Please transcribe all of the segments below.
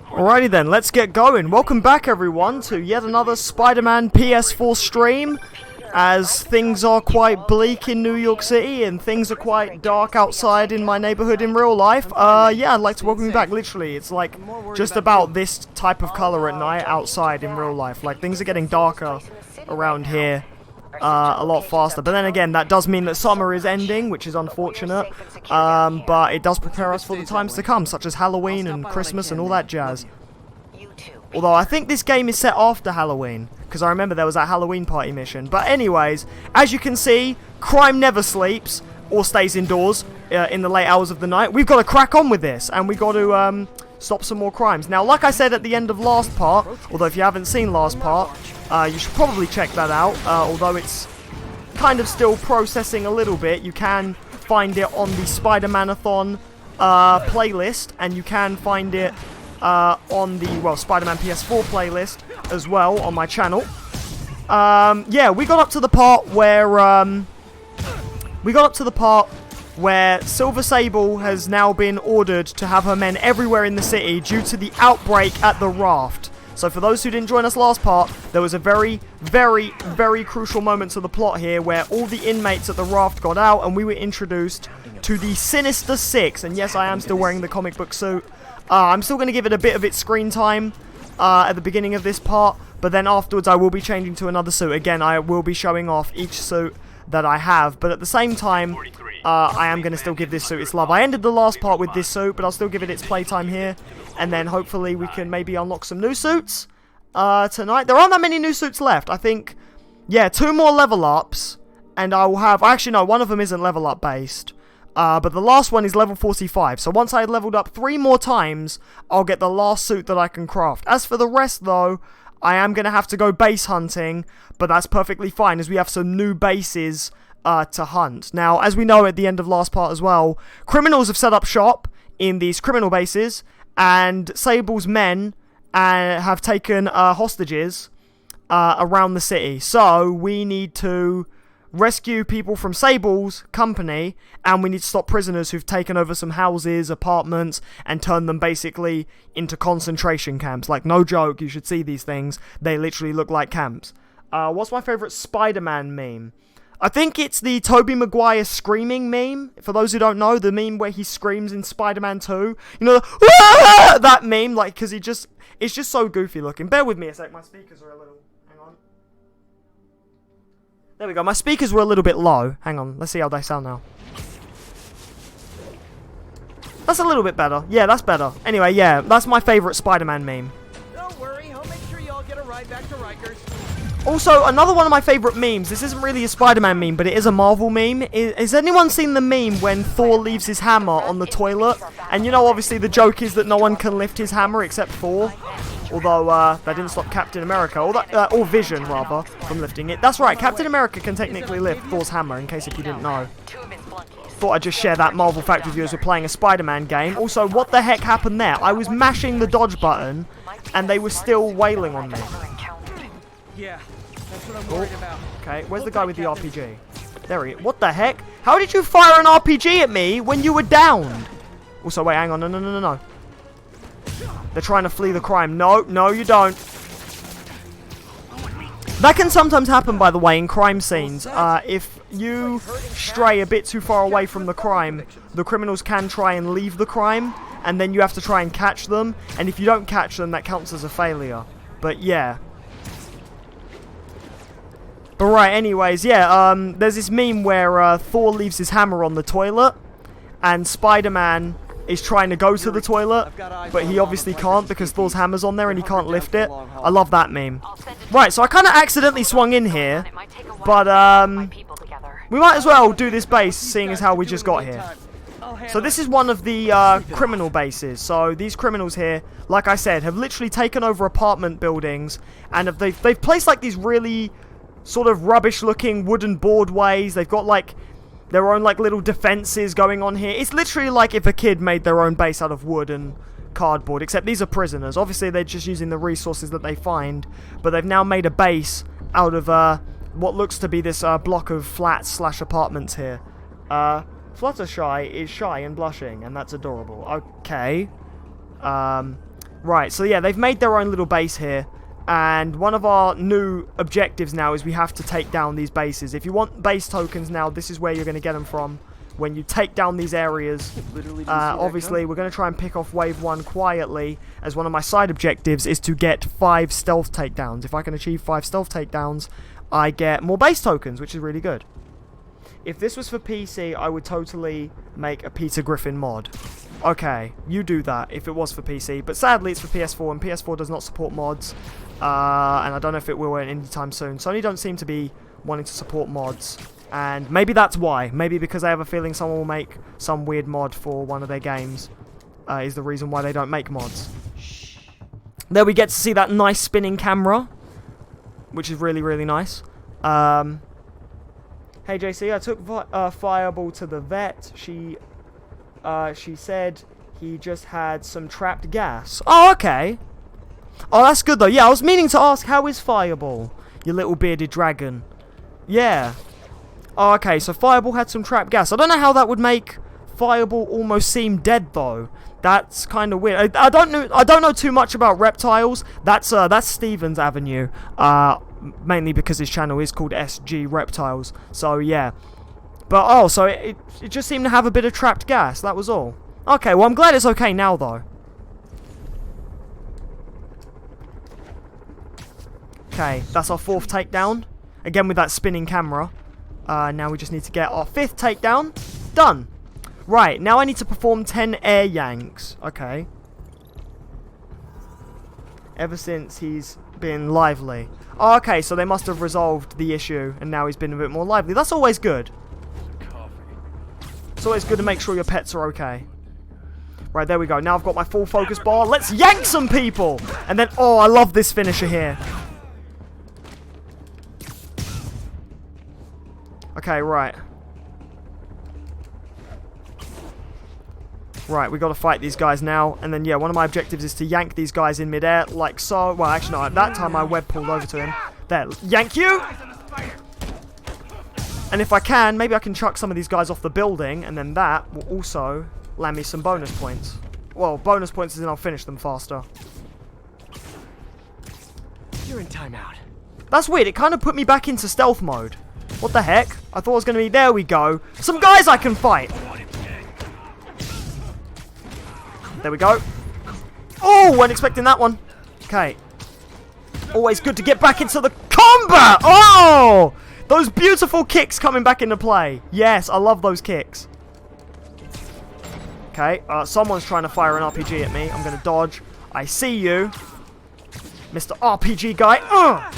Alrighty then, let's get going. Welcome back everyone to yet another Spider-Man PS4 stream. As things are quite bleak in New York City and things are quite dark outside in my neighborhood in real life, yeah, I'd like to welcome you back. Literally, it's like just about this type of color at night outside in real life. Like, things are getting darker around here a lot faster. But then again, that does mean that summer is ending, which is unfortunate. But it does prepare us for the times to come, such as Halloween and Christmas and all that jazz. Although I think this game is set after Halloween, because I remember there was that Halloween party mission. But anyways, as you can see, crime never sleeps or stays indoors in the late hours of the night. We've got to crack on with this, and we've got to stop some more crimes. Now, like I said at the end of last part, although if you haven't seen last part, you should probably check that out, although it's kind of still processing a little bit. You can find it on the Spider-Man-a-thon playlist, and you can find it on the, well, Spider-Man PS4 playlist as well on my channel. Yeah, we got up to the part where Silver Sable has now been ordered to have her men everywhere in the city due to the outbreak at the R.A.F.T. So for those who didn't join us last part, there was a very, very, very crucial moment to the plot here where all the inmates at the R.A.F.T. got out and we were introduced to the Sinister Six. And yes, I am still wearing the comic book suit. I'm still going to give it a bit of its screen time at the beginning of this part, but then afterwards I will be changing to another suit. Again, I will be showing off each suit that I have, but at the same time, I am going to still give this suit its love. I ended the last part with this suit, but I'll still give it its playtime here, and then hopefully we can maybe unlock some new suits tonight. There aren't that many new suits left. I think, yeah, 2 more level ups, and I will have, actually no, one of them isn't level up based. But the last one is level 45, so once I leveled up 3 more times, I'll get the last suit that I can craft. As for the rest, though, I am going to have to go base hunting, but that's perfectly fine, as we have some new bases to hunt. Now, as we know at the end of last part as well, criminals have set up shop in these criminal bases, and Sable's men have taken hostages around the city. So, we need to rescue people from Sable's company, and we need to stop prisoners who've taken over some houses, apartments, and turned them basically into concentration camps. Like, no joke, you should see these things. They literally look like camps. What's my favourite Spider-Man meme? I think it's the Tobey Maguire screaming meme. For those who don't know, the meme where he screams in Spider-Man 2. You know, that meme, like, because it's just so goofy looking. Bear with me a sec, my speakers are a little... Hang on. There we go, my speakers were a little bit low. Hang on, let's see how they sound now. That's a little bit better. Yeah, that's better. Anyway, yeah, that's my favourite Spider-Man meme. Don't worry, I'll make sure you all get a ride back to Rikers. Also, another one of my favourite memes, this isn't really a Spider-Man meme, but it is a Marvel meme. Has anyone seen the meme when Thor leaves his hammer on the toilet? And you know, obviously, the joke is that no one can lift his hammer except Thor. Although, that didn't stop Captain America, or Vision, rather, from lifting it. That's right, Captain America can technically lift Thor's hammer, in case if you didn't know. Thought I'd just share that Marvel fact with you as we're playing a Spider-Man game. Also, what the heck happened there? I was mashing the dodge button, and they were still wailing on me. Yeah, that's what I'm worried about. Okay, where's the guy with the RPG? There he is. What the heck? How did you fire an RPG at me when you were downed? Also, wait, hang on. No. They're trying to flee the crime. No, you don't. That can sometimes happen, by the way, in crime scenes. If you stray a bit too far away from the crime, the criminals can try and leave the crime, and then you have to try and catch them. And if you don't catch them, that counts as a failure. But yeah. But right, anyways, yeah, there's this meme where Thor leaves his hammer on the toilet, and Spider-Man is trying to go to the toilet, but he obviously can't because Thor's hammer's on there and he can't lift it. I love that meme. Right, so I kind of accidentally swung in here, but we might as well do this base, seeing as how we just got here. So this is one of the criminal bases. So these criminals here, like I said, have literally taken over apartment buildings, and they've placed like these really sort of rubbish looking wooden boardways. They've got like their own like little defenses going on here. It's literally like if a kid made their own base out of wood and cardboard, except these are prisoners. Obviously they're just using the resources that they find, but they've now made a base out of what looks to be this block of flats slash apartments here. Fluttershy is shy and blushing, and that's adorable. Okay. Right, so yeah, they've made their own little base here. And one of our new objectives now is we have to take down these bases. If you want base tokens now, this is where you're going to get them from. When you take down these areas, obviously we're going to try and pick off wave 1 quietly, as one of my side objectives is to get 5 stealth takedowns. If I can achieve 5 stealth takedowns, I get more base tokens, which is really good. If this was for PC, I would totally make a Peter Griffin mod. Okay, you do that if it was for PC, but sadly it's for PS4, and PS4 does not support mods, and I don't know if it will anytime soon. Sony don't seem to be wanting to support mods. And maybe that's why. Maybe because I have a feeling someone will make some weird mod for one of their games. Is the reason why they don't make mods. There we get to see that nice spinning camera. Which is really, really nice. Hey JC, I took Fireball to the vet. She said he just had some trapped gas. Oh, okay. Oh, that's good though. Yeah, I was meaning to ask, how is Fireball? You little bearded dragon. Yeah. Oh, okay, so Fireball had some trapped gas. I don't know how that would make Fireball almost seem dead, though. That's kind of weird. I don't know too much about reptiles. That's Steven's avenue. Mainly because his channel is called SG Reptiles. So yeah. But oh, so it just seemed to have a bit of trapped gas. That was all. Okay, well I'm glad it's okay now, though. Okay, that's our 4th takedown. Again with that spinning camera. Now we just need to get our 5th takedown. Done. Right, now I need to perform 10 air yanks. Okay. Ever since he's been lively. Oh, okay, so they must have resolved the issue, and now he's been a bit more lively. That's always good. It's always good to make sure your pets are okay. Right, there we go. Now I've got my full focus bar. Let's yank some people! And then, oh, I love this finisher here. Okay, right. Right, we got to fight these guys now. And then, yeah, one of my objectives is to yank these guys in midair, like so. Well, actually, no, at that time I web pulled over to him. There, yank you! And if I can, maybe I can chuck some of these guys off the building, and then that will also land me some bonus points. Well, bonus points is then I'll finish them faster. You're in timeout. That's weird, it kind of put me back into stealth mode. What the heck? I thought it was going to be... There we go. Some guys I can fight. There we go. Oh, weren't expecting that one. Okay. Always good to get back into the combat. Oh! Those beautiful kicks coming back into play. Yes, I love those kicks. Okay, someone's trying to fire an RPG at me. I'm going to dodge. I see you. Mr. RPG guy.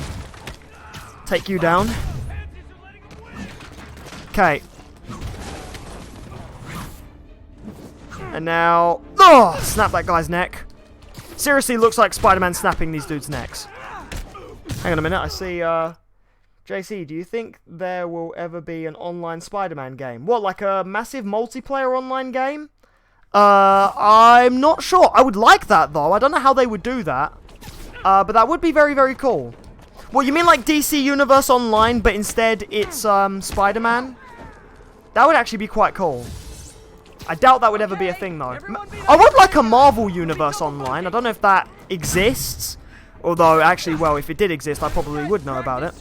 Take you down. Okay. And now... Oh! Snap that guy's neck. Seriously, looks like Spider-Man snapping these dudes' necks. Hang on a minute, I see, JC, do you think there will ever be an online Spider-Man game? What, like a massive multiplayer online game? I'm not sure. I would like that, though. I don't know how they would do that. But that would be very, very cool. Well, you mean like DC Universe Online, but instead it's, Spider-Man? That would actually be quite cool. I doubt that would ever be a thing, though. I would like a Marvel Universe Online. I don't know if that exists. Although, actually, well, if it did exist, I probably would know about it.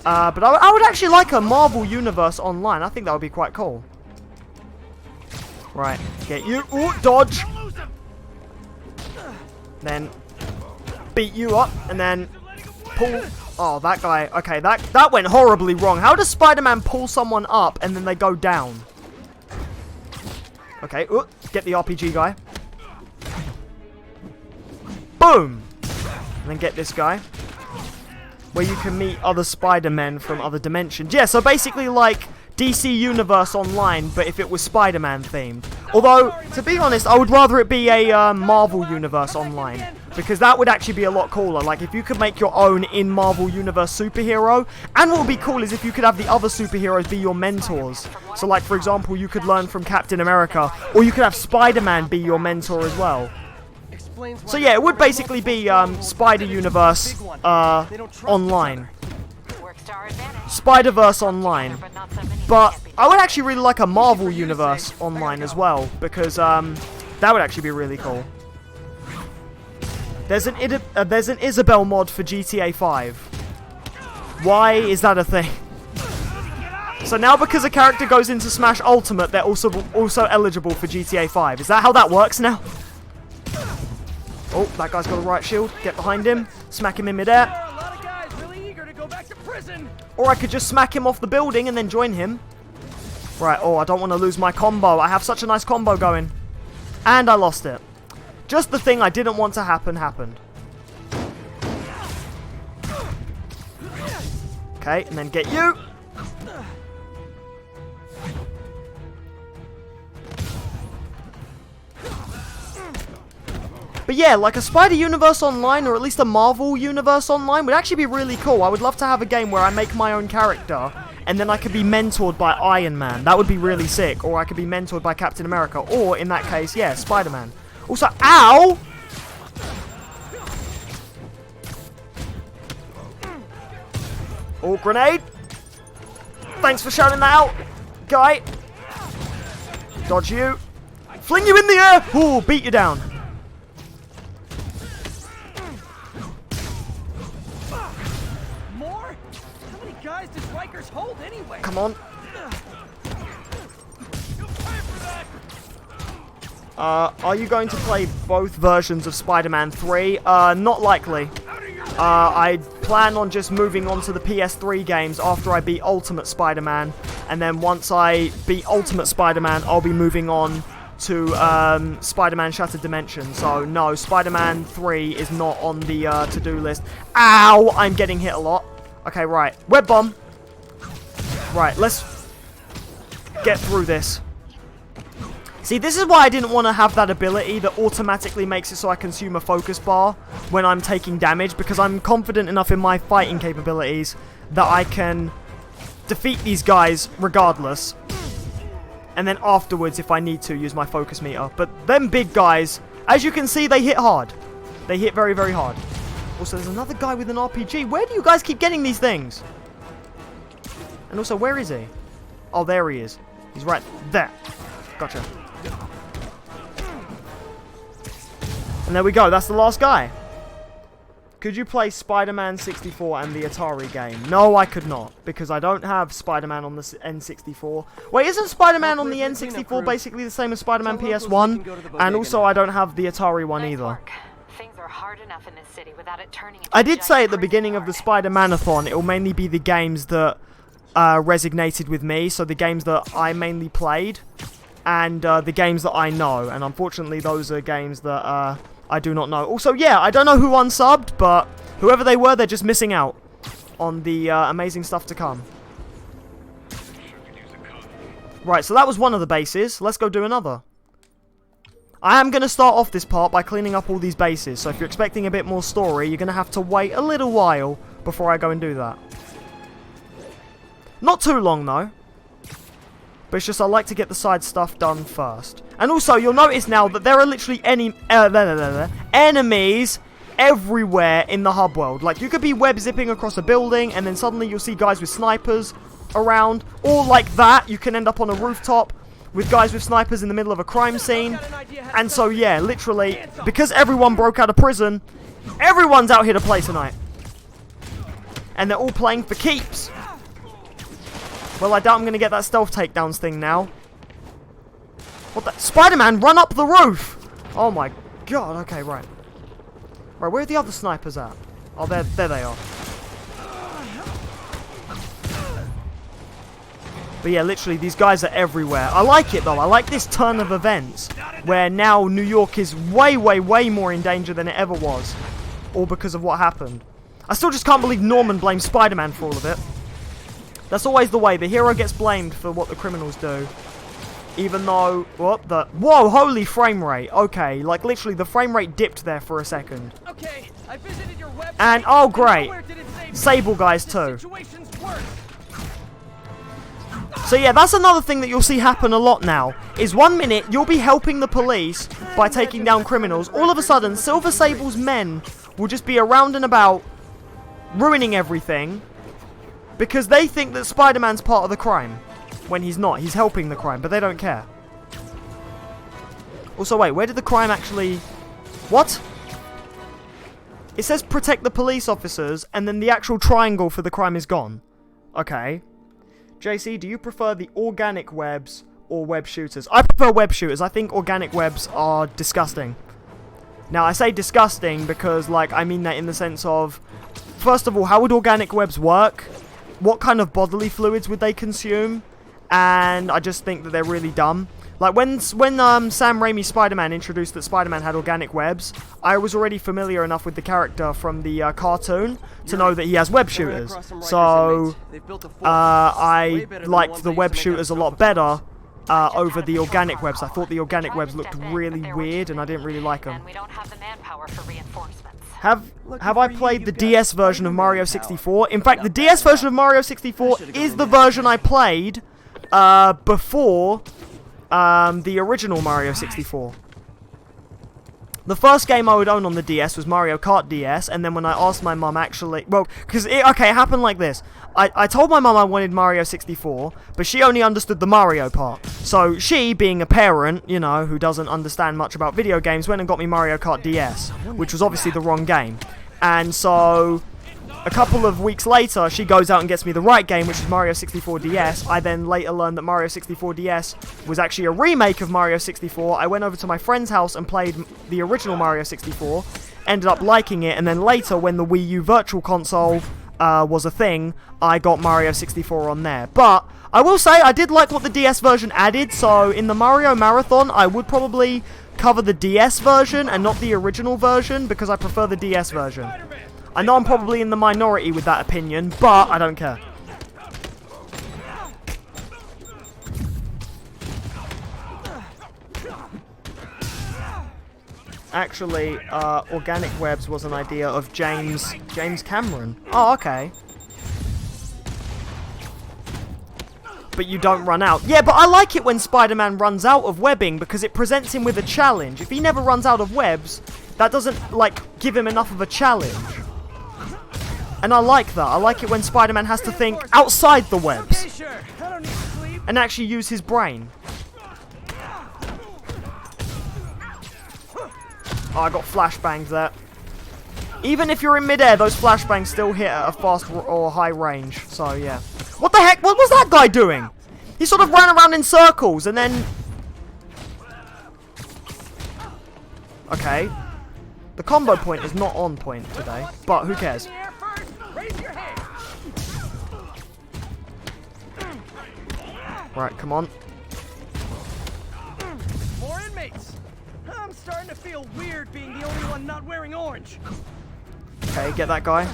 But I would actually like a Marvel Universe Online. I think that would be quite cool. Right, get you. Ooh, dodge. Then beat you up, and then pull. Oh, that guy. Okay, that went horribly wrong. How does Spider-Man pull someone up and then they go down? Okay, ooh, get the RPG guy. Boom! And then get this guy. Where you can meet other Spider-Men from other dimensions. Yeah, so basically like DC Universe Online, but if it was Spider-Man themed. Although, to be honest, I would rather it be a Marvel Universe Online. Because that would actually be a lot cooler. Like, if you could make your own in Marvel Universe superhero. And what would be cool is if you could have the other superheroes be your mentors. So, like, for example, you could learn from Captain America. Or you could have Spider-Man be your mentor as well. So, yeah, it would basically be Spider-Universe Online. Spider-Verse Online. But I would actually really like a Marvel Universe Online as well. Because that would actually be really cool. There's an Isabel mod for GTA 5. Why is that a thing? So now because a character goes into Smash Ultimate, they're also eligible for GTA 5. Is that how that works now? Oh, that guy's got a right shield. Get behind him. Smack him in midair. There are a lot of guys really eager to go back to prison. Or I could just smack him off the building and then join him. Right, oh, I don't want to lose my combo. I have such a nice combo going. And I lost it. Just the thing I didn't want to happen happened. Okay, and then get you. But yeah, like a Spider Universe Online, or at least a Marvel Universe Online, would actually be really cool. I would love to have a game where I make my own character, and then I could be mentored by Iron Man. That would be really sick. Or I could be mentored by Captain America. Or, in that case, yeah, Spider-Man. Also, ow! Oh, grenade! Thanks for shouting that out, guy. Dodge you. Fling you in the air! Ooh, beat you down. More? How many guys does Rikers hold anyway? Come on. Are you going to play both versions of Spider-Man 3? Not likely. I plan on just moving on to the PS3 games after I beat Ultimate Spider-Man. And then once I beat Ultimate Spider-Man, I'll be moving on to Spider-Man Shattered Dimension. So, no, Spider-Man 3 is not on the to-do list. Ow! I'm getting hit a lot. Okay, right. Web bomb. Right, let's get through this. See, this is why I didn't want to have that ability that automatically makes it so I consume a focus bar when I'm taking damage, because I'm confident enough in my fighting capabilities that I can defeat these guys regardless. And then afterwards, if I need to, use my focus meter. But them big guys, as you can see, they hit hard. They hit very, very hard. Also, there's another guy with an RPG. Where do you guys keep getting these things? And also, where is he? Oh, there he is. He's right there. Gotcha. And there we go. That's the last guy. Could you play Spider-Man 64 and the Atari game? No, I could not, because I don't have Spider-Man on the N64. Wait, isn't Spider-Man on the N64 basically the same as Spider-Man PS1? And also, I don't have the Atari one either. Things are hard enough in this city without it turning into I did say at the beginning of the Spider-Man-a-thon, it will mainly be the games that resonated with me, so the games that I mainly played, and the games that I know. And unfortunately, those are games that I do not know. Also, yeah, I don't know who unsubbed, but whoever they were, they're just missing out on the amazing stuff to come. Right, so that was one of the bases. Let's go do another. I am going to start off this part by cleaning up all these bases, so if you're expecting a bit more story, you're going to have to wait a little while before I go and do that. Not too long, though. But it's just I like to get the side stuff done first. And also, you'll notice now that there are literally enemies everywhere in the hub world. Like, you could be web zipping across a building, and then suddenly you'll see guys with snipers around. Or like that, you can end up on a rooftop with guys with snipers in the middle of a crime scene. And so, yeah, literally, because everyone broke out of prison, everyone's out here to play tonight. And they're all playing for keeps. Well, I doubt I'm going to get that stealth takedowns thing now. What the? Spider-Man, run up the roof! Oh my god, okay, right. Right, where are the other snipers at? Oh, there they are. But yeah, literally, these guys are everywhere. I like it, though. I like this turn of events, where now New York is way, way, way more in danger than it ever was. All because of what happened. I still just can't believe Norman blames Spider-Man for all of it. That's always the way. The hero gets blamed for what the criminals do. Even though... What the... Whoa, holy frame rate. Okay, like literally the frame rate dipped there for a second. Okay, I visited your website. And, oh great. Sable guys too. So yeah, that's another thing that you'll see happen a lot now. Is 1 minute, you'll be helping the police by taking down criminals. All of a sudden, Silver Sables men will just be around and about, ruining everything. Because they think that Spider-Man's part of the crime. When he's not. He's helping the crime, but they don't care. Also, wait, where did the crime actually... What? It says protect the police officers, and then the actual triangle for the crime is gone. Okay. JC, do you prefer the organic webs or web shooters? I prefer web shooters. I think organic webs are disgusting. Now, I say disgusting because, like, I mean that in the sense of, first of all, how would organic webs work? What kind of bodily fluids would they consume? And I just think that they're really dumb. Like, when Sam Raimi's Spider-Man introduced that Spider-Man had organic webs, I was already familiar enough with the character from the cartoon to know that he has web shooters. So, I liked the web shooters a lot better over the organic webs. I thought the organic webs looked really weird, and I didn't really like them. Have I played the DS version of Mario 64? In fact, the DS version of Mario 64 is the version I played before the original Mario 64. The first game I would own on the DS was Mario Kart DS, and then when I asked my mum actually... Well, because it happened like this. I told my mum I wanted Mario 64, but she only understood the Mario part. So she, being a parent, you know, who doesn't understand much about video games, went and got me Mario Kart DS, which was obviously the wrong game. And so... a couple of weeks later, she goes out and gets me the right game, which is Mario 64 DS. I then later learned that Mario 64 DS was actually a remake of Mario 64. I went over to my friend's house and played the original Mario 64, ended up liking it, and then later, when the Wii U Virtual Console was a thing, I got Mario 64 on there. But I will say, I did like what the DS version added, so in the Mario Marathon, I would probably cover the DS version and not the original version, because I prefer the DS version. I know I'm probably in the minority with that opinion, but I don't care. Actually, organic webs was an idea of James Cameron. Oh, okay. But you don't run out. Yeah, but I like it when Spider-Man runs out of webbing because it presents him with a challenge. If he never runs out of webs, that doesn't, like, give him enough of a challenge. And I like that. I like it when Spider-Man has to think outside the webs. And actually use his brain. Oh, I got flashbangs there. Even if you're in midair, those flashbangs still hit at a fast or high range. So, yeah. What the heck? What was that guy doing? He sort of ran around in circles and then... Okay. The combo point is not on point today, but who cares? Right, come on. More inmates. I'm starting to feel weird being the only one not wearing orange. Okay, get that guy.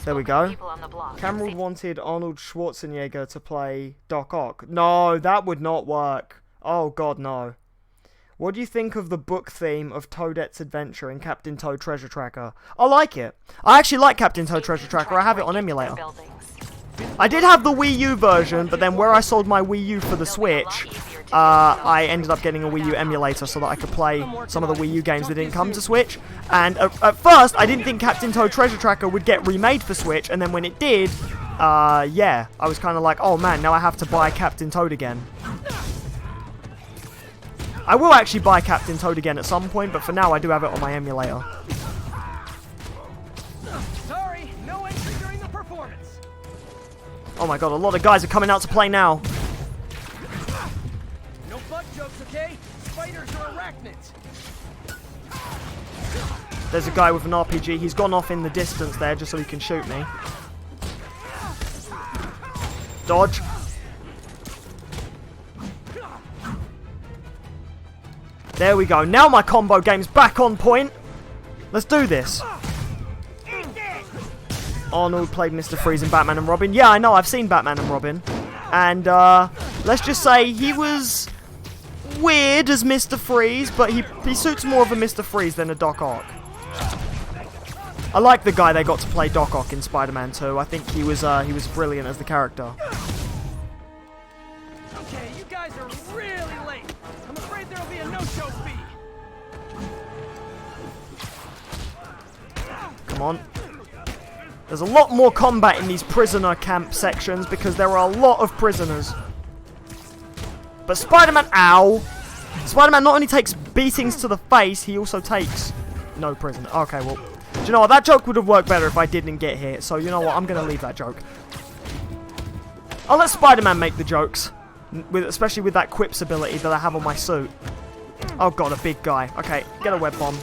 There we go. Cameron wanted Arnold Schwarzenegger to play Doc Ock. No, that would not work. Oh god, no. What do you think of the book theme of Toadette's Adventure in Captain Toad Treasure Tracker? I like it. I actually like Captain Toad Treasure Tracker. I have it on emulator. I did have the Wii U version, but then where I sold my Wii U for the Switch, I ended up getting a Wii U emulator so that I could play some of the Wii U games that didn't come to Switch. And at first, I didn't think Captain Toad Treasure Tracker would get remade for Switch, and then when it did, yeah, I was kind of like, oh man, now I have to buy Captain Toad again. I will actually buy Captain Toad again at some point, but for now I do have it on my emulator. Sorry, no entry during the performance. Oh my god, a lot of guys are coming out to play now. No butt jokes, okay? Spiders are arachnids. There's a guy with an RPG. He's gone off in the distance there just so he can shoot me. Dodge. There we go. Now my combo game's back on point. Let's do this. Arnold played Mr. Freeze in Batman and Robin. Yeah, I know. I've seen Batman and Robin. And, let's just say he was weird as Mr. Freeze, but he suits more of a Mr. Freeze than a Doc Ock. I like the guy they got to play Doc Ock in Spider-Man 2. I think he was brilliant as the character. Okay, you guys are really late. I'm afraid there'll be a no-show fee. Come on. There's a lot more combat in these prisoner camp sections because there are a lot of prisoners. But Spider-Man, ow! Spider-Man not only takes beatings to the face, he also takes no prison. Okay, well, do you know what? That joke would have worked better if I didn't get hit. So, you know what? I'm going to leave that joke. I'll let Spider-Man make the jokes. Especially with that quips ability that I have on my suit. Oh, God, a big guy. Okay, get a web bomb.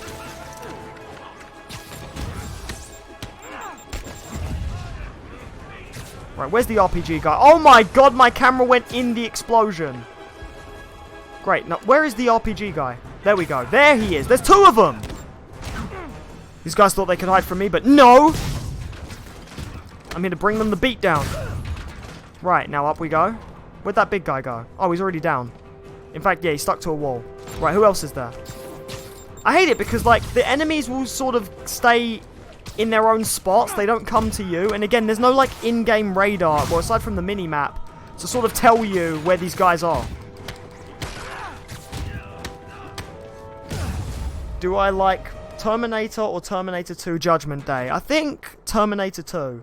Right, where's the RPG guy? Oh, my God, my camera went in the explosion. Great. Now, where is the RPG guy? There we go. There he is. There's 2 of them. These guys thought they could hide from me, but no. I'm here to bring them the beat down. Right, now up we go. Where'd that big guy go? Oh, he's already down. In fact, yeah, he's stuck to a wall. Right, who else is there? I hate it because, like, the enemies will sort of stay in their own spots. They don't come to you. And again, there's no, like, in-game radar, well, aside from the mini-map, to sort of tell you where these guys are. Do I like Terminator or Terminator 2 Judgment Day? I think Terminator 2.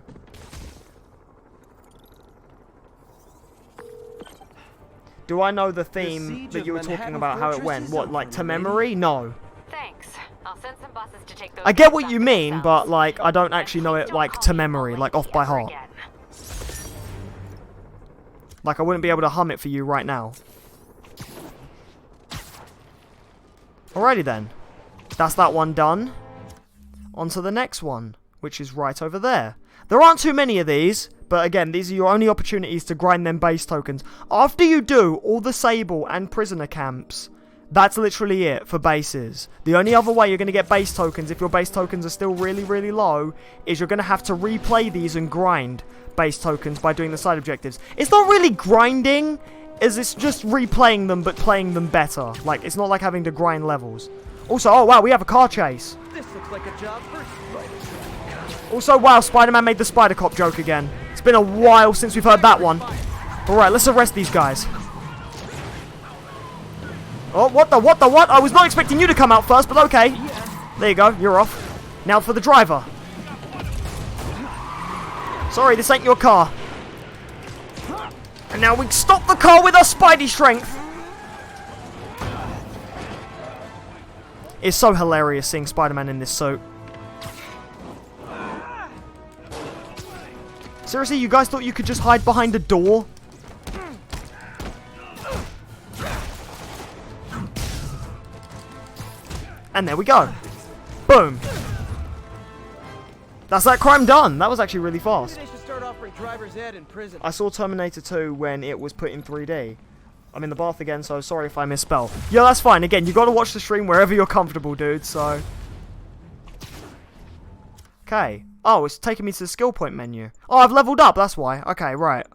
Do I know the theme that you were talking about, how it went? What, like, to memory? No. Thanks. I'll send some buses to take those. I get what you mean, but, like, I don't actually know it, like, to memory, like, off by heart. Like, I wouldn't be able to hum it for you right now. Alrighty then. That's that one done. On to the next one, which is right over there. There aren't too many of these, but again, these are your only opportunities to grind them base tokens. After you do all the Sable and Prisoner camps, that's literally it for bases. The only other way you're going to get base tokens, if your base tokens are still really, really low, is you're going to have to replay these and grind base tokens by doing the side objectives. It's not really grinding, as it's just replaying them, but playing them better. Like, it's not like having to grind levels. Also, oh wow, we have a car chase. This looks like a job for Spider-Man. Also, wow, Spider-Man made the Spider Cop joke again. It's been a while since we've heard that one. Alright, let's arrest these guys. Oh, what? I was not expecting you to come out first, but okay. There you go, you're off. Now for the driver. Sorry, this ain't your car. And now we stop the car with our Spidey strength. It's so hilarious seeing Spider-Man in this suit. Seriously, you guys thought you could just hide behind a door? And there we go. Boom. That's that crime done. That was actually really fast. Maybe they should start offering driver's ed in prison. I saw Terminator 2 when it was put in 3D. I'm in the bath again, so sorry if I misspell. Yeah, that's fine. Again, you got to watch the stream wherever you're comfortable, dude, so... Okay. Oh, it's taking me to the skill point menu. Oh, I've leveled up, that's why. Okay, right.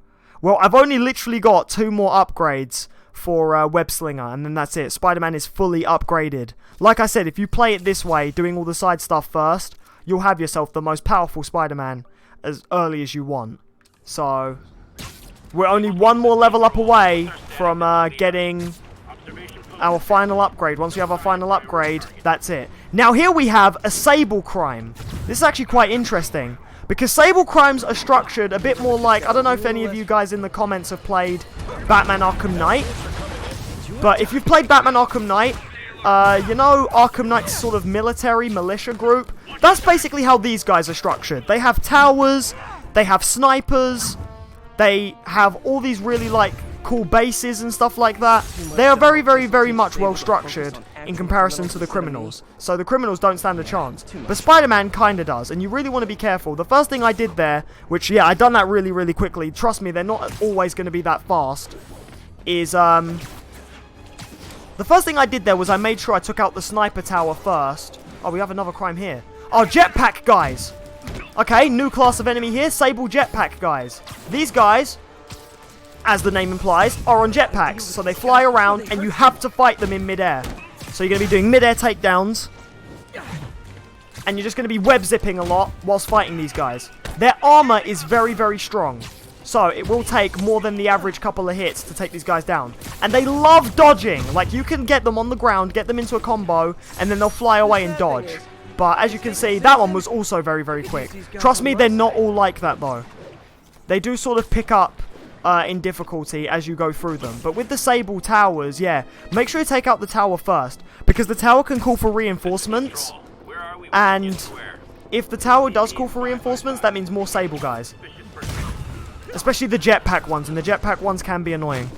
Well, I've only literally got 2 more upgrades for Web Slinger, and then that's it. Spider-Man is fully upgraded. Like I said, if you play it this way, doing all the side stuff first, you'll have yourself the most powerful Spider-Man as early as you want. So... we're only 1 more level up away from getting our final upgrade. Once we have our final upgrade, that's it. Now here we have a Sable crime. This is actually quite interesting, because Sable crimes are structured a bit more like, I don't know if any of you guys in the comments have played Batman Arkham Knight, but if you've played Batman Arkham Knight, you know Arkham Knight's sort of military militia group? That's basically how these guys are structured. They have towers, they have snipers, they have all these really, like, cool bases and stuff like that. They are very, very, very much well structured in comparison to the criminals. So the criminals don't stand a chance. But Spider-Man kinda does, and you really want to be careful. The first thing I did there, which, yeah, I done that really, really quickly. Trust me, they're not always going to be that fast. Is, the first thing I did there was I made sure I took out the sniper tower first. Oh, we have another crime here. Oh, jetpack guys! Okay, new class of enemy here, Sable jetpack guys. These guys, as the name implies, are on jetpacks. So they fly around and you have to fight them in midair. So you're going to be doing midair takedowns. And you're just going to be web zipping a lot whilst fighting these guys. Their armor is very, very strong. So it will take more than the average couple of hits to take these guys down. And they love dodging. Like, you can get them on the ground, get them into a combo, and then they'll fly away and dodge. But as you can see, that one was also very, very quick. Trust me, they're not all like that, though. They do sort of pick up in difficulty as you go through them. But with the Sable towers, yeah, make sure you take out the tower first, because the tower can call for reinforcements, and if the tower does call for reinforcements, that means more Sable guys. Especially the jetpack ones, and the jetpack ones can be annoying.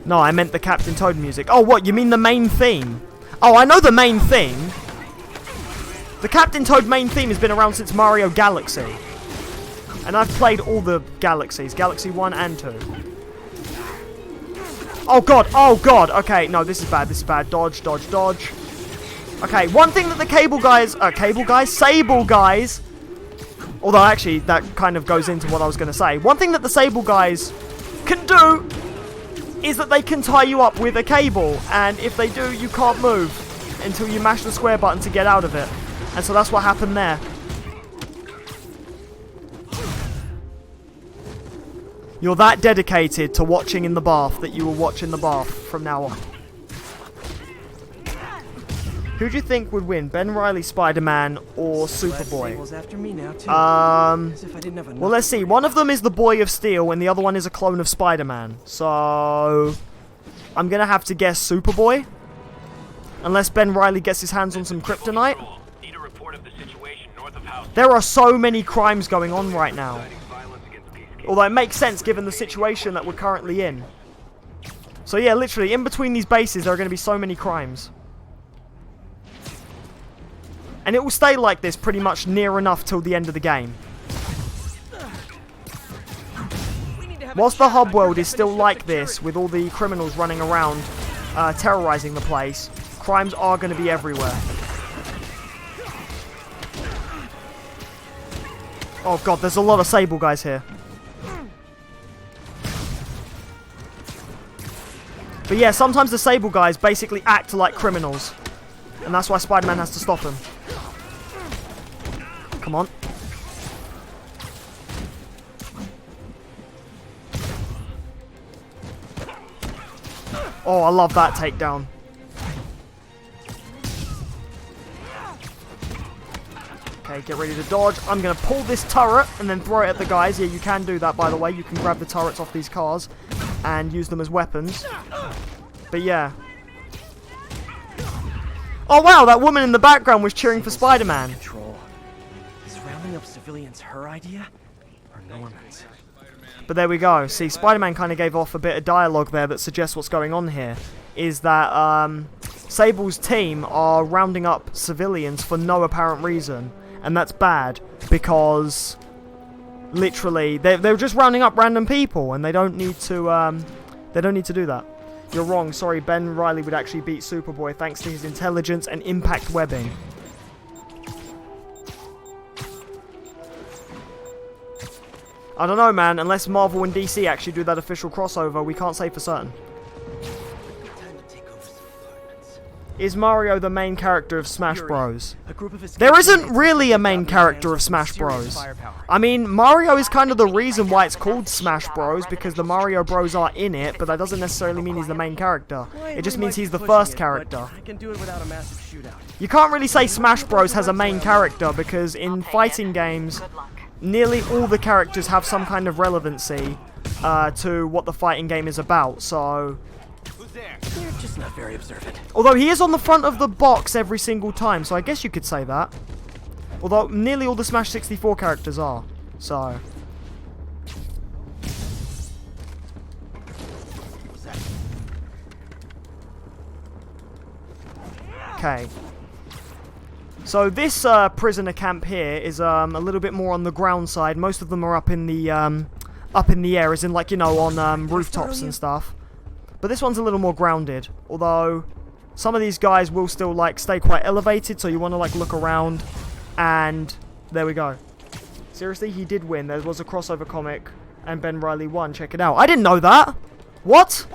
No, I meant the Captain Toad music. Oh, what? You mean the main theme? Oh, I know the main theme. The Captain Toad main theme has been around since Mario Galaxy. And I've played all the Galaxies. Galaxy 1 and 2. Oh, God. Oh, God. Okay, no, this is bad. This is bad. Dodge, dodge, dodge. Okay, one thing that the Sable guys... Although, actually, that kind of goes into what I was going to say. One thing that the Sable guys can do is that they can tie you up with a cable. And if they do, you can't move until you mash the square button to get out of it. And so that's what happened there. You're that dedicated to watching in the bath that you will watch in the bath from now on. Who do you think would win, Ben Reilly, Spider-Man, or Superboy? Well, let's see. One of them is the Boy of Steel, and the other one is a clone of Spider-Man. So, I'm going to have to guess Superboy. Unless Ben Reilly gets his hands on some kryptonite. There are so many crimes going on right now. Although it makes sense given the situation that we're currently in. So yeah, literally, in between these bases, there are going to be so many crimes. And it will stay like this pretty much near enough till the end of the game. Whilst the hub world is still like this, with all the criminals running around, terrorizing the place, crimes are going to be everywhere. Oh god, there's a lot of Sable guys here. But yeah, sometimes the Sable guys basically act like criminals. And that's why Spider-Man has to stop them. Come on. Oh, I love that takedown. Okay, get ready to dodge. I'm going to pull this turret and then throw it at the guys. Yeah, you can do that, by the way. You can grab the turrets off these cars and use them as weapons. But yeah. Oh wow, that woman in the background was cheering for Spider-Man. Is rounding up civilians her idea or Norman's? But there we go. See, Spider-Man kind of gave off a bit of dialogue there that suggests what's going on here. Is that Sable's team are rounding up civilians for no apparent reason. And that's bad because literally they're just rounding up random people and they don't need to do that. You're wrong, sorry, Ben Reilly would actually beat Superboy thanks to his intelligence and impact webbing. I don't know, man, unless Marvel and DC actually do that official crossover, we can't say for certain. Is Mario the main character of Smash Bros? There isn't really a main character of Smash Bros. I mean, Mario is kind of the reason why it's called Smash Bros, because the Mario Bros are in it, but that doesn't necessarily mean he's the main character. It just means he's the first character. You can't really say Smash Bros has a main character, because in fighting games, nearly all the characters have some kind of relevancy to what the fighting game is about, so... You're just not very observant. Although he is on the front of the box every single time, so I guess you could say that. Although nearly all the Smash 64 characters are, so... Okay. So this prisoner camp here is a little bit more on the ground side. Most of them are up in the air, as in, like, you know, on rooftops and stuff. But this one's a little more grounded, although some of these guys will still, like, stay quite elevated, so you want to, like, look around, and there we go. Seriously, he did win. There was a crossover comic, and Ben Reilly won. Check it out. I didn't know that! What?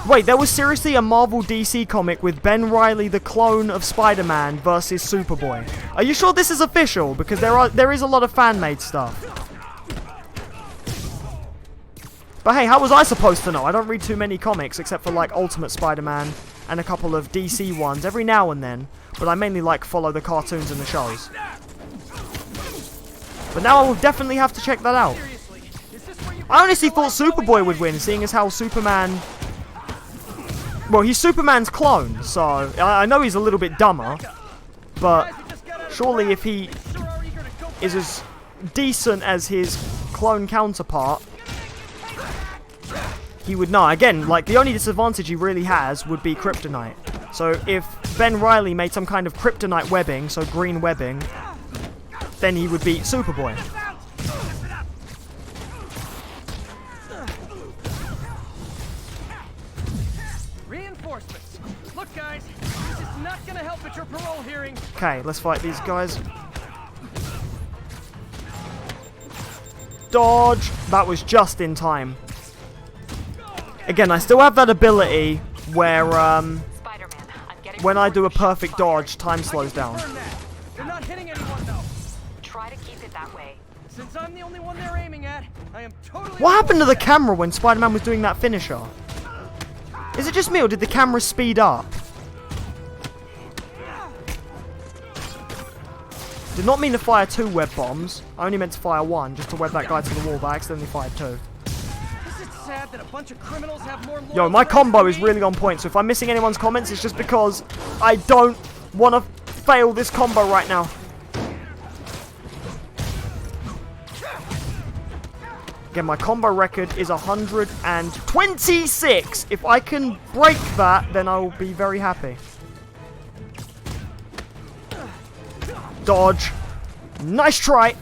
Wait, there was seriously a Marvel DC comic with Ben Reilly, the clone of Spider-Man, versus Superboy. Are you sure this is official? Because there is a lot of fan-made stuff. But hey, how was I supposed to know? I don't read too many comics, except for, like, Ultimate Spider-Man and a couple of DC ones every now and then. But I mainly, like, follow the cartoons and the shows. But now I will definitely have to check that out. Seriously, is this where you I honestly thought Superboy would win, seeing as how Superman... Well, he's Superman's clone, so I know he's a little bit dumber. But surely if he is as decent as his clone counterpart, he would know. Again, like, the only disadvantage he really has would be kryptonite. So if Ben Reilly made some kind of kryptonite webbing, so green webbing, then he would beat Superboy. Reinforcements. Look, guys, this is not gonna help at your parole hearing. Okay, let's fight these guys. Dodge! That was just in time. Again, I still have that ability where, Spider-Man, I'm getting when I do a reports of shots perfect fired. dodge, time slows down. Burn that. They're not hitting anyone, though. Try to keep it that way. Since I'm the only one they're aiming at, I am totally... What happened to the camera when Spider-Man was doing that finisher? Is it just me, or did the camera speed up? Did not mean to fire 2 web bombs. I only meant to fire 1, just to web that guy to the wall, but I accidentally fired 2. Is it sad that a bunch of criminals have more Yo, loyal my friends combo than is me? really on point, so if I'm missing anyone's comments, it's just because I don't want to fail this combo right now. Again, my combo record is 126. If I can break that, then I will be very happy. Dodge. Nice try.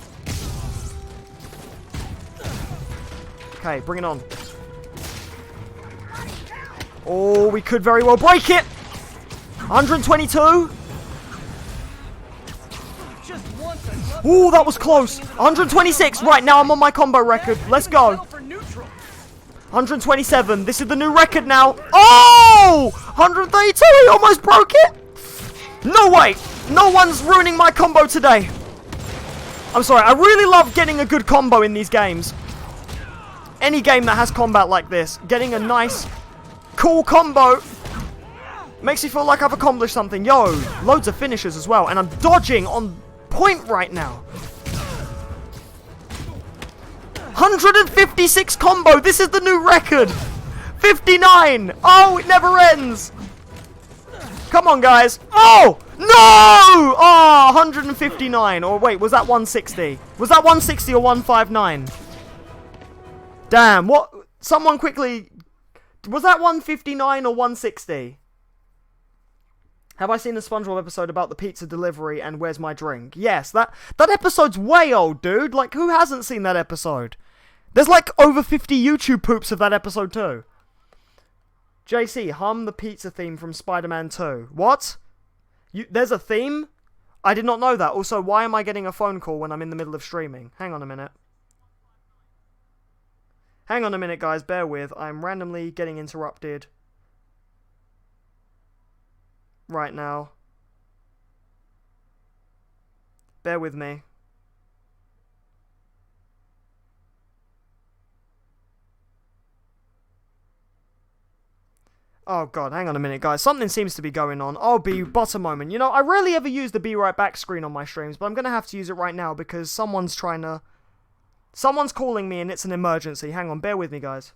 Okay, bring it on. Oh, we could very well break it. 122. Just once, I'd love Ooh, that was close. 126. Right, now I'm on my combo record. Let's go. settle for neutral. 127. This is the new record now. Oh! 132. He almost broke it. No way. No one's ruining my combo today. I'm sorry. I really love getting a good combo in these games. Any game that has combat like this, getting a nice, cool combo makes me feel like I've accomplished something. Yo, loads of finishes as well. And I'm dodging on point right now. 156 combo. This is the new record. 59. Oh, it never ends. Come on, guys. Oh, no. Oh, 159. Or wait, was that 160? Was that 160 or 159? Damn, what? Someone quickly... Was that 159 or 160? Have I seen the SpongeBob episode about the pizza delivery and where's my drink? Yes, that episode's way old, dude. Like, who hasn't seen that episode? There's like over 50 YouTube poops of that episode too. JC, hum the pizza theme from Spider-Man 2. What? There's a theme? I did not know that. Also, why am I getting a phone call when I'm in the middle of streaming? Hang on a minute. Hang on a minute, guys. Bear with. I'm randomly getting interrupted right now. Bear with me. Oh god, hang on a minute, guys. Something seems to be going on. I'll be but a moment. You know, I rarely ever use the be right back screen on my streams, but I'm gonna have to use it right now because someone's calling me and it's an emergency. Hang on, bear with me, guys.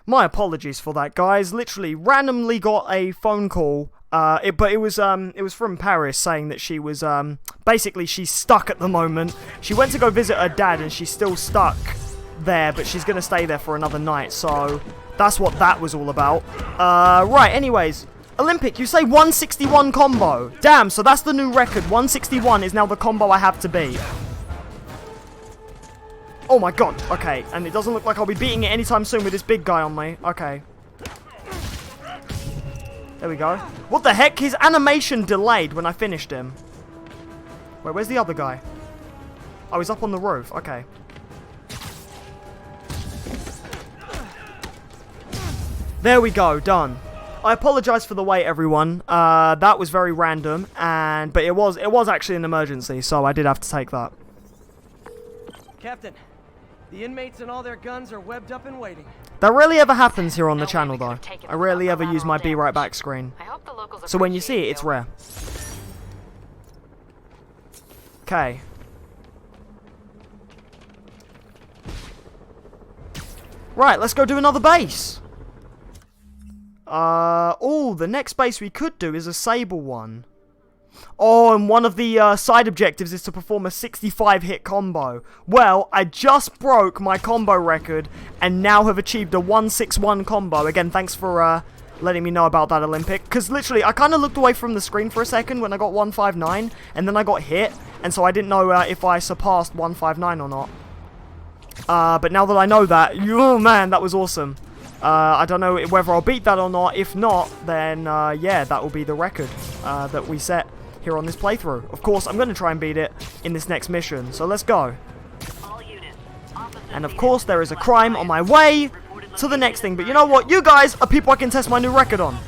My apologies for that, guys. Literally, randomly got a phone call. But it was from Paris saying that she was, basically she's stuck at the moment. She went to go visit her dad and she's still stuck there, but she's going to stay there for another night. So that's what that was all about. Right, anyways. Olympic, you say 161 combo. Damn, so that's the new record. 161 is now the combo I have to beat. Oh my god, okay. And it doesn't look like I'll be beating it anytime soon with this big guy on me. Okay. There we go. What the heck? His animation delayed when I finished him. Wait, where's the other guy? Oh, he's up on the roof. Okay. There we go. Done. I apologize for the wait, everyone. That was very random, but it was actually an emergency, so I did have to take that. Captain, the inmates and all their guns are webbed up and waiting. That rarely ever happens here on the channel, though. I rarely ever use my Be Right Back screen. So when you see it, it's rare. Okay. Right, let's go do another base. Oh, the next base we could do is a Sable one. Oh, and one of the side objectives is to perform a 65 hit combo. Well, I just broke my combo record and now have achieved a 161 combo. Again, thanks for letting me know about that, Olympic. Because literally, I kind of looked away from the screen for a second when I got 159 and then I got hit. And so I didn't know if I surpassed 159 or not. But now that I know that, oh man, that was awesome. I don't know whether I'll beat that or not. If not, then yeah, that will be the record that we set here on this playthrough. Of course, I'm going to try and beat it in this next mission, so let's go. And of course, there is a crime on my way to the next thing, but you know what? You guys are people I can test my new record on.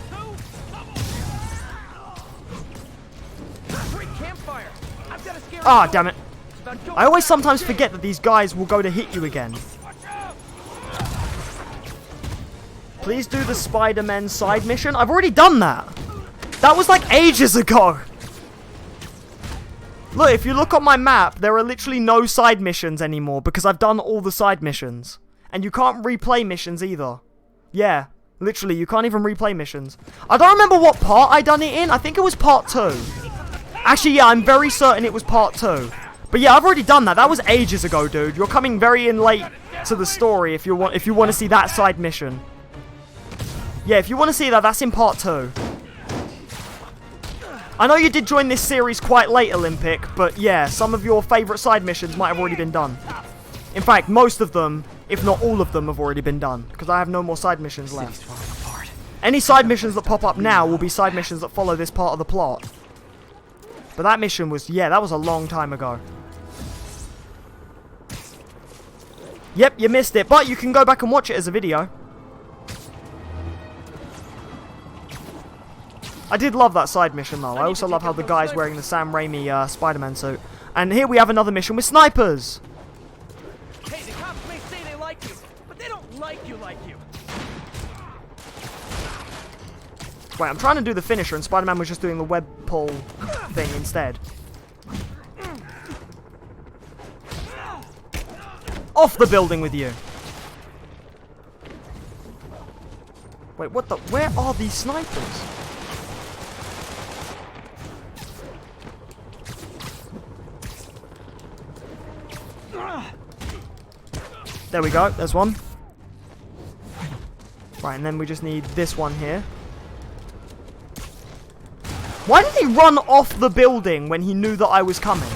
Ah, damn it. I always sometimes forget that these guys will go to hit you again. Please do the Spider-Man side mission. I've already done that. That was like ages ago. Look, if you look on my map, there are literally no side missions anymore because I've done all the side missions. And you can't replay missions either. Yeah, literally, you can't even replay missions. I don't remember what part I done it in. I think it was part 2. Actually, yeah, I'm very certain it was part 2. But yeah, I've already done that. That was ages ago, dude. You're coming very in late to the story if you want to see that side mission. Yeah, if you want to see that, that's in part 2. I know you did join this series quite late, Olympic, but yeah, some of your favourite side missions might have already been done. In fact, most of them, if not all of them, have already been done, because I have no more side missions left. Any side missions that pop up now will be side missions that follow this part of the plot. But that mission was, yeah, that was a long time ago. Yep, you missed it, but you can go back and watch it as a video. I did love that side mission, though. I also love how the guy's wearing the Sam Raimi Spider-Man suit. And here we have another mission with snipers. Hey, the cops may say they like you, but they don't like you. Wait, I'm trying to do the finisher, and Spider-Man was just doing the web pull thing instead. Off the building with you. Wait, what the? Where are these snipers? There we go, there's one. Right, and then we just need this one here. Why did he run off the building when he knew that I was coming?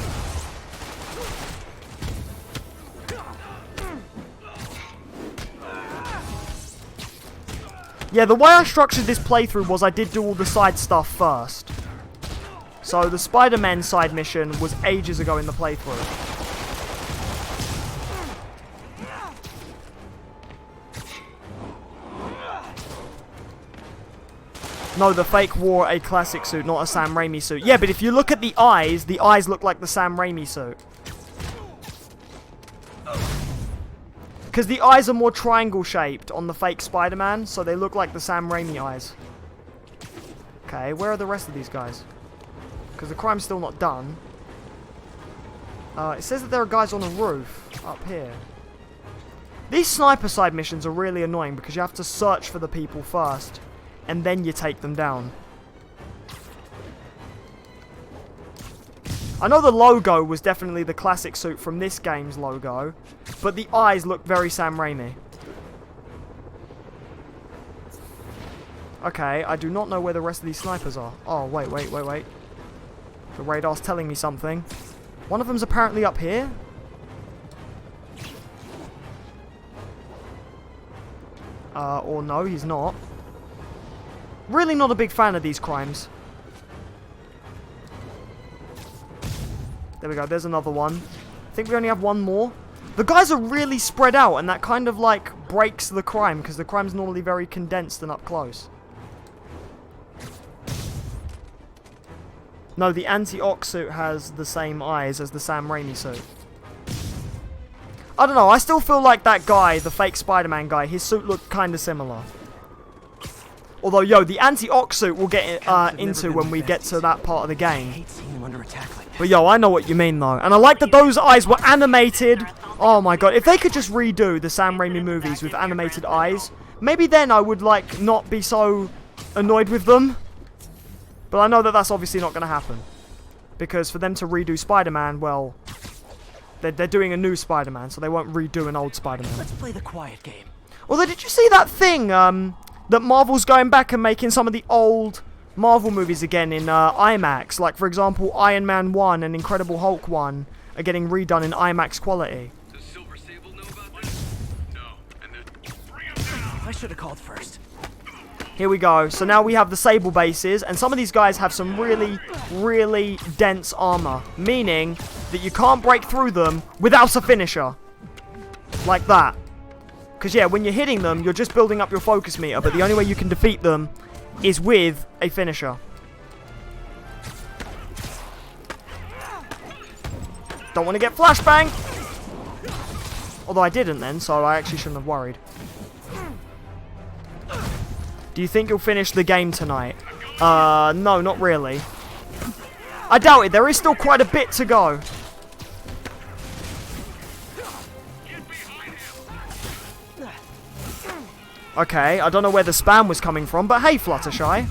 Yeah, the way I structured this playthrough was I did do all the side stuff first. So the Spider-Man side mission was ages ago in the playthrough. No, the fake wore a classic suit, not a Sam Raimi suit. Yeah, but if you look at the eyes look like the Sam Raimi suit. Because the eyes are more triangle shaped on the fake Spider-Man, so they look like the Sam Raimi eyes. Okay, where are the rest of these guys? Because the crime's still not done. It says that there are guys on the roof up here. These sniper side missions are really annoying because you have to search for the people first, and then you take them down. I know the logo was definitely the classic suit from this game's logo, but the eyes look very Sam Raimi. Okay, I do not know where the rest of these snipers are. Oh, wait. The radar's telling me something. One of them's apparently up here. Or no, he's not. Really not a big fan of these crimes. There we go, there's another one. I think we only have one more. The guys are really spread out, and that kind of, like, breaks the crime, because the crime's normally very condensed and up close. No, the anti-Ox suit has the same eyes as the Sam Raimi suit. I don't know, I still feel like that guy, the fake Spider-Man guy, his suit looked kind of similar. Although, yo, the anti-Ox suit we'll get into when we get to that part of the game. But yo, I know what you mean though. And I like that those eyes were animated. Oh my god, if they could just redo the Sam Raimi movies with animated eyes, maybe then I would, like, not be so annoyed with them. But I know that that's obviously not going to happen. Because for them to redo Spider-Man, well, they're doing a new Spider-Man, so they won't redo an old Spider-Man. Let's play the quiet game. Although, did you see that thing, that Marvel's going back and making some of the old Marvel movies again in IMAX? Like, for example, Iron Man 1 and Incredible Hulk 1 are getting redone in IMAX quality. Does Silver Sable know about this? No. And then bring him down. I should have called first. Here we go. So now we have the Sable bases, and some of these guys have some really, really dense armor, meaning that you can't break through them without a finisher. Like that. Because, yeah, when you're hitting them, you're just building up your focus meter, but the only way you can defeat them is with a finisher. Don't want to get flashbang! Although I didn't then, so I actually shouldn't have worried. Do you think you'll finish the game tonight? No, not really. I doubt it. There is still quite a bit to go. Okay, I don't know where the spam was coming from, but hey, Fluttershy.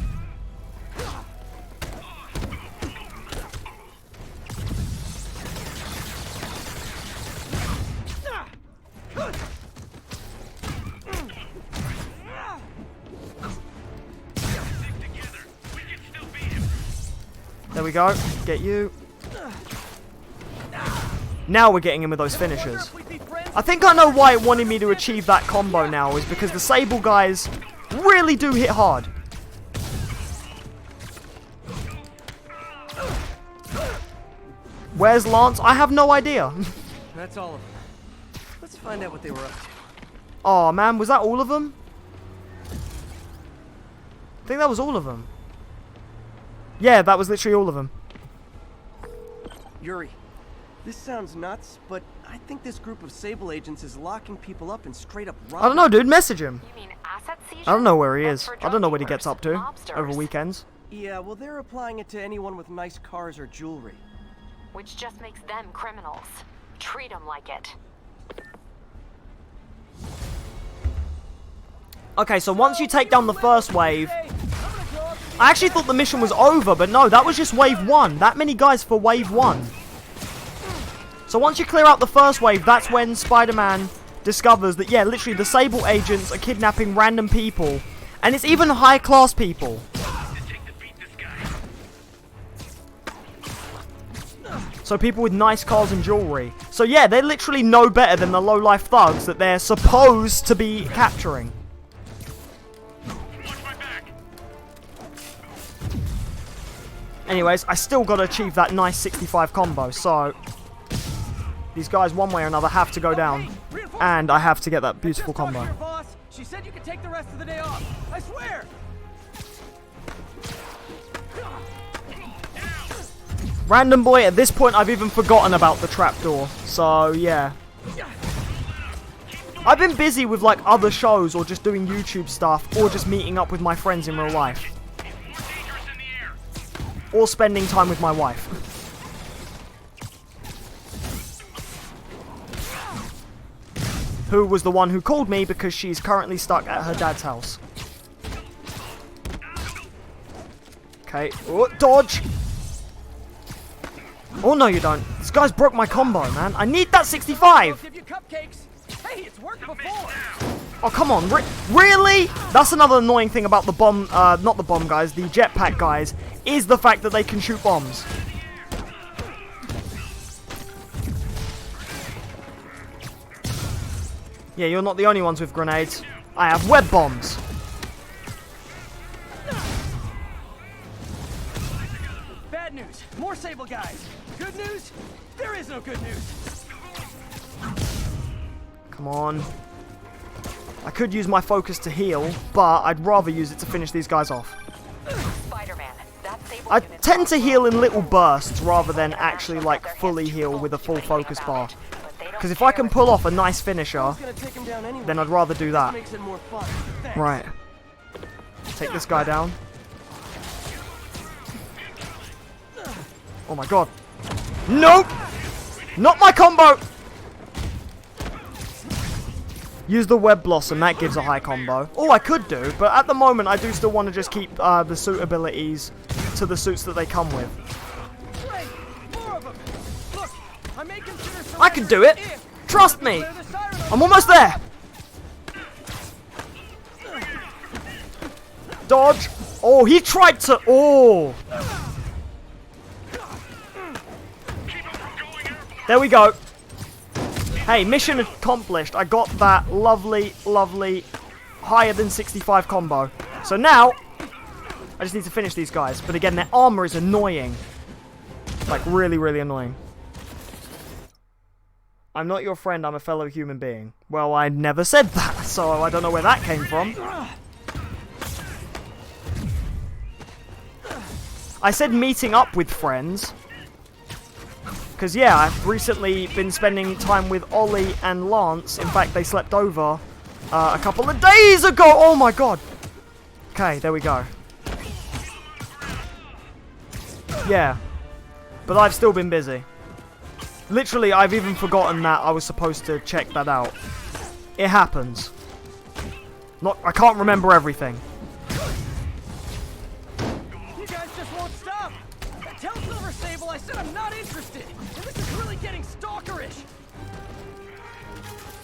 There we go. Get you. Now we're getting him with those finishers. I think I know why it wanted me to achieve that combo now, is because the Sable guys really do hit hard. Where's Lance? I have no idea. That's all of them. Let's find out what they were up to. Oh man, was that all of them? I think that was all of them. Yeah, that was literally all of them. Yuri, this sounds nuts, but I think this group of Sable agents is locking people up and straight up robbing. I don't know, dude. Message him. You mean asset seizure? I don't know where he That's is. for I don't know what he drug gets up to dealers, mobsters. over weekends. Yeah, well, they're applying it to anyone with nice cars or jewelry. Which just makes them criminals. Treat them like it. Okay, so once you take down the first wave... I actually thought the mission was over, but no, that was just wave 1. That many guys for wave 1. So once you clear out the first wave, that's when Spider-Man discovers that, yeah, literally the Sable agents are kidnapping random people. And it's even high-class people. So people with nice cars and jewelry. So yeah, they're literally no better than the low-life thugs that they're supposed to be capturing. Anyways, I still got to achieve that nice 65 combo, so... These guys, one way or another, have to go down. And I have to get that beautiful combo. She said you could take the rest of the day off. I swear! Random boy, at this point, I've even forgotten about the trapdoor. So, yeah. I've been busy with, like, other shows, or just doing YouTube stuff, or just meeting up with my friends in real life. Or spending time with my wife. who was the one who called me because she's currently stuck at her dad's house. Okay. Oh, dodge! Oh, no, you don't. This guy's broke my combo, man. I need that 65! Give you cupcakes. Hey, it's worked before. Oh, come on. Really? That's another annoying thing about the bomb, not the bomb guys, the jetpack guys, is the fact that they can shoot bombs. Yeah, you're not the only ones with grenades. I have web bombs. Bad news. More Sable guys. Good news? There is no good news. Come on. I could use my focus to heal, but I'd rather use it to finish these guys off. Spider-Man, that Sable I unit's tend to on heal in little bursts rather than actually like fully heal with a full focus bar. Because if I can pull off a nice finisher, Gonna take him down anyway. then I'd rather do that. Makes it more fun. Thanks. Right. Take this guy down. Oh my god. Nope! Not my combo! Use the web blossom, that gives a high combo. Oh, I could do, but at the moment I do still want to just keep the suit abilities to the suits that they come with. Great. More of them. Look, I may consider I can do it! Trust me! I'm almost there! Dodge! Oh, he tried to... Oh! There we go. Hey, mission accomplished. I got that lovely, lovely, higher than 65 combo. So now, I just need to finish these guys. But again, their armor is annoying. Like, really, really annoying. I'm not your friend, I'm a fellow human being. Well, I never said that, so I don't know where that came from. I said meeting up with friends. Because, yeah, I've recently been spending time with Ollie and Lance. In fact, they slept over a couple of days ago. Oh, my God. Okay, there we go. Yeah. But I've still been busy. Literally, I've even forgotten that I was supposed to check that out. It happens. I can't remember everything. You guys just won't stop. Tell Silver Sable I said I'm not interested. And this is really getting stalkerish.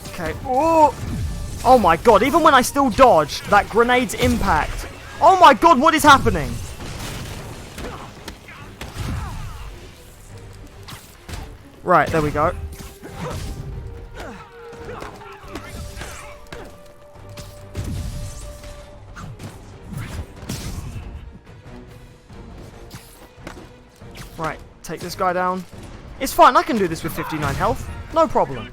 Okay. Oh! Oh my god, even when I still dodged, that grenade's impact. Oh my god, what is happening? Right, there we go. Right, take this guy down. It's fine, I can do this with 59 health. No problem.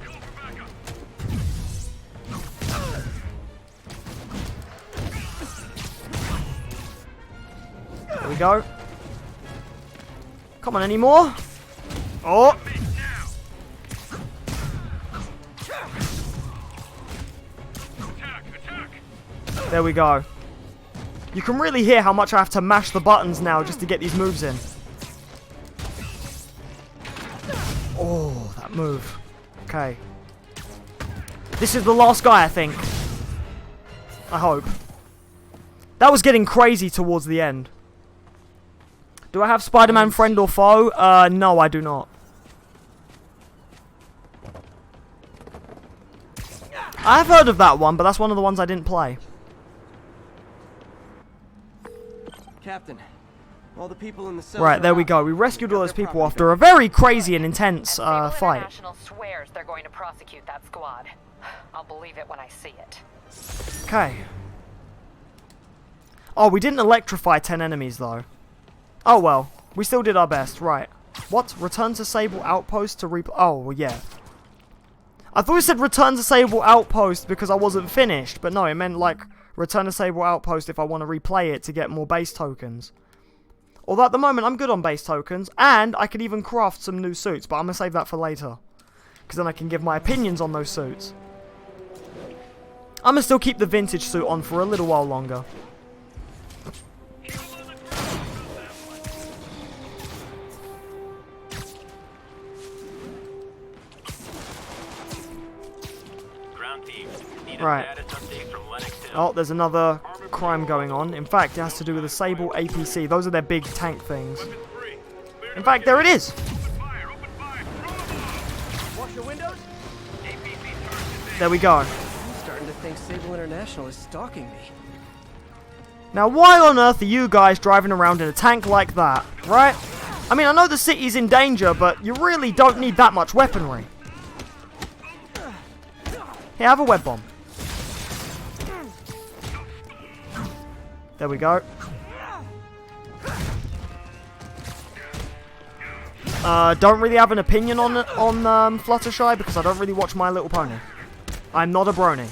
There we go. Come on, any more? Oh! There we go. You can really hear how much I have to mash the buttons now just to get these moves in. Oh, that move. Okay. This is the last guy, I think. I hope. That was getting crazy towards the end. Do I have Spider-Man friend or foe? No, I do not. I've heard of that one, but that's one of the ones I didn't play. Captain, all the people in the cells Right, are there we out. go. We rescued all those Their people property after a very crazy and intense Sable fight. International swears they're going to prosecute that squad. I'll believe it when I see it. Okay. Oh, we didn't electrify 10 enemies, though. Oh, well. We still did our best. Right. What? Return to Sable Outpost to replay... Oh, well, yeah. I thought it said return to Sable Outpost because I wasn't finished. But no, it meant, like, return to Sable Outpost if I want to replay it to get more base tokens. Although at the moment, I'm good on base tokens. And I can even craft some new suits. But I'm going to save that for later. Because then I can give my opinions on those suits. I'm going to still keep the vintage suit on for a little while longer. Ground Right. Oh, there's another crime going on. In fact, it has to do with the Sable APC. Those are their big tank things. In fact, there it is. Wash your windows? There we go. I'm starting to think Sable International is stalking me. Now, why on earth are you guys driving around in a tank like that, right? I mean, I know the city's in danger, but you really don't need that much weaponry. Here, have a web bomb. There we go. Don't really have an opinion on Fluttershy because I don't really watch My Little Pony. I'm not a brony.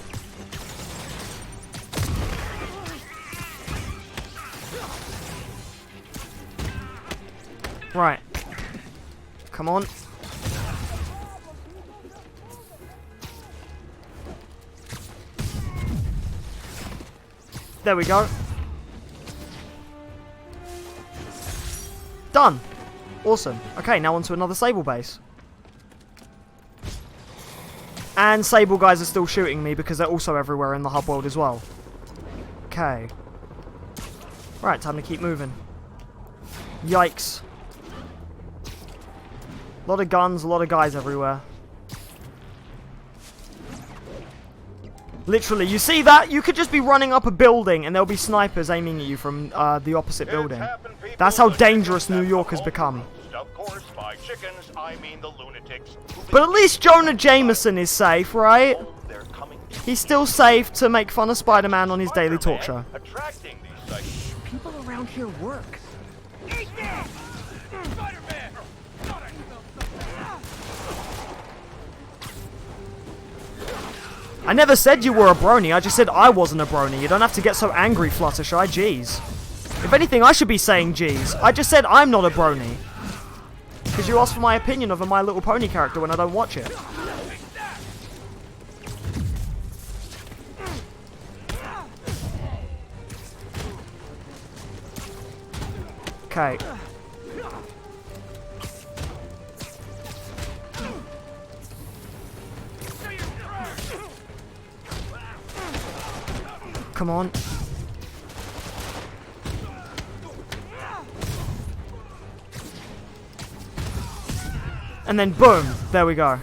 Right. Come on. There we go. Done. Awesome. Okay, now on to another Sable base. And Sable guys are still shooting me because they're also everywhere in the hub world as well. Okay. Right, time to keep moving. Yikes. A lot of guns, a lot of guys everywhere. Literally, you see that? You could just be running up a building and there'll be snipers aiming at you from the opposite building. That's how dangerous New York has become. Of course, by chickens, I mean the lunatics. But at least Jonah Jameson is safe, right? They're coming. He's still safe to make fun of Spider-Man on his daily talk show. Attracting these psychics. People around here work. I never said you were a brony, I just said I wasn't a brony. You don't have to get so angry, Fluttershy, jeez. If anything, I should be saying jeez. I just said I'm not a brony. Because you asked for my opinion of a My Little Pony character when I don't watch it. Okay. Come on. And then boom, there we go.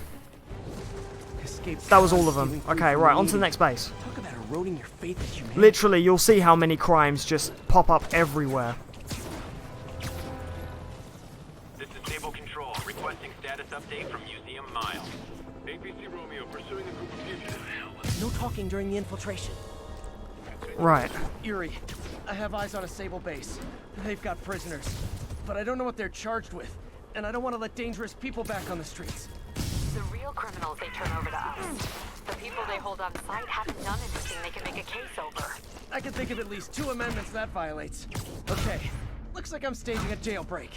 That was all of them. Okay, right, on to the next base. Talk about eroding your faith in humanity. Literally, you'll see how many crimes just pop up everywhere. This is Sable Control, requesting status update from Museum Mile. APC Romeo pursuing a group of fugitives. No talking during the infiltration. Right. Erie, I have eyes on a Sable base. They've got prisoners, but I don't know what they're charged with, and I don't want to let dangerous people back on the streets. The real criminals they turn over to us. The people they hold on site haven't done anything they can make a case over. I can think of at least 2 amendments that violates. Okay, looks like I'm staging a jailbreak.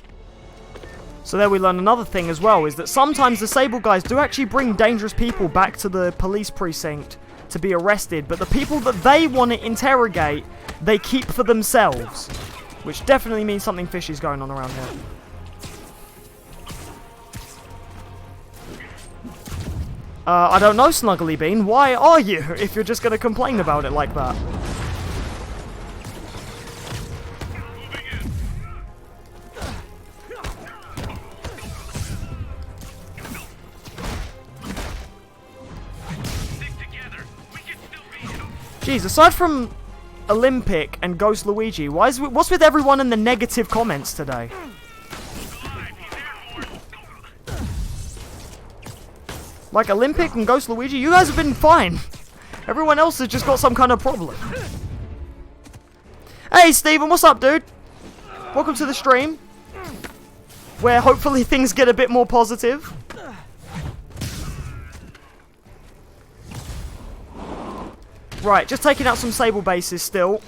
So there we learn another thing as well, is that sometimes the Sable guys do actually bring dangerous people back to the police precinct to be arrested, but the people that they want to interrogate, they keep for themselves. Which definitely means something fishy is going on around here. I don't know, Snuggly Bean. Why are you, if you're just going to complain about it like that? Jeez, aside from Olympic and Ghost Luigi, what's with everyone in the negative comments today? Like Olympic and Ghost Luigi, you guys have been fine. Everyone else has just got some kind of problem. Hey Steven, what's up, dude? Welcome to the stream, where hopefully things get a bit more positive. Right, just taking out some Sable bases still,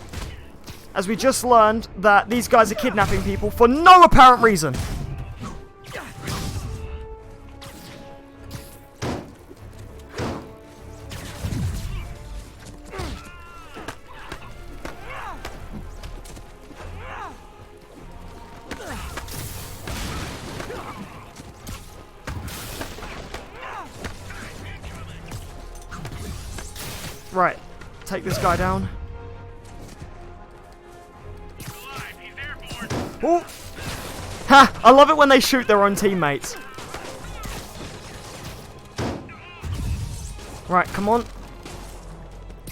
as we just learned that these guys are kidnapping people for no apparent reason. Right. Take this guy down. Ooh. Ha! I love it when they shoot their own teammates. Right, come on.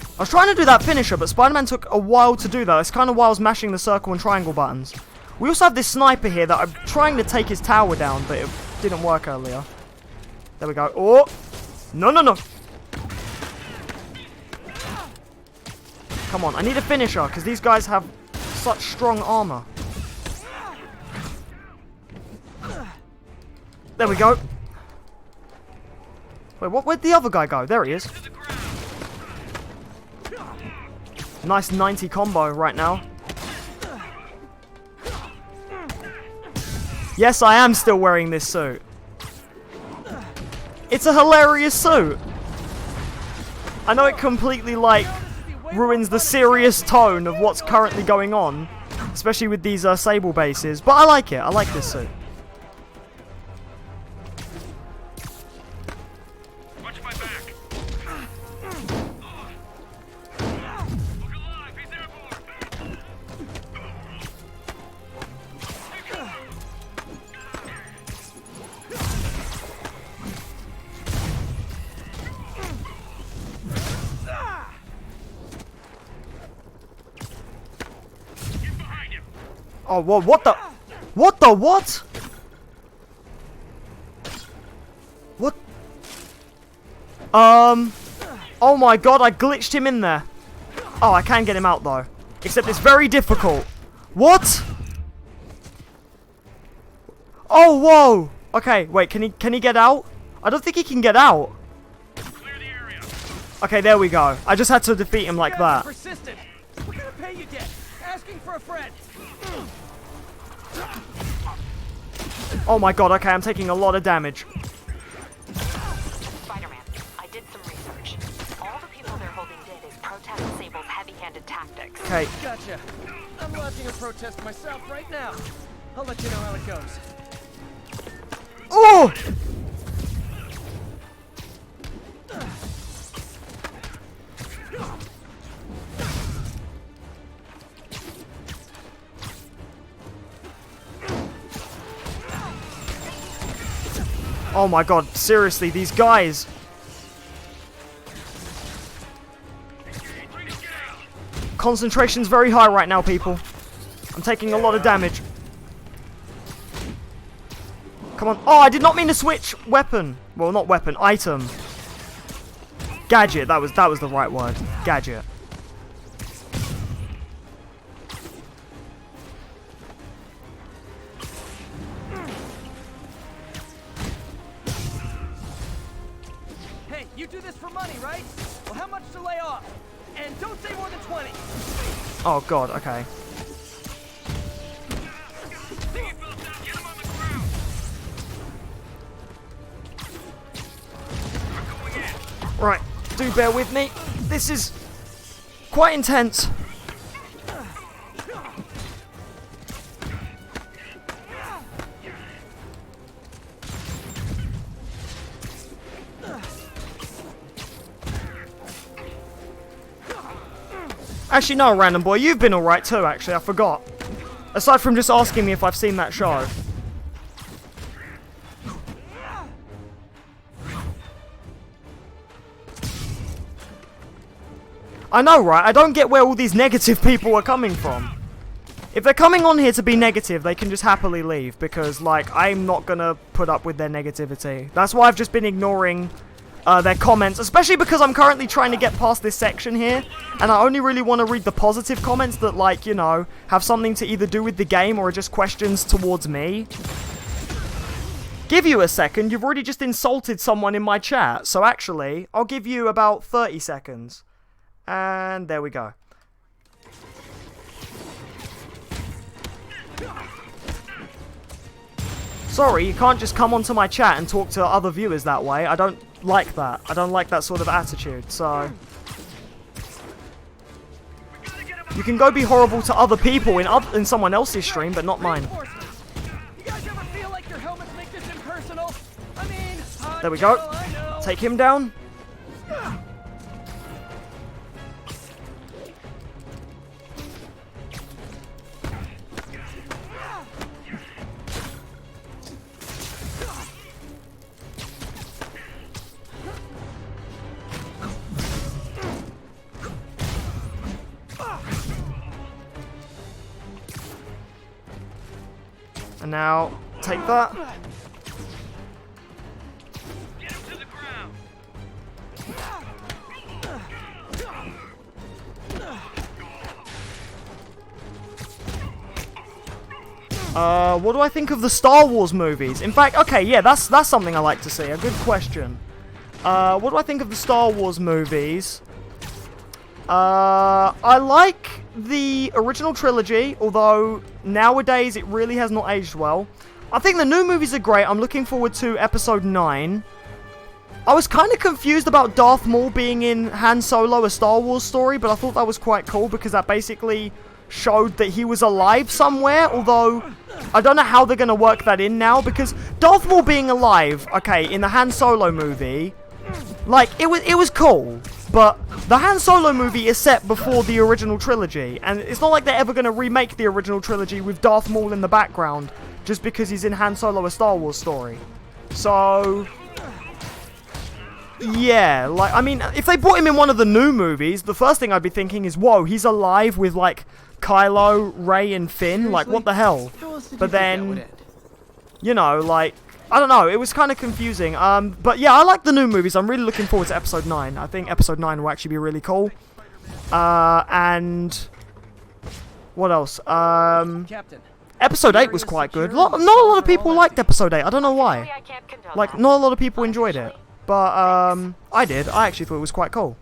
I was trying to do that finisher, but Spider-Man took a while to do that. It's kind of while I was mashing the circle and triangle buttons. We also have this sniper here that I'm trying to take his tower down, but it didn't work earlier. There we go. Oh! No, no, no! Come on, I need a finisher, because these guys have such strong armor. There we go. Wait, where'd the other guy go? There he is. Nice 90 combo right now. Yes, I am still wearing this suit. It's a hilarious suit. I know it completely, like, ruins the serious tone of what's currently going on, especially with these Sable bases, but I like it. I like this suit. Watch my back. Look alive, he's airborne. Get behind him. Oh, whoa, what the? What the what? What? Oh my god, I glitched him in there. Oh, I can get him out though. Except it's very difficult. What? Oh, whoa. Okay, wait, can he get out? I don't think he can get out. Clear the area. Okay, there we go. I just had to defeat him like that. Persistent. What kind of pay you get? Asking for a friend. Oh my god, okay, I'm taking a lot of damage. Spider-Man, I did some research. All the people they're holding dead is protest Sable's heavy-handed tactics. Okay, Gotcha. I'm launching a protest myself right now. I'll let you know how it goes. oh! Oh my god, seriously, these guys. Concentration's very high right now, people. I'm taking a lot of damage. Come on. Oh, I did not mean to switch weapon. Well, not weapon, item. Gadget, that was the right word. Gadget. Hey, you do this for money, right? Well, how much to lay off? And don't say more than 20. Oh god, okay. Get him on the ground. We're going in. Right, do bear with me. This is quite intense. Actually, no, Random Boy, you've been alright too, actually, I forgot. Aside from just asking me if I've seen that show. I know, right? I don't get where all these negative people are coming from. If they're coming on here to be negative, they can just happily leave, because, like, I'm not gonna put up with their negativity. That's why I've just been ignoring their comments, especially because I'm currently trying to get past this section here, and I only really want to read the positive comments that, like, you know, have something to either do with the game or are just questions towards me. Give you a second, you've already just insulted someone in my chat, so actually, I'll give you about 30 seconds. And there we go. Sorry, you can't just come onto my chat and talk to other viewers that way. I don't like that. I don't like that sort of attitude, so... You can go be horrible to other people in someone else's stream, but not mine. You guys ever feel like your helmets make this impersonal? I mean, There we go. I know. Take him down. And now, take that. Get him to the ground. What do I think of the Star Wars movies? In fact, okay, yeah, that's something I like to see. A good question. What do I think of the Star Wars movies? I like the original trilogy, although nowadays it really has not aged well. I think the new movies are great. I'm looking forward to Episode 9. I was kind of confused about Darth Maul being in Han Solo, a Star Wars story, but I thought that was quite cool because that basically showed that he was alive somewhere, although I don't know how they're going to work that in now, because Darth Maul being alive, okay, in the Han Solo movie, like, it was cool, but the Han Solo movie is set before the original trilogy, and it's not like they're ever going to remake the original trilogy with Darth Maul in the background, just because he's in Han Solo, a Star Wars story. So, yeah, like, I mean, if they brought him in one of the new movies, the first thing I'd be thinking is, whoa, he's alive with, like, Kylo, Rey, and Finn? Like, what the hell? But then, you know, like, I don't know, it was kind of confusing. But yeah, I like the new movies. I'm really looking forward to Episode 9. I think Episode 9 will actually be really cool. And what else? Captain. Episode 8 was quite good. Not a lot of people liked Episode 8. I don't know why. I can't condone Like, that. not a lot of people enjoyed it. But, I did. I actually thought it was quite cool.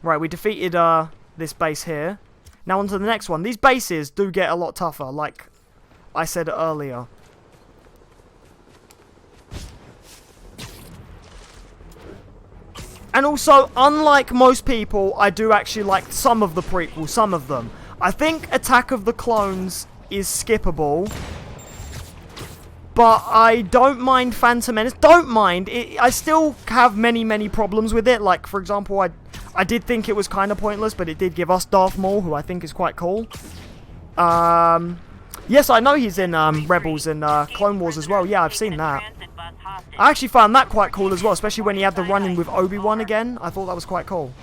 Right, we defeated, this base here. Now on to the next one. These bases do get a lot tougher, like I said earlier. And also, unlike most people, I do actually like some of the prequels, some of them. I think Attack of the Clones is skippable. But I don't mind Phantom Menace. Don't mind. I still have many problems with it. Like, for example, I did think it was kind of pointless, but it did give us Darth Maul, who I think is quite cool. Yes, I know he's in Rebels and Clone Wars as well. Yeah, I've seen that. I actually found that quite cool as well, especially when he had the run-in with Obi-Wan again. I thought that was quite cool.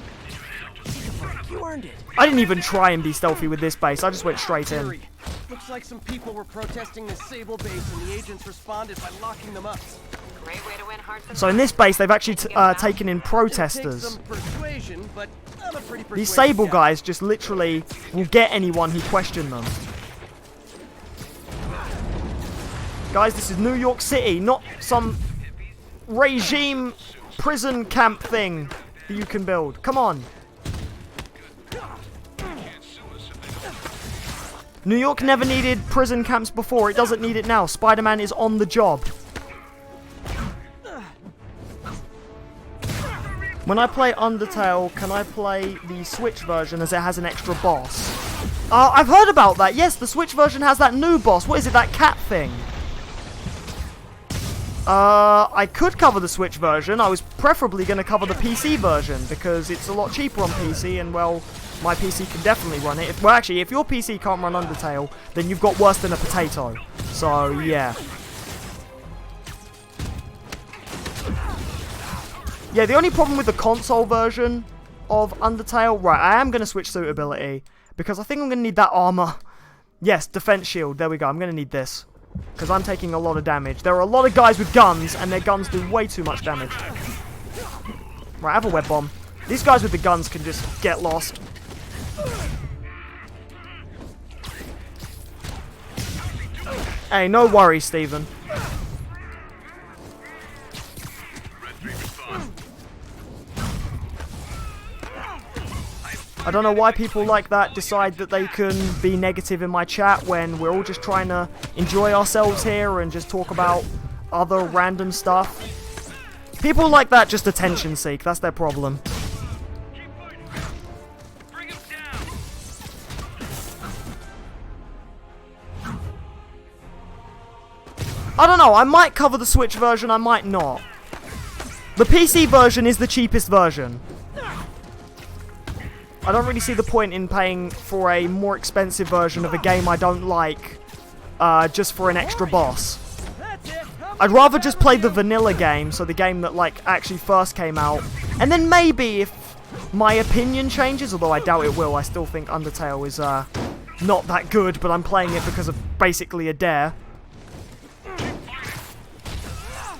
You earned it. I didn't even try and be stealthy with this base. I just went straight in. Theory. Looks like some people were protesting the Sable base, and the agents responded by locking them up. Great way to win hearts and So in this base, they've actually taken in It'll take protesters. some persuasion, but I'm a pretty These persuasive Sable guy. guys just literally will get anyone who questions them. Guys, this is New York City, not some regime prison camp thing that you can build. Come on. New York never needed prison camps before. It doesn't need it now. Spider-Man is on the job. When I play Undertale, can I play the Switch version as it has an extra boss? I've heard about that. Yes, the Switch version has that new boss. What is it, that cat thing? I could cover the Switch version. I was preferably going to cover the PC version because it's a lot cheaper on PC and, well, my PC can definitely run it. Well, actually, if your PC can't run Undertale, then you've got worse than a potato. So, yeah. Yeah, the only problem with the console version of Undertale... Right, I am going to switch suitability because I think I'm going to need that armor. Yes, defense shield. There we go. I'm going to need this because I'm taking a lot of damage. There are a lot of guys with guns, and their guns do way too much damage. Right, I have a web bomb. These guys with the guns can just get lost. Hey, no worries, Steven. I don't know why people like that decide that they can be negative in my chat when we're all just trying to enjoy ourselves here and just talk about other random stuff. People like that just attention seek. That's their problem. Bring him down. I don't know. I might cover the Switch version. I might not. The PC version is the cheapest version. I don't really see the point in paying for a more expensive version of a game I don't like, just for an extra boss. I'd rather just play the vanilla game, so the game that, like, actually first came out. And then maybe if my opinion changes, although I doubt it will, I still think Undertale is, not that good, but I'm playing it because of basically a dare.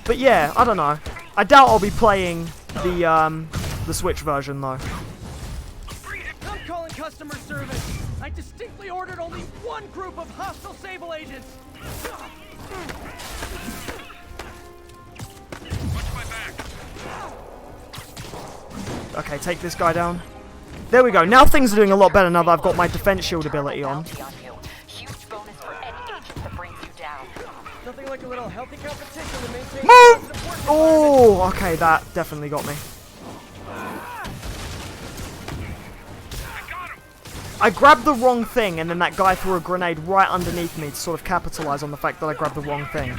But yeah, I don't know. I doubt I'll be playing the Switch version though. I'm calling customer service. I distinctly ordered only one group of hostile Sable agents. Watch my back. Okay, take this guy down. There we go. Now things are doing a lot better now that I've got my defense shield ability on. Huge bonus for any agent that brings you down. Nothing like a little healthy competition to maintain. Move! Oh, okay, that definitely got me. I grabbed the wrong thing, and then that guy threw a grenade right underneath me to sort of capitalize on the fact that I grabbed the wrong thing.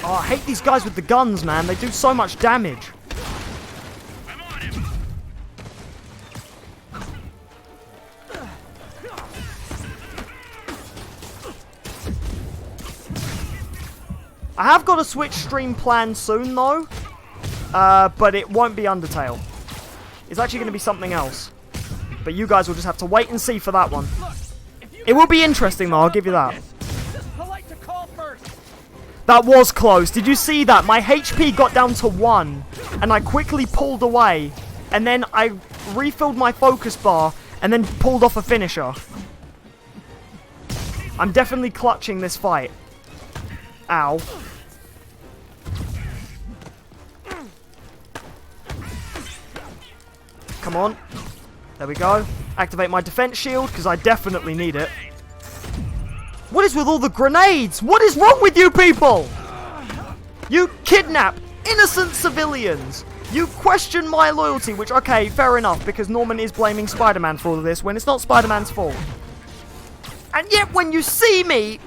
Oh, I hate these guys with the guns, man. They do so much damage. I'm on him. I have got a Switch stream planned soon, though. But it won't be Undertale. It's actually going to be something else. But you guys will just have to wait and see for that one. It will be interesting, though. I'll give you that. Just polite to call first. That was close. Did you see that? My HP got down to 1. And I quickly pulled away. And then I refilled my focus bar. And then pulled off a finisher. I'm definitely clutching this fight. Ow. Come on. There we go. Activate my defense shield, because I definitely need it. What is with all the grenades? What is wrong with you people? You kidnap innocent civilians. You question my loyalty, which, okay, fair enough, because Norman is blaming Spider-Man for all of this when it's not Spider-Man's fault. And yet when you see me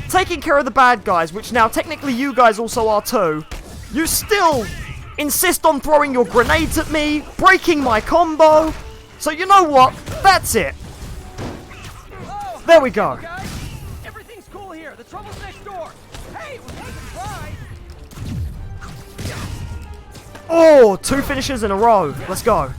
taking care of the bad guys, which now technically you guys also are too, you still insist on throwing your grenades at me, breaking my combo. So you know what? That's it. Oh, There we go. guys. Everything's cool here. The trouble's next door. Hey, it was worth a try. Oh, 2 finishes in a row. Let's go.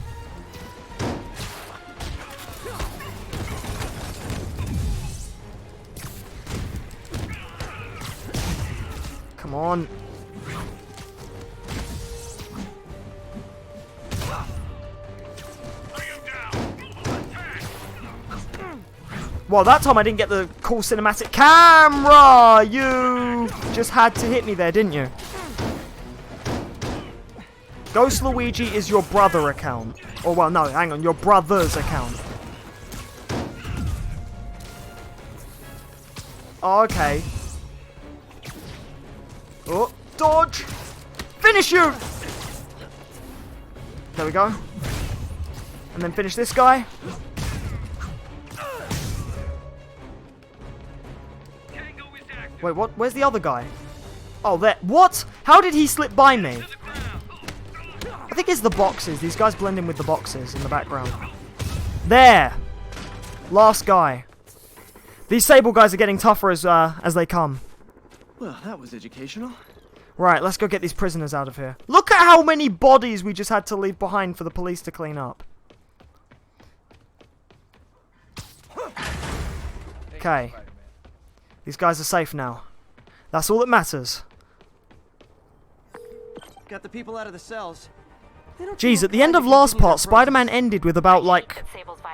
Come on. Well, that time I didn't get the cool cinematic camera. You just had to hit me there, didn't you? Ghost Luigi is your brother account. Or, well, no, hang on, your brother's account. Oh, okay. Oh, dodge! Finish you! There we go. And then finish this guy. Wait, what? Where's the other guy? Oh, there. What? How did he slip by me? I think it's the boxes. These guys blend in with the boxes in the background. There! Last guy. These Sable guys are getting tougher as they come. Well, that was educational. Right, let's go get these prisoners out of here. Look at how many bodies we just had to leave behind for the police to clean up. Okay. These guys are safe now. That's all that matters. Got the people out of the cells. They don't Jeez, seem at the end of inclined to last continue part, their Spider-Man process. ended with about, like,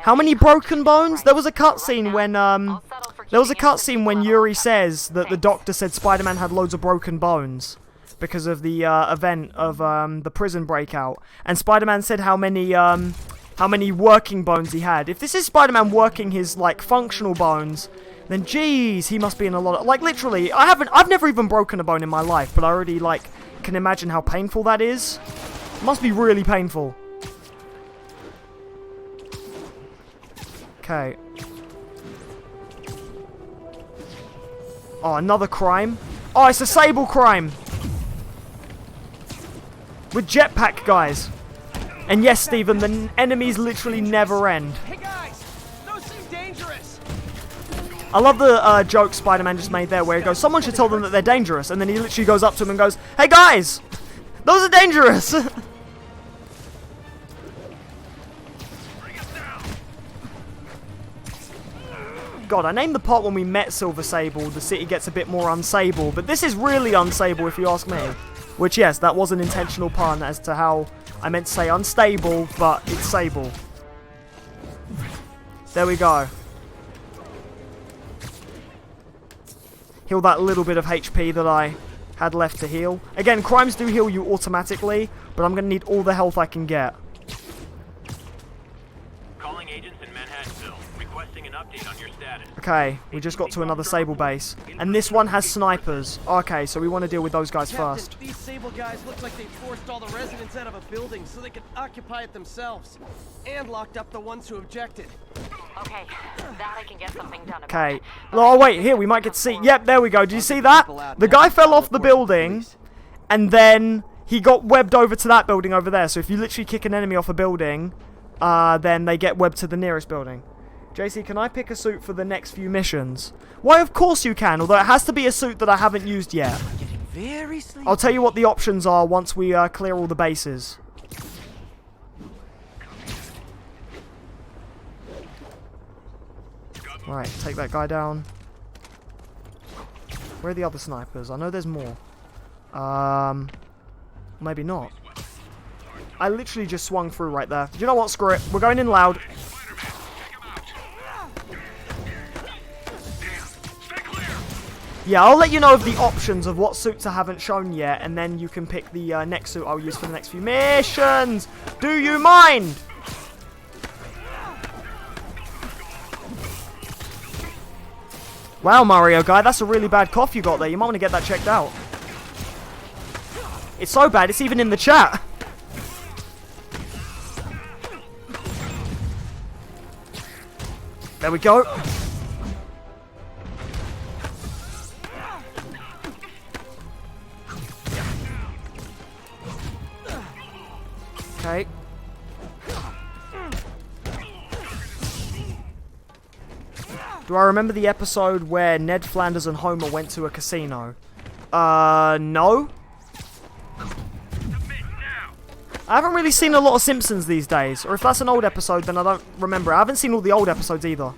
how many broken bones? There was a cutscene when, there was a cutscene when Yuri says that the doctor said Spider-Man had loads of broken bones because of the event of the prison breakout, and Spider-Man said how many working bones he had. If this is Spider-Man working his like functional bones, then geez, he must be in a lot of, like, literally, I've never even broken a bone in my life, but I already like can imagine how painful that is. It must be really painful. Okay. Oh, another crime. Oh, it's a Sable crime. With jetpack guys. And yes, Stephen, the enemies literally never end. Hey guys, those seem dangerous. I love the joke Spider-Man just made there where he goes, someone should tell them that they're dangerous. And then he literally goes up to them and goes, hey guys, those are dangerous. God, I named the part when we met Silver Sable, the city gets a bit more unsable, but this is really unsable if you ask me. Which, yes, that was an intentional pun as to how I meant to say unstable, but it's sable. There we go. Heal that little bit of HP that I had left to heal. Again, crimes do heal you automatically, but I'm going to need all the health I can get. Calling agents in Manhattanville, requesting an update on your status. Okay, we just got to another Sable base. And this one has snipers. Okay, so we want to deal with those guys first. Captain, these Sable guys look like they forced all the residents out of a building so they could occupy it themselves. And locked up the ones who objected. Okay, that I can get something done about. Okay. Oh, wait, here, we might get to see. Yep, there we go. Did you see that? The guy fell off the building, and then he got webbed over to that building over there. So if you literally kick an enemy off a building, then they get webbed to the nearest building. JC, can I pick a suit for the next few missions? Why, of course you can, although it has to be a suit that I haven't used yet. Very sleepy. I'll tell you what the options are once we clear all the bases. Right, take that guy down. Where are the other snipers? I know there's more. Maybe not. I literally just swung through right there. Do you know what? Screw it. We're going in loud. Yeah, I'll let you know of the options of what suits I haven't shown yet, and then you can pick the next suit I'll use for the next few missions. Do you mind? Wow, Mario guy, that's a really bad cough you got there. You might want to get that checked out. It's so bad, it's even in the chat. There we go. Okay. Do I remember the episode where Ned Flanders and Homer went to a casino? No. I haven't really seen a lot of Simpsons these days, or if that's an old episode, then I don't remember. I haven't seen all the old episodes either.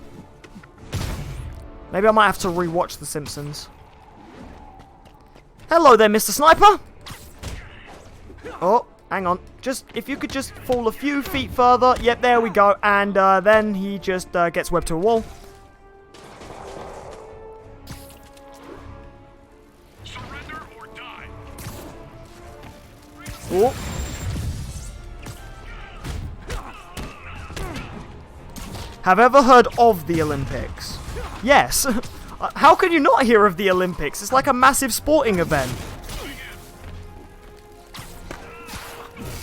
Maybe I might have to rewatch The Simpsons. Hello there, Mr. Sniper! Oh, hang on. Just, if you could just fall a few feet further. Yep, there we go. And then he just gets webbed to a wall. Surrender or die. Oh. Have ever heard of the Olympics? Yes. How can you not hear of the Olympics? It's like a massive sporting event.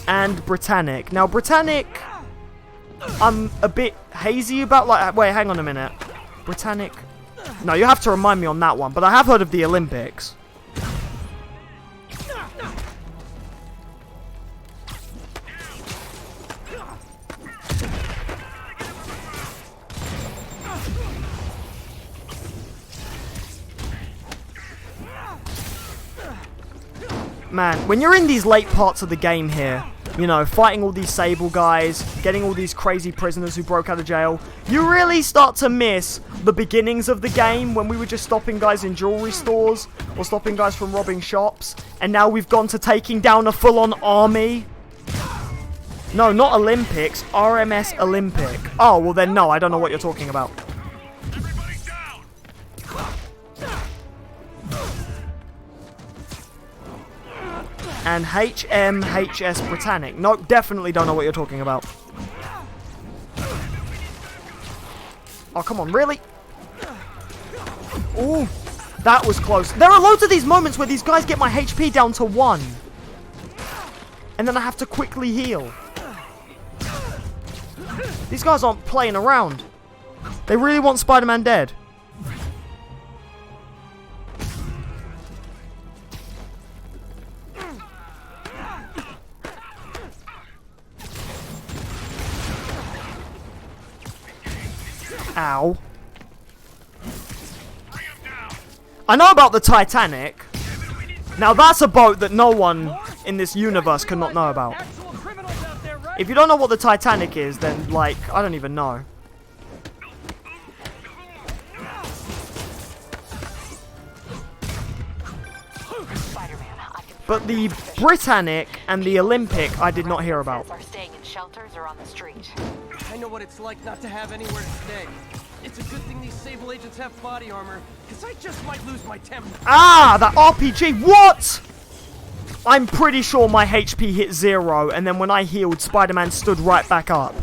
And Britannic. Now, Britannic, I'm a bit hazy about, like, wait, hang on a minute. Britannic. No, you have to remind me on that one, but I have heard of the Olympics. Man, when you're in these late parts of the game here, you know, fighting all these Sable guys, getting all these crazy prisoners who broke out of jail, you really start to miss the beginnings of the game when we were just stopping guys in jewelry stores or stopping guys from robbing shops, and now we've gone to taking down a full-on army. No, not Olympics, RMS Olympic. Oh, well then no, I don't know what you're talking about. Everybody down. And HMHS Britannic. Nope, definitely don't know what you're talking about. Oh, come on, really? Ooh, that was close. There are loads of these moments where these guys get my HP down to 1. And then I have to quickly heal. These guys aren't playing around. They really want Spider-Man dead. Ow. I know about the Titanic. Now that's a boat that no one in this universe could not know about. Actual criminals out there, right? If you don't know what the Titanic is, then, like, I don't even know. Spider-Man, I can But the Britannic and the Olympic, I did not hear about. are staying in shelters or on the street. I know what it's like not to have anywhere to stay. It's a good thing these Sable agents have body armor, because I just might lose my temper. Ah, that RPG. What? I'm pretty sure my HP hit 0, and then when I healed, Spider-Man stood right back up.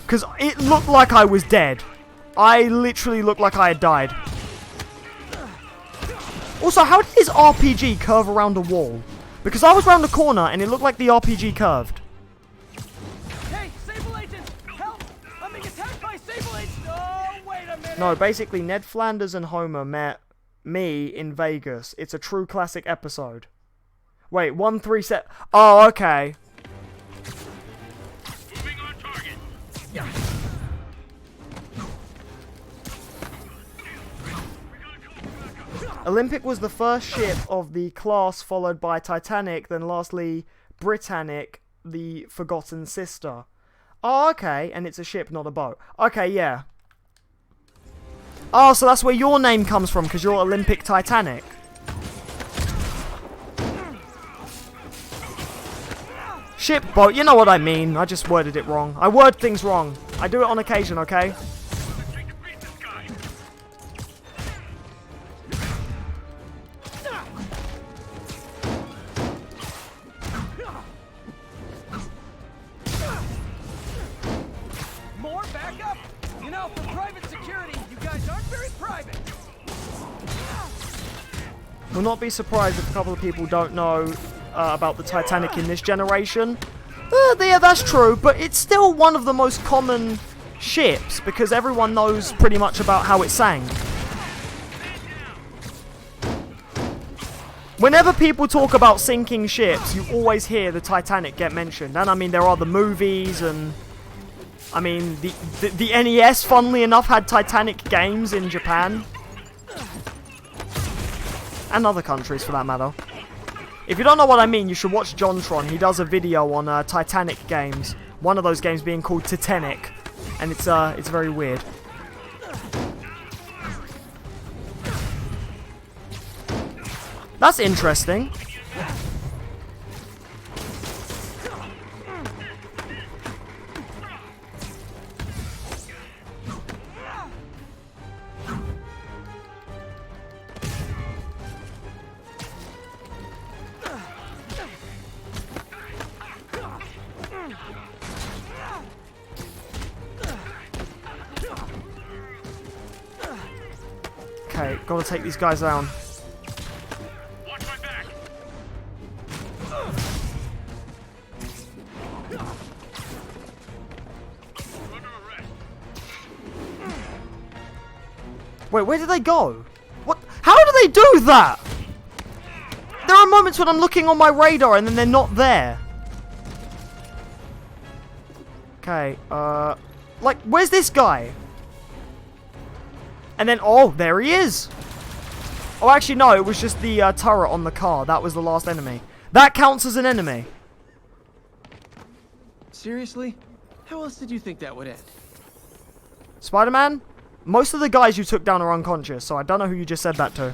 Because it looked like I was dead. I literally looked like I had died. Also, how did his RPG curve around a wall? Because I was around the corner, and it looked like the RPG curved. Hey, Sable agent, help! I'm being attacked by Sable agents. Oh, wait a minute. No, basically, Ned Flanders and Homer met me in Vegas. It's a true classic episode. Wait, 137. Oh, okay. Moving on target. Olympic was the first ship of the class, followed by Titanic, then lastly Britannic, the Forgotten Sister. Oh, okay, and it's a ship, not a boat. Okay, yeah. Oh, so that's where your name comes from, because you're Olympic Titanic. Ship, boat, you know what I mean. I just worded it wrong. I word things wrong. I do it on occasion, okay? Take to beat this guy. More backup? You know, for private security, you guys aren't very private. Will not be surprised if a couple of people don't know about the Titanic in this generation. Yeah, that's true, but it's still one of the most common ships because everyone knows pretty much about how it sank. Whenever people talk about sinking ships, you always hear the Titanic get mentioned. And I mean, there are the movies, and I mean, the NES, funnily enough, had Titanic games in Japan. And other countries, for that matter. If you don't know what I mean, you should watch JonTron. He does a video on Titanic games. One of those games being called Titanic. And it's very weird. That's interesting. Okay, gotta take these guys down. Watch my back. You're under arrest. Wait, where did they go? What? How do they do that? There are moments when I'm looking on my radar and then they're not there. Okay, like, where's this guy? And then, oh, there he is. Oh, actually, no, it was just the turret on the car. That was the last enemy. That counts as an enemy. Seriously? How else did you think that would end? Spider-Man, most of the guys you took down are unconscious, so I don't know who you just said that to.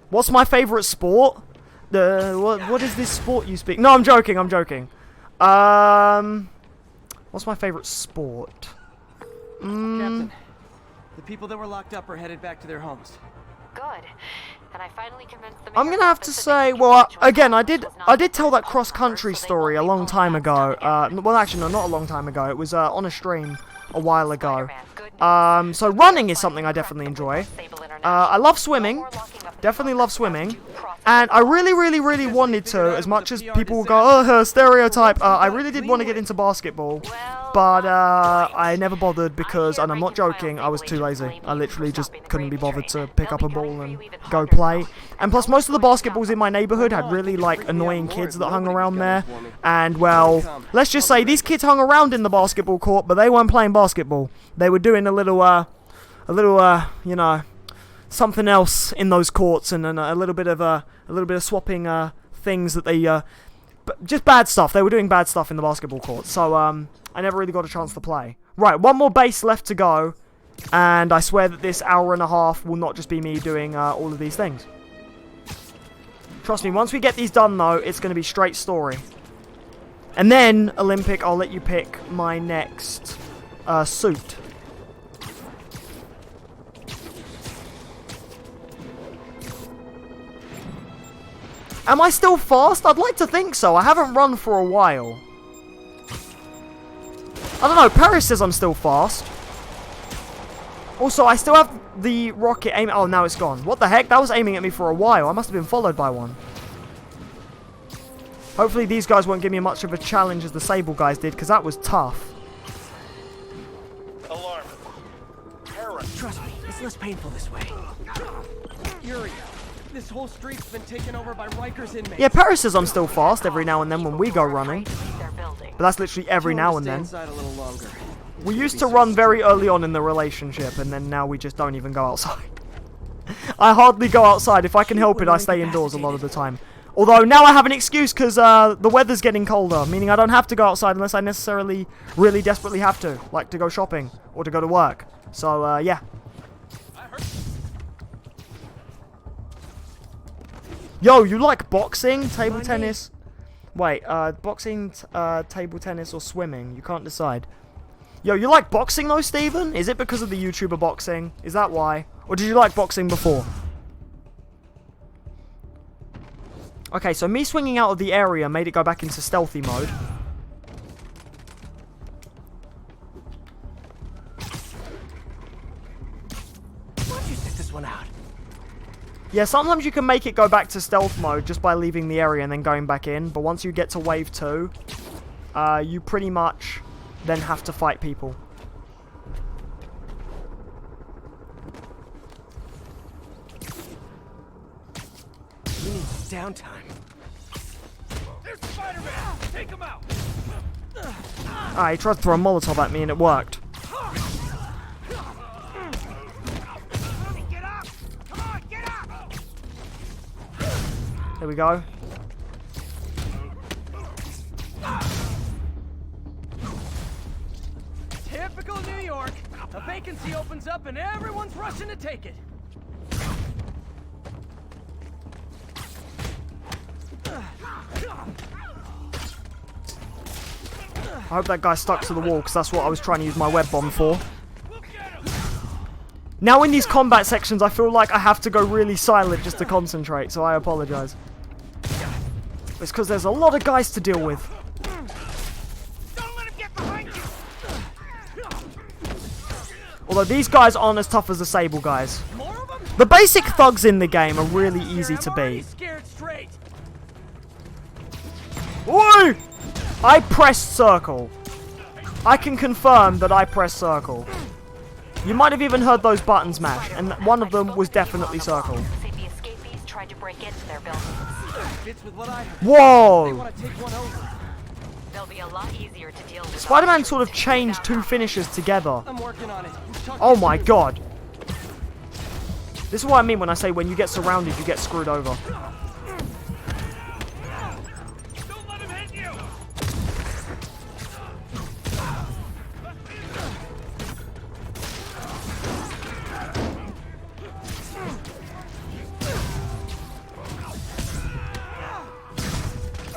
What's my favorite sport? What is this sport you speak? No, I'm joking, I'm joking. What's my favorite sport? Captain, the people that were locked up are headed back to their homes. Good. And I finally convinced the I'm mayor's gonna have to office that say, they well, think again, the I Joint did Powers was not tell that on cross-country purpose, so they story a won't long be time called ago. back again. Well, actually, no, not a long time ago. It was on a stream a while ago. Spider-Man, good news. So running is something I definitely enjoy. I love swimming. Definitely love swimming. And I really wanted to, as much as people will go, oh, stereotype, I really did want to get into basketball. But I never bothered because, and I'm not joking, I was too lazy. I literally just couldn't be bothered to pick up a ball and go play. And plus, most of the basketballs in my neighborhood had really, like, annoying kids that hung around there. And, well, let's just say these kids hung around in the basketball court, but they weren't playing basketball. They were doing a little, you know, something else in those courts, and a little bit of swapping things that they just bad stuff. They were doing bad stuff in the basketball court, so I never really got a chance to play. Right, one more base left to go, and I swear that this hour and a half will not just be me doing all of these things. Trust me, once we get these done though, it's going to be straight story. And then, Olympic, I'll let you pick my next suit. Am I still fast? I'd like to think so. I haven't run for a while. I don't know, Paris says I'm still fast. Also, I still have the rocket aim. Oh, now it's gone. What the heck? That was aiming at me for a while. I must have been followed by one. Hopefully these guys won't give me much of a challenge as the Sable guys did, because that was tough. Alarm. Paris. Trust me, it's less painful this way. Yuri, this whole street's been taken over by Riker's inmates. Yeah, Paris says I'm still fast every now and then when we go running. Their building. But that's literally every now and then. Inside a little longer. We used to run very early on in the relationship, and then now we just don't even go outside. I hardly go outside. If I can help it, I stay indoors a lot of the time. Although now I have an excuse because the weather's getting colder, meaning I don't have to go outside unless I necessarily really desperately have to, like to go shopping or to go to work. So, yeah. Yo, you like boxing, table tennis? Wait, boxing, table tennis, or swimming? You can't decide. Yo, you like boxing though, Steven? Is it because of the YouTuber boxing? Is that why? Or did you like boxing before? Okay, so me swinging out of the area made it go back into stealthy mode. Why'd you set this one out? Yeah, sometimes you can make it go back to stealth mode just by leaving the area and then going back in. But once you get to wave 2, you pretty much then have to fight people. We need downtime. There's Spider-Man! Take him out! Ah, he tried to throw a Molotov at me and it worked. Get up! Come on, get up! There we go. Typical New York. A vacancy opens up and everyone's rushing to take it. I hope that guy stuck to the wall because that's what I was trying to use my web bomb for. Now in these combat sections, I feel like I have to go really silent just to concentrate, so I apologize. It's because there's a lot of guys to deal with. Don't let him get behind you! Although these guys aren't as tough as the Sable guys. More of them? The basic thugs in the game are really easy to I'm already beat. scared straight. Oi! I pressed circle. I can confirm that I pressed circle. You might have even heard those buttons mash, and one of them was definitely circle. Say the escapees tried to break into their buildings. Fits with what I heard. They Whoa! want to take one over. They'll be a lot easier to deal with. Spider-Man sort of changed two finishers together. I'm working on it. Talk Oh to my you soon. god. This is what I mean when I say when you get surrounded, you get screwed over. Don't let him hit you!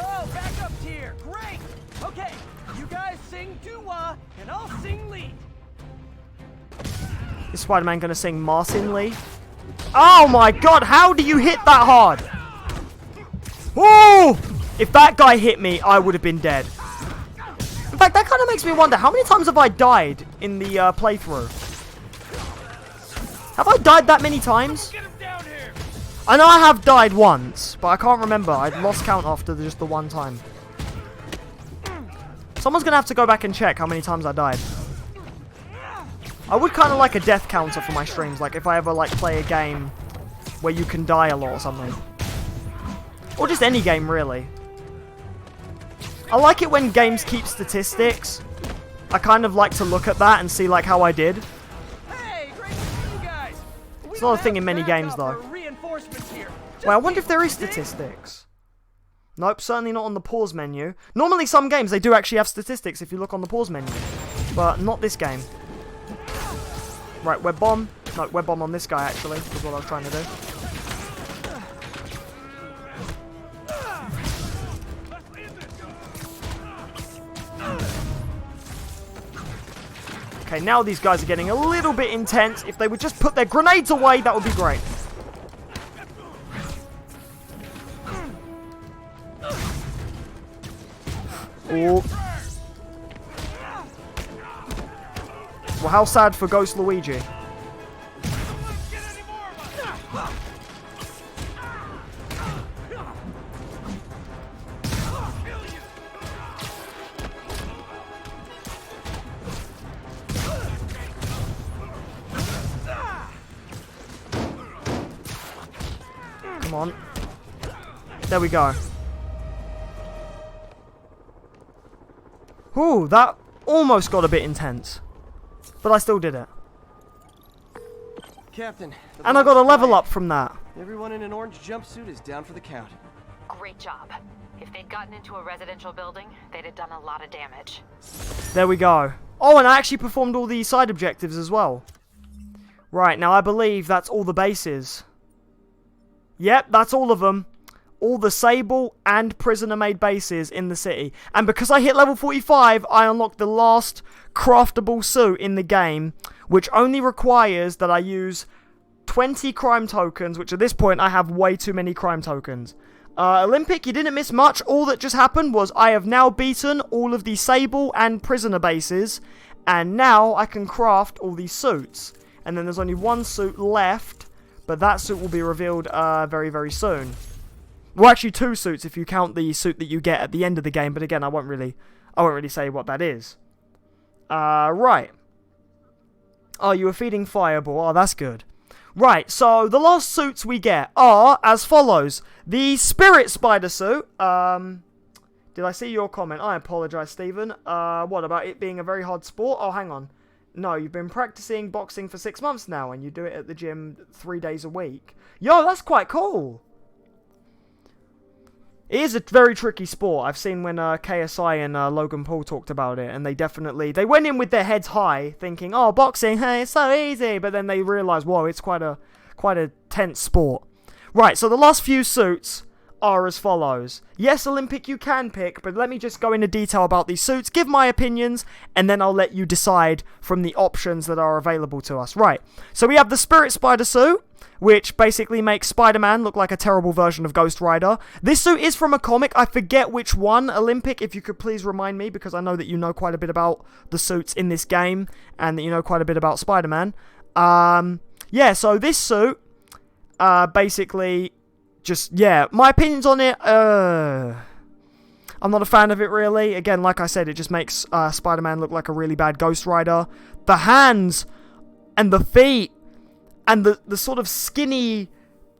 Oh, backup tier. Great. Okay, you guys sing doo-wah, and I'll sing lead. Is Spider-Man gonna sing Martin Lee? Oh my god, how do you hit that hard? Woo! If that guy hit me, I would have been dead. In fact, that kind of makes me wonder, how many times have I died in the playthrough? Have I died that many times? Get him down here! I know I have died once, but I can't remember. I lost count after just the one time. Someone's gonna have to go back and check how many times I died. I would kind of like a death counter for my streams, like if I ever like play a game where you can die a lot or something. Or just any game, really. I like it when games keep statistics. I kind of like to look at that and see like how I did. Hey, great to see you guys. It's not a thing in many games, though. Reinforcements here. Wait, I wonder if there is statistics. Nope, certainly not on the pause menu. Normally, some games, they do actually have statistics if you look on the pause menu. But not this game. Right, web bomb. No, web bomb on this guy, actually, is what I was trying to do. Okay, now these guys are getting a little bit intense. If they would just put their grenades away, that would be great. Ooh. Well, how sad for Ghost Luigi. Come on. There we go. Ooh, that almost got a bit intense. But I still did it. Captain. And I got a level up from that. Everyone in an orange jumpsuit is down for the count. Great job. If they'd gotten into a residential building, they'd have done a lot of damage. There we go. Oh, and I actually performed all the side objectives as well. Right, now I believe that's all the bases. Yep, that's all of them. All the Sable and prisoner-made bases in the city. And because I hit level 45, I unlocked the last craftable suit in the game, which only requires that I use 20 crime tokens, which at this point I have way too many crime tokens. Olympic, you didn't miss much. All that just happened was I have now beaten all of the Sable and prisoner bases, and now I can craft all these suits. And then there's only one suit left, but that suit will be revealed very, very soon. Well, actually, two suits if you count the suit that you get at the end of the game. But again, I won't really say what that is. Right. Oh, you were feeding Fireball. Oh, that's good. Right, so the last suits we get are as follows. The Spirit Spider suit. Did I see your comment? I apologize, Stephen. What about it being a very hard sport? Oh, hang on. No, you've been practicing boxing for 6 months now, and you do it at the gym 3 days a week. Yo, that's quite cool. It is a very tricky sport. I've seen when KSI and Logan Paul talked about it, and they went in with their heads high, thinking, "Oh, boxing, hey, it's so easy," but then they realised, whoa, it's quite a tense sport. Right, so the last few suits are as follows. Yes, Olympic, you can pick, but let me just go into detail about these suits, give my opinions, and then I'll let you decide from the options that are available to us. Right, so we have the Spirit Spider suit, which basically makes Spider-Man look like a terrible version of Ghost Rider. This suit is from a comic. I forget which one. Olympic, if you could please remind me, because I know that you know quite a bit about the suits in this game, and that you know quite a bit about Spider-Man. Yeah, so this suit, basically, just, yeah, my opinions on it, I'm not a fan of it, really. Again, like I said, it just makes Spider-Man look like a really bad Ghost Rider. The hands and the feet and the sort of skinny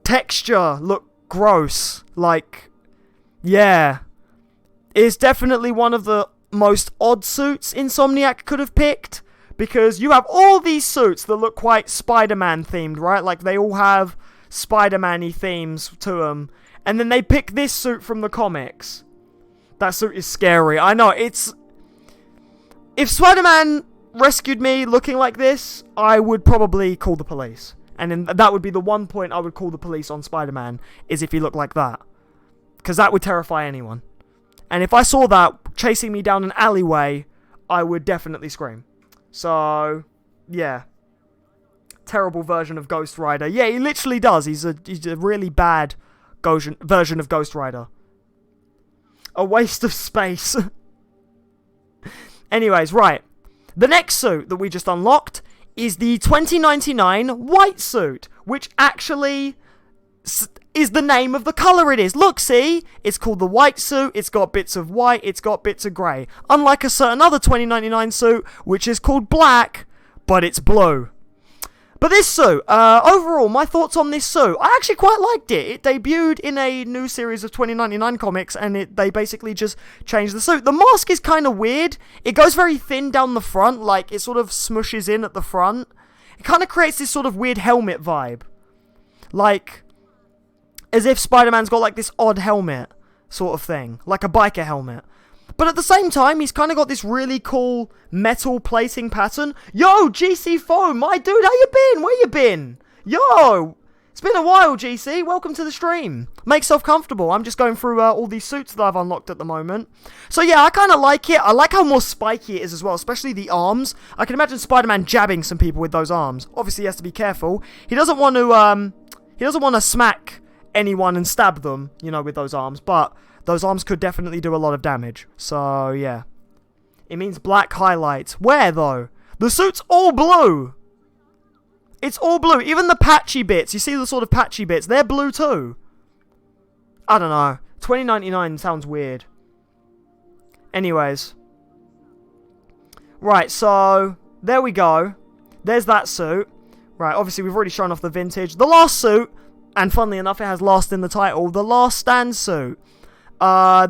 texture look gross. Like, yeah. It's definitely one of the most odd suits Insomniac could have picked. Because you have all these suits that look quite Spider-Man themed, right? Like, they all have Spider-Man-y themes to them. And then they pick this suit from the comics. That suit is scary. I know, it's... If Spider-Man rescued me looking like this, I would probably call the police. And then that would be the one point I would call the police on Spider-Man, is if he looked like that. Because that would terrify anyone. And if I saw that chasing me down an alleyway, I would definitely scream. So, yeah. Terrible version of Ghost Rider. Yeah, he literally does. He's a really bad version of Ghost Rider. A waste of space. Anyways, right. The next suit that we just unlocked is the 2099 white suit, which actually is the name of the colour it is. Look, see? It's called the white suit, it's got bits of white, it's got bits of grey. Unlike a certain other 2099 suit, which is called black, but it's blue. But this suit, overall, my thoughts on this suit, I actually quite liked it. It debuted in a new series of 2099 comics, and they basically just changed the suit. The mask is kind of weird. It goes very thin down the front, like it sort of smushes in at the front. it kind of creates this sort of weird helmet vibe. Like, as if Spider-Man's got like this odd helmet sort of thing. Like a biker helmet. But at the same time, he's kind of got this really cool metal plating pattern. Yo, GC Foam, my dude, how you been? Where you been? Yo, it's been a while, GC. Welcome to the stream. Make yourself comfortable. I'm just going through all these suits that I've unlocked at the moment. So yeah, I kind of like it. I like how more spiky it is as well, especially the arms. I can imagine Spider-Man jabbing some people with those arms. Obviously, he has to be careful. He doesn't want to smack anyone and stab them, you know, with those arms, but those arms could definitely do a lot of damage. So, yeah. It means black highlights. Where, though? The suit's all blue. It's all blue. Even the patchy bits. You see the sort of patchy bits? They're blue, too. I don't know. 2099 sounds weird. Anyways. Right, so there we go. There's that suit. Right, obviously we've already shown off the vintage. The last suit, and funnily enough it has last in the title, the Last Stand suit.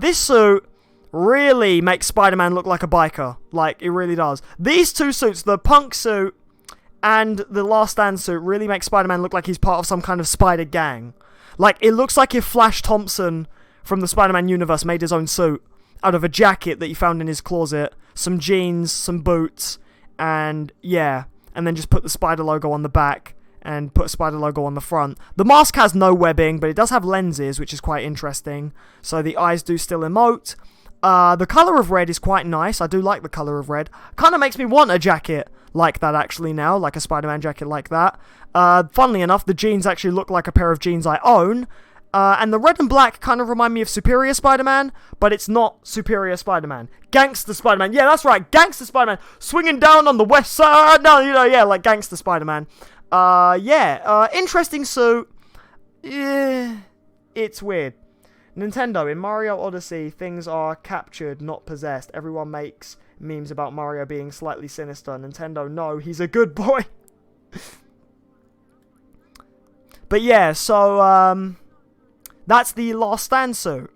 This suit really makes Spider-Man look like a biker. Like, it really does. These two suits, the punk suit and the Last Stand suit, really make Spider-Man look like he's part of some kind of spider gang. Like, it looks like if Flash Thompson from the Spider-Man universe made his own suit out of a jacket that he found in his closet, some jeans, some boots, and yeah, and then just put the spider logo on the back and put a spider logo on the front. The mask has no webbing, but it does have lenses, which is quite interesting. So the eyes do still emote. The colour of red is quite nice. I do like the colour of red. Kind of makes me want a jacket like that actually now, like a Spider-Man jacket like that. Funnily enough, the jeans actually look like a pair of jeans I own. And the red and black kind of remind me of Superior Spider-Man, but it's not Superior Spider-Man. Gangster Spider-Man. Yeah, that's right. Gangster Spider-Man. Swinging down on the west side. No, you know, yeah, like Gangster Spider-Man. Interesting suit. Yeah, it's weird. Nintendo, in Mario Odyssey, things are captured, not possessed. Everyone makes memes about Mario being slightly sinister. Nintendo, no, he's a good boy. But yeah, so, that's the Last Stand suit.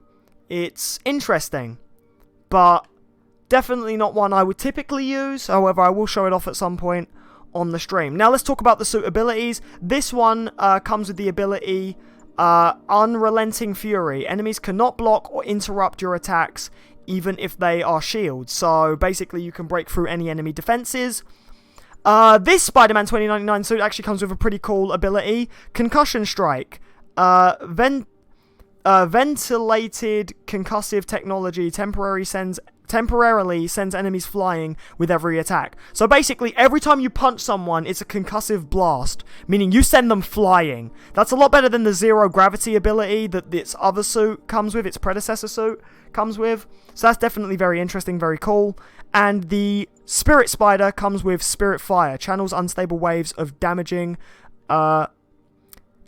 It's interesting, but definitely not one I would typically use. However, I will show it off at some point on the stream. Now, let's talk about the suit abilities. This one comes with the ability Unrelenting Fury. Enemies cannot block or interrupt your attacks, even if they are shields. So, basically, you can break through any enemy defenses. This Spider-Man 2099 suit actually comes with a pretty cool ability. Concussion Strike. Ventilated concussive technology temporarily sends enemies flying with every attack. So basically, every time you punch someone, it's a concussive blast, meaning you send them flying. That's a lot better than the zero gravity ability that its other suit comes with, its predecessor suit comes with. So that's definitely very interesting, very cool. And the Spirit Spider comes with Spirit Fire, channels unstable waves of damaging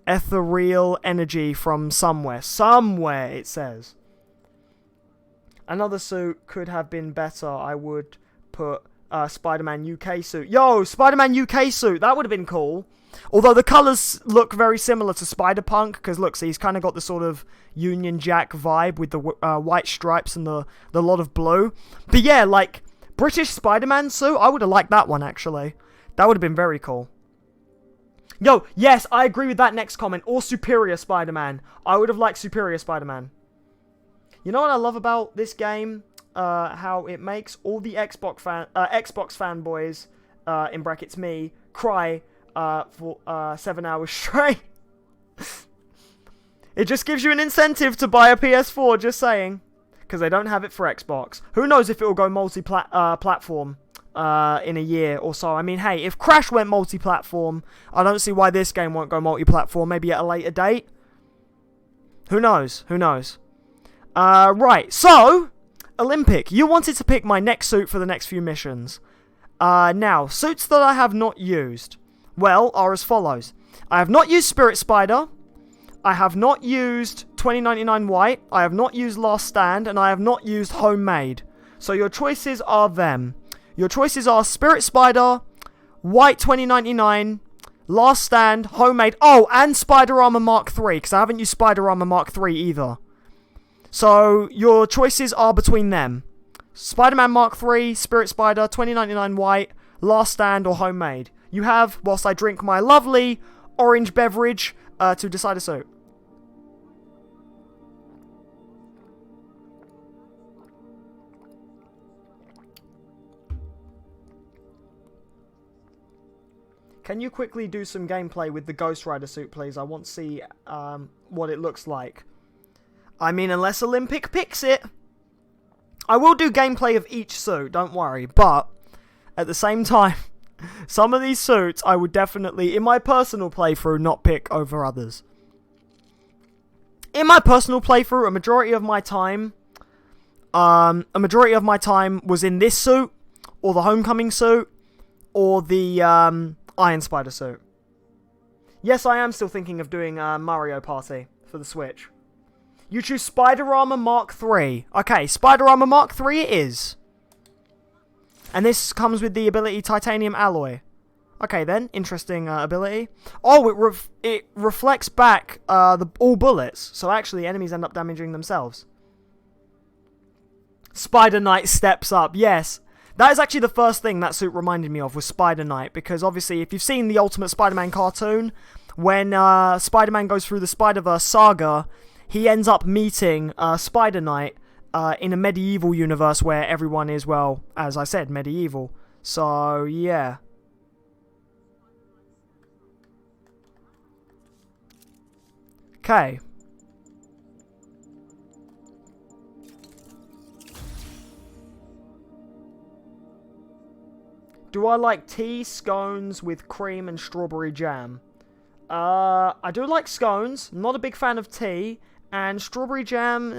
ethereal energy from somewhere. Somewhere, it says. Another suit could have been better. I would put Spider-Man UK suit. Yo, Spider-Man UK suit. That would have been cool. Although the colours look very similar to Spider-Punk. Because look, see, he's kind of got the sort of Union Jack vibe with the white stripes and the lot of blue. But yeah, like, British Spider-Man suit. I would have liked that one, actually. That would have been very cool. Yo, yes, I agree with that next comment. Or Superior Spider-Man. I would have liked Superior Spider-Man. You know what I love about this game? How it makes all the Xbox fanboys, in brackets me, cry for 7 hours straight. It just gives you an incentive to buy a PS4, just saying. Because they don't have it for Xbox. Who knows if it will go multi-platform in a year or so. I mean, hey, if Crash went multi-platform, I don't see why this game won't go multi-platform, maybe at a later date. Who knows? Who knows? Right, so, Olympic, you wanted to pick my next suit for the next few missions. Now, suits that I have not used, well, are as follows. I have not used Spirit Spider, I have not used 2099 White, I have not used Last Stand, and I have not used Homemade. So your choices are them. Your choices are Spirit Spider, White 2099, Last Stand, Homemade, oh, and Spider Armor Mark III, because I haven't used Spider Armor Mark III either. So, your choices are between them. Spider-Man Mark III, Spirit Spider, 2099 White, Last Stand, or Homemade. you have, whilst I drink my lovely orange beverage, to decide a suit. Can you quickly do some gameplay with the Ghost Rider suit, please? I want to see what it looks like. I mean, unless Olympic picks it. I will do gameplay of each suit, don't worry. But, at the same time, some of these suits I would definitely, in my personal playthrough, not pick over others. In my personal playthrough, a majority of my time was in this suit, or the Homecoming suit, or the Iron Spider suit. Yes, I am still thinking of doing Mario Party for the Switch. You choose Spider Armor Mark III. Okay, Spider Armor Mark III it is. And this comes with the ability Titanium Alloy. Okay then, interesting ability. Oh, it reflects back all bullets, so actually enemies end up damaging themselves. Spider Knight steps up, yes. That is actually the first thing that suit reminded me of, was Spider Knight, because obviously if you've seen the Ultimate Spider-Man cartoon, when Spider-Man goes through the Spider-Verse saga, he ends up meeting Spider Knight in a medieval universe where everyone is, well, as I said, medieval. So, yeah. Okay. Do I like tea, scones with cream and strawberry jam? I do like scones. Not a big fan of tea. And strawberry jam,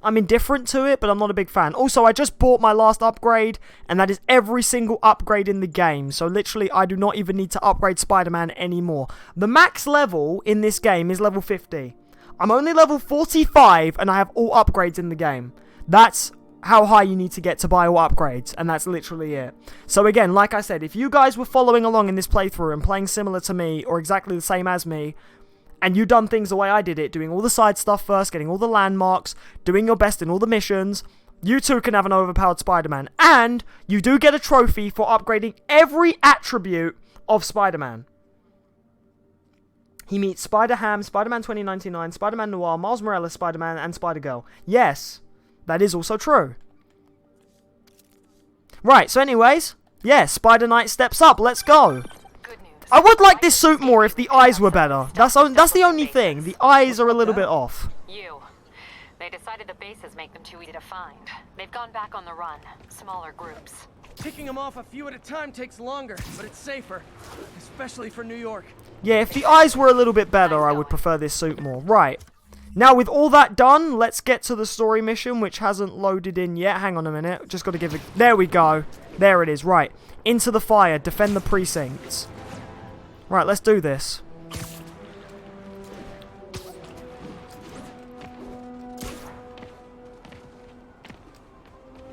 I'm indifferent to it, but I'm not a big fan. Also, I just bought my last upgrade, and that is every single upgrade in the game. So literally, I do not even need to upgrade Spider-Man anymore. The max level in this game is level 50. I'm only level 45, and I have all upgrades in the game. That's how high you need to get to buy all upgrades, and that's literally it. So again, like I said, if you guys were following along in this playthrough and playing similar to me, or exactly the same as me, and you done things the way I did it, doing all the side stuff first, getting all the landmarks, doing your best in all the missions, you too can have an overpowered Spider-Man. And you do get a trophy for upgrading every attribute of Spider-Man. He meets Spider-Ham, Spider-Man 2099, Spider-Man Noir, Miles Morales Spider-Man, and Spider-Girl. Yes, that is also true. Right, so anyways, yeah, Spider Knight steps up, let's go. I would like this suit more if the eyes were better. That's the only thing. The eyes are a little bit off. They decided the bases make them too easy to find. They've gone back on the run. Smaller groups. Picking them off a few at a time takes longer, but it's safer. Especially for New York. Yeah, if the eyes were a little bit better, I would prefer this suit more. Right. Now, with all that done, let's get to the story mission, which hasn't loaded in yet. Hang on a minute. Just got to give it... There we go. There it is. Right. Into the fire. Defend the precincts. Right, let's do this. This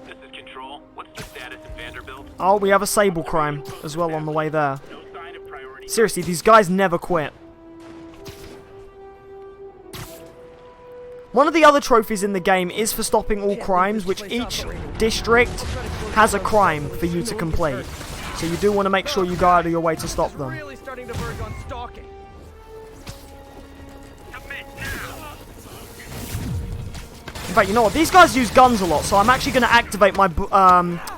is Control. What's the status in Vanderbilt? Oh, we have a Sable crime as well on the way there. Seriously, these guys never quit. One of the other trophies in the game is for stopping all crimes, which each district has a crime for you to complete. So you do want to make sure you go out of your way to stop them. Really starting to verge on stalking. In fact, you know what? These guys use guns a lot, so I'm actually going to activate my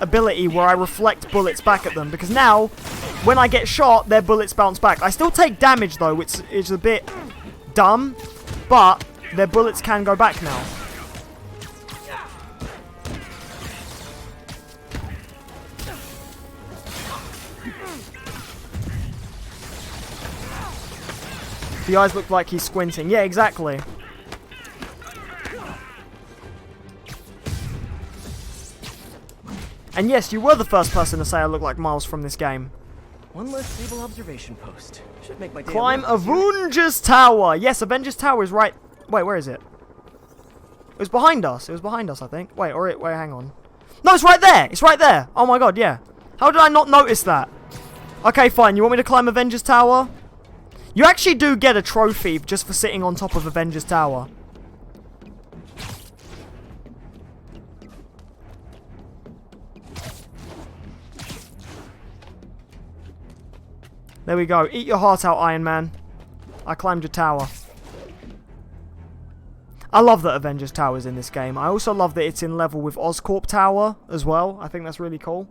ability where I reflect bullets back at them. Because now, when I get shot, their bullets bounce back. I still take damage, though, which is a bit dumb. But their bullets can go back now. The eyes look like he's squinting. Yeah, exactly. And yes, you were the first person to say I look like Miles from this game. One less Sable observation post. Should make my day. Climb Avengers Tower. Yes, Avengers Tower is right. Wait, where is it? It was behind us. It was behind us, I think. Wait, hang on. No, it's right there. It's right there. Oh my god, yeah. How did I not notice that? Okay, fine. You want me to climb Avengers Tower? You actually do get a trophy just for sitting on top of Avengers Tower. There we go. Eat your heart out, Iron Man. I climbed your tower. I love that Avengers Tower's in this game. I also love that it's in level with Oscorp Tower as well. I think that's really cool.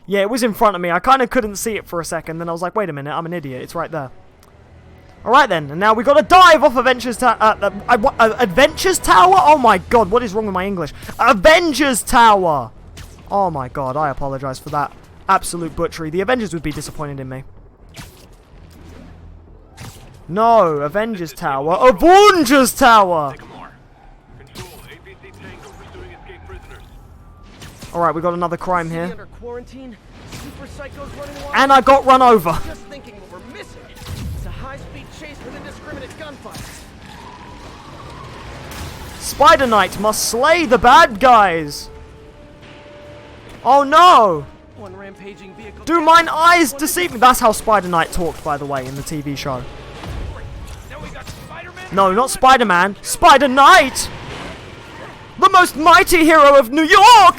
Yeah, it was in front of me. I kind of couldn't see it for a second. Then I was like, wait a minute, I'm an idiot. It's right there. Alright then, and now we got to dive off Adventures Adventures Tower? Oh my god, what is wrong with my English? Avengers Tower! Oh my god, I apologise for that absolute butchery. The Avengers would be disappointed in me. No, Avengers Tower. Avengers Tower! Alright, we got another crime here. Under quarantine, super psychos running wild. And I got run over. Just thinking what we're missing. It's a high-speed chase with indiscriminate gunfire. Spider Knight must slay the bad guys. Oh no! One rampaging vehicle. Do mine eyes deceive me? That's how Spider Knight talked, by the way, in the TV show. Now we got Spider-Man. No, not Spider-Man. Spider Knight! The most mighty hero of New York!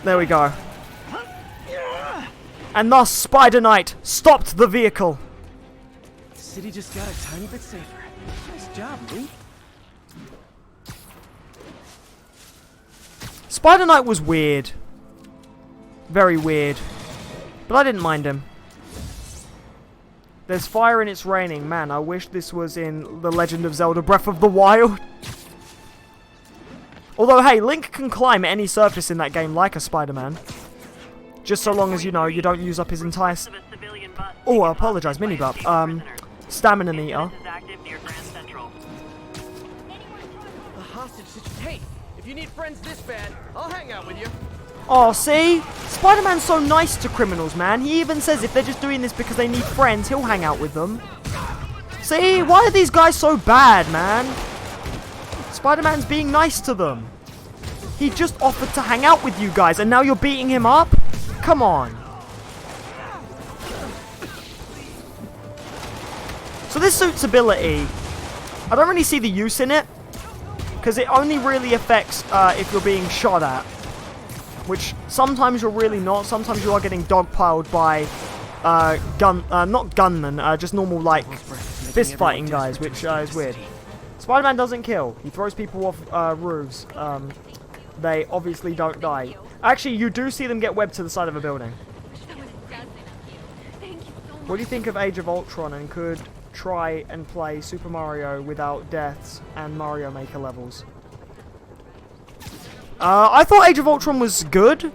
There we go. And thus, Spider Knight stopped the vehicle. The city just got a tiny bit safer. Nice job, Lee. Spider Knight was weird. Very weird. But I didn't mind him. There's fire and it's raining. Man, I wish this was in The Legend of Zelda Breath of the Wild. Although, hey, Link can climb any surface in that game like a Spider-Man. Just so long as, you know, you don't use up his entire... Oh, I apologise, mini-bup. Stamina meter. A hostage situation. Hey, if you need friends this bad, I'll hang out with you. Oh, see? Spider-Man's so nice to criminals, man. He even says if they're just doing this because they need friends, he'll hang out with them. See? Why are these guys so bad, man? Spider-Man's being nice to them. He just offered to hang out with you guys, and now you're beating him up? Come on. So this suit's ability, I don't really see the use in it, because it only really affects if you're being shot at. Which sometimes you're really not. Sometimes you are getting dogpiled by not gunmen, just normal like fist fighting guys, which is weird. Spider-Man doesn't kill. He throws people off roofs. They obviously don't die. Actually, you do see them get webbed to the side of a building. What do you think of Age of Ultron, and could try and play Super Mario without deaths and Mario Maker levels? I thought Age of Ultron was good.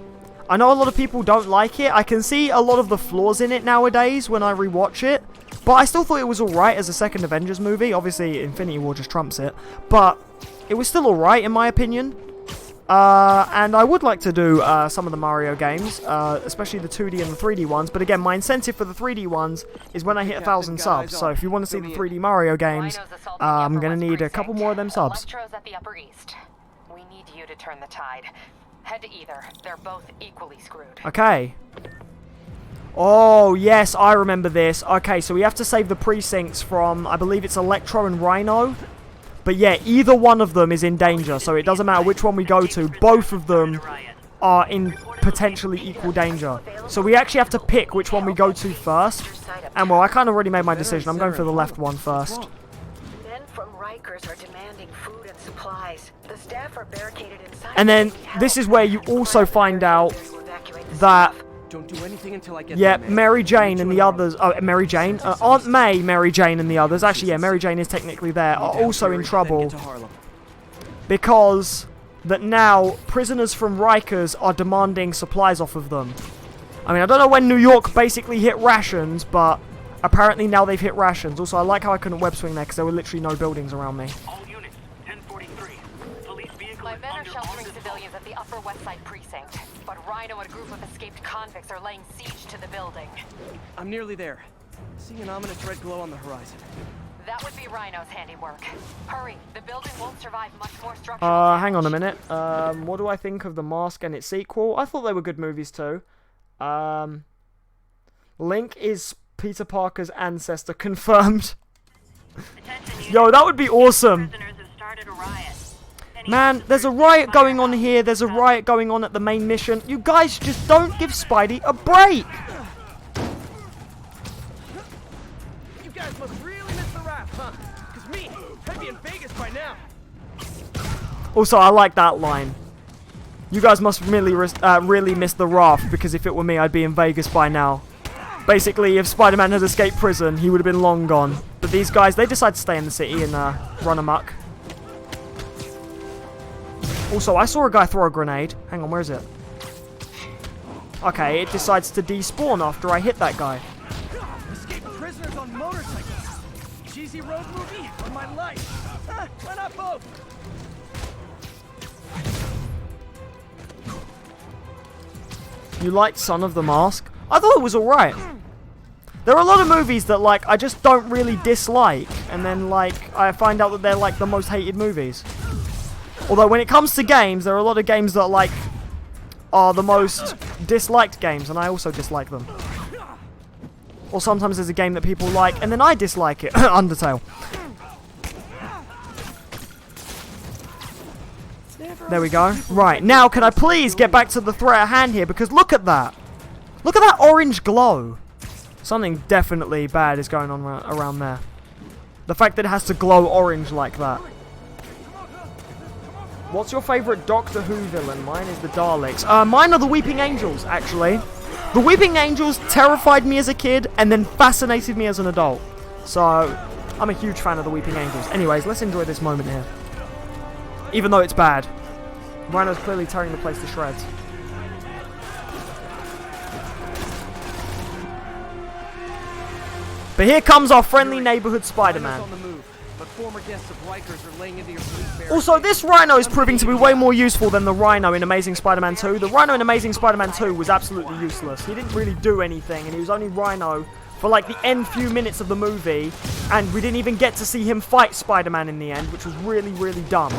I know a lot of people don't like it. I can see a lot of the flaws in it nowadays when I rewatch it. But I still thought it was alright as a second Avengers movie. Obviously, Infinity War just trumps it. But it was still alright in my opinion. And I would like to do some of the Mario games, especially the 2D and the 3D ones. But again, my incentive for the 3D ones is when I hit 1,000 subs. So if you want to see the 3D Mario games, I'm going to need a couple more of them subs. Electro's at the Upper East. We need you to turn the tide. Head to either. They're both equally screwed. Okay. Oh, yes, I remember this. Okay, so we have to save the precincts from, I believe it's Electro and Rhino. But yeah, either one of them is in danger, so it doesn't matter which one we go to. Both of them are in potentially equal danger. So we actually have to pick which one we go to first. And well, I kind of already made my decision. I'm going for the left one first. Men from Rikers are demanding food and supplies. The staff are barricaded inside. And then this is where you also find out that Don't do anything until I get yeah, there, Mary Jane and the others, Mary Jane, Aunt May, Mary Jane and the others, actually yeah, Mary Jane is technically there, are also in trouble because that now prisoners from Rikers are demanding supplies off of them. I mean, I don't know when New York basically hit rations, but apparently now they've hit rations. Also, I like how I couldn't web swing there because there were literally no buildings around me. All units, 1043. Police vehicle My is men are under sheltering orders. civilians at the Upper West Side precinct, but Rhino and a group of escaped convicts are laying siege to the building. I'm nearly there. Seeing an ominous red glow on the horizon. That would be Rhino's handiwork. Hurry, the building won't survive much more structural Hang on a damage. minute. What do I think of The Mask and its sequel? I thought they were good movies too. Link is Peter Parker's ancestor, confirmed. Yo, that would be awesome. Man, there's a riot going on here. There's a riot going on at the main mission. You guys just don't give Spidey a break. You guys must really miss the R.A.F.T, huh? Because me, I'd be in Vegas by now. Also, I like that line. You guys must really miss the R.A.F.T, because if it were me, I'd be in Vegas by now. Basically, if Spider-Man had escaped prison, he would have been long gone. But these guys, they decide to stay in the city and run amok. Also, I saw a guy throw a grenade. Hang on, where is it? Okay, it decides to despawn after I hit that guy. Escaped prisoners on motorcycles. Cheesy road movie or my life? Huh, why not both? You liked Son of the Mask? I thought it was alright. There are a lot of movies that, like, I just don't really dislike. And then, like, I find out that they're, like, the most hated movies. Although, when it comes to games, there are a lot of games that, like, are the most disliked games. And I also dislike them. Or sometimes there's a game that people like, and then I dislike it. Undertale. There we go. Right, now can I please get back to the threat at hand here? Because look at that. Look at that orange glow. Something definitely bad is going on around there. The fact that it has to glow orange like that. What's your favourite Doctor Who villain? Mine is the Daleks. Mine are the Weeping Angels, actually. The Weeping Angels terrified me as a kid and then fascinated me as an adult. So, I'm a huge fan of the Weeping Angels. Anyways, let's enjoy this moment here. Even though it's bad. Rhino's clearly tearing the place to shreds. But here comes our friendly neighborhood Spider-Man. On the move, but former guests of Rikers are laying into your police barricade. Also, this Rhino is proving to be way more useful than the Rhino in Amazing Spider-Man 2. The Rhino in Amazing Spider-Man 2 was absolutely useless. He didn't really do anything, and he was only Rhino for like the end few minutes of the movie, and we didn't even get to see him fight Spider-Man in the end, which was really, really dumb.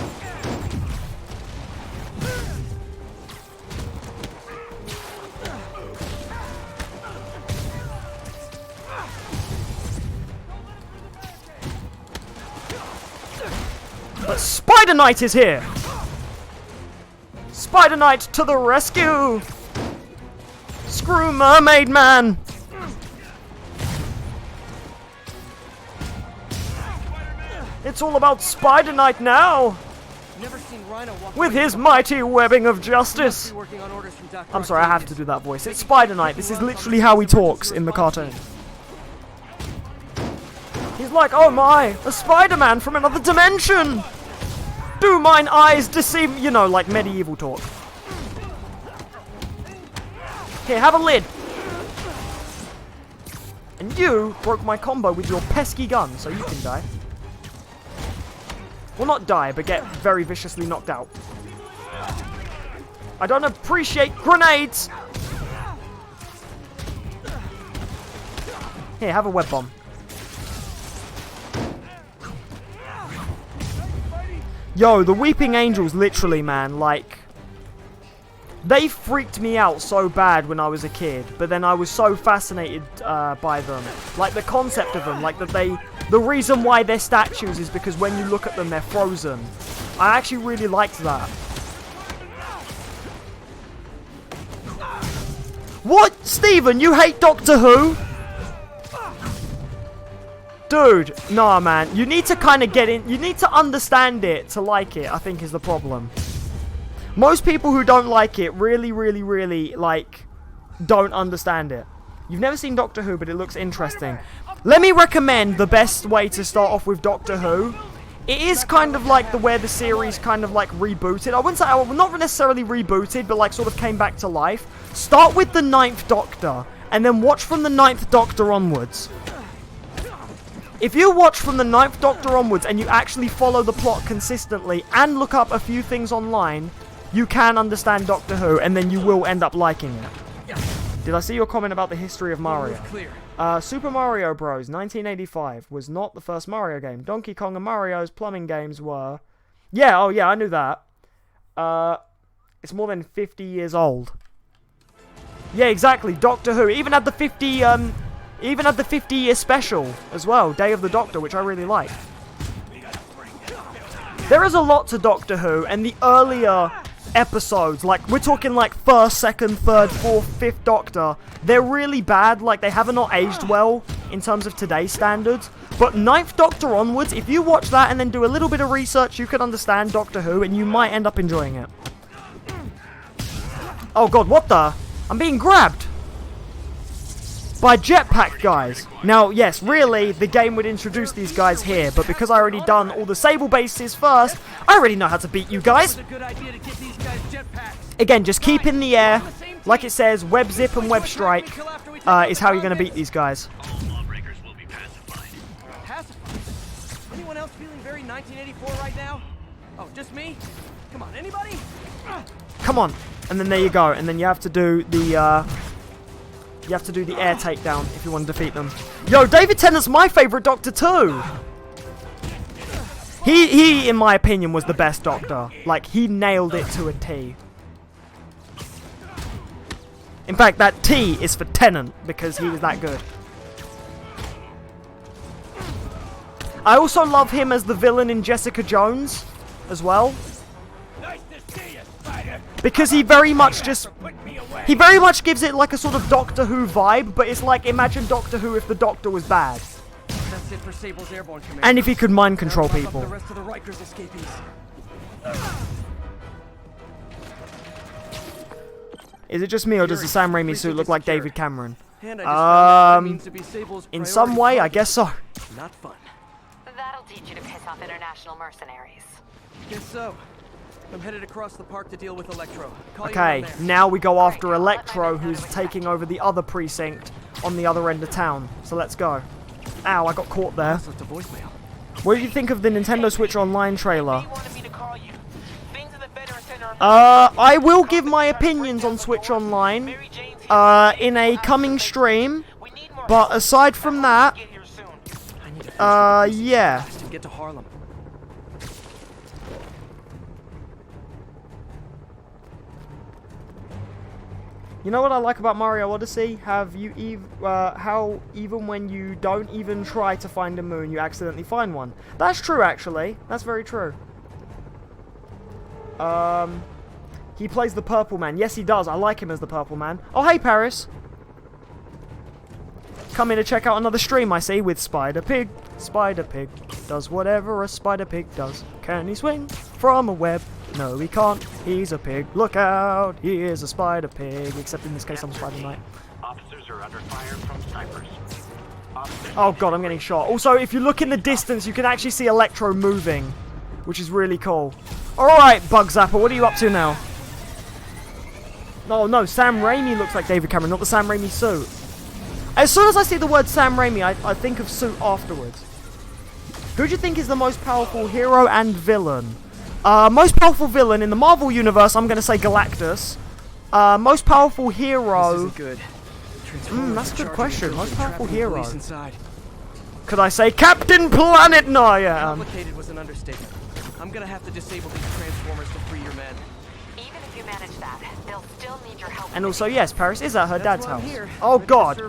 But Spider-Knight is here! Spider-Knight to the rescue! Screw Mermaid Man! It's all about Spider-Knight now! Never seen Rhino walk With away his from mighty webbing of Must justice! be working on orders from Dr. I'm sorry, I have to do that voice. It's Spider-Knight. This is literally how he talks in the cartoon. He's like, oh my, a Spider-Man from another dimension! Do mine eyes deceive... You know, like medieval talk. Here, have a lid. And you broke my combo with your pesky gun, so you can die. Well, not die, but get very viciously knocked out. I don't appreciate grenades! Here, have a web bomb. Yo, the Weeping Angels, literally, man, like... They freaked me out so bad when I was a kid, but then I was so fascinated by them. Like, the concept of them, like, that they... The reason why they're statues is because when you look at them, they're frozen. I actually really liked that. What? Steven, you hate Doctor Who? Dude, nah, man. You need to kind of get in. You need to understand it to like it, I think, is the problem. Most people who don't like it really, really, really, like, don't understand it. You've never seen Doctor Who, but it looks interesting. Let me recommend the best way to start off with Doctor Who. It is kind of like where the series kind of, like, rebooted. I wouldn't say, not necessarily rebooted, but, like, sort of came back to life. Start with the 9th Doctor, and then watch from the 9th Doctor onwards. If you watch from the 9th Doctor onwards and you actually follow the plot consistently and look up a few things online, you can understand Doctor Who, and then you will end up liking it. Did I see your comment about the history of Mario? Super Mario Bros. 1985 was not the first Mario game. Donkey Kong and Mario's plumbing games were... Yeah, oh yeah, I knew that. It's more than 50 years old. Yeah, exactly. Doctor Who even had the 50-year special as well, Day of the Doctor, which I really like. There is a lot to Doctor Who, and the earlier episodes, like, we're talking like 1st, 2nd, 3rd, 4th, 5th Doctor, they're really bad. Like, they have not aged well in terms of today's standards. But 9th Doctor onwards, if you watch that and then do a little bit of research, you can understand Doctor Who, and you might end up enjoying it. Oh god, what the? I'm being grabbed by jetpack guys. Now, yes, really, the game would introduce these guys here, but because I already done all the Sable bases first, I already know how to beat you guys. Again, just keep in the air. Like it says, web zip and web strike is how you're going to beat these guys. All lawbreakers will be pacified. Pacified? Anyone else feeling very 1984 right now? Oh, just me? Come on, anybody? Come on. And then there you go. And then you have to do the air takedown if you want to defeat them. Yo, David Tennant's my favourite Doctor too. He, in my opinion, was the best Doctor. Like, he nailed it to a T. In fact, that T is for Tennant, because he was that good. I also love him as the villain in Jessica Jones, as well. Because he very much gives it like a sort of Doctor Who vibe, but it's like, imagine Doctor Who if the Doctor was bad. That's it for Sable's airborne command. And if he could mind control people. The rest of the Rikers escapees. Is it just me, or does the Sam Raimi suit look like David Cameron? And I just found out what it means to be Sable's In some way, I guess so. Not fun. That'll teach you to piss off international mercenaries. Guess so. I'm headed across the park to deal with Electro. Okay, now we go after Electro, who's taking over the other precinct on the other end of town. So let's go. Ow, I got caught there. What do you think of the Nintendo Switch Online trailer? I will give my opinions on Switch Online in a coming stream, but aside from that, yeah. Get to Harlem. You know what I like about Mario Odyssey? How even when you don't even try to find a moon, you accidentally find one. That's true, actually. That's very true. He plays the Purple Man. Yes, he does. I like him as the Purple Man. Oh, hey, Paris. Come in to check out another stream, I see, with Spider Pig. Spider Pig does whatever a Spider Pig does. Can he swing from a web? No, he can't. He's a pig. Look out! He is a Spider Pig. Except in this case, I'm Spider Knight. Officers are under fire from snipers. Oh god, I'm getting shot. Also, if you look in the distance, you can actually see Electro moving, which is really cool. Alright, Bug Zapper, what are you up to now? No, Sam Raimi looks like David Cameron, not the Sam Raimi suit. As soon as I see the word Sam Raimi, I think of suit afterwards. Who do you think is the most powerful hero and villain? Most powerful villain in the Marvel Universe, I'm going to say Galactus. Most powerful hero... This isn't good. That's a good question. Most powerful hero. Inside. Could I say Captain Planet? No, I am. Complicated was an understatement. I'm going to have to disable these transformers to free your men. Even if you manage that, they'll still need your help. And also, yes, Paris is at her dad's house. Here, Oh god.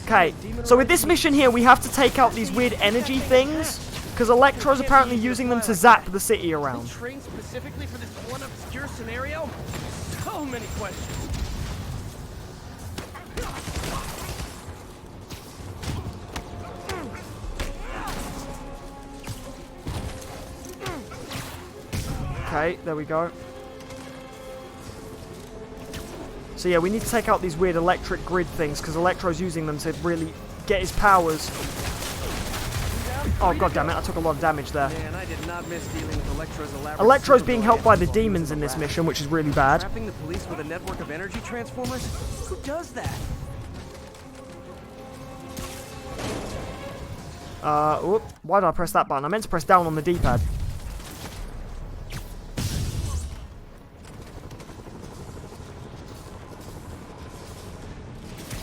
Okay, So with this mission here, we have to take out these weird energy things, because Electro's apparently using them to zap the city around. Trained specifically for this one obscure scenario? So many questions. Okay, there we go. So yeah, we need to take out these weird electric grid things, because Electro's using them to really get his powers. Oh god damn it, I took a lot of damage there. Man, I did not miss dealing with Electro's being helped by the demons in this mission, which is really bad. Trapping the police with a network of energy transformers? Who does that? Whoop, why did I press that button? I meant to press down on the D-pad.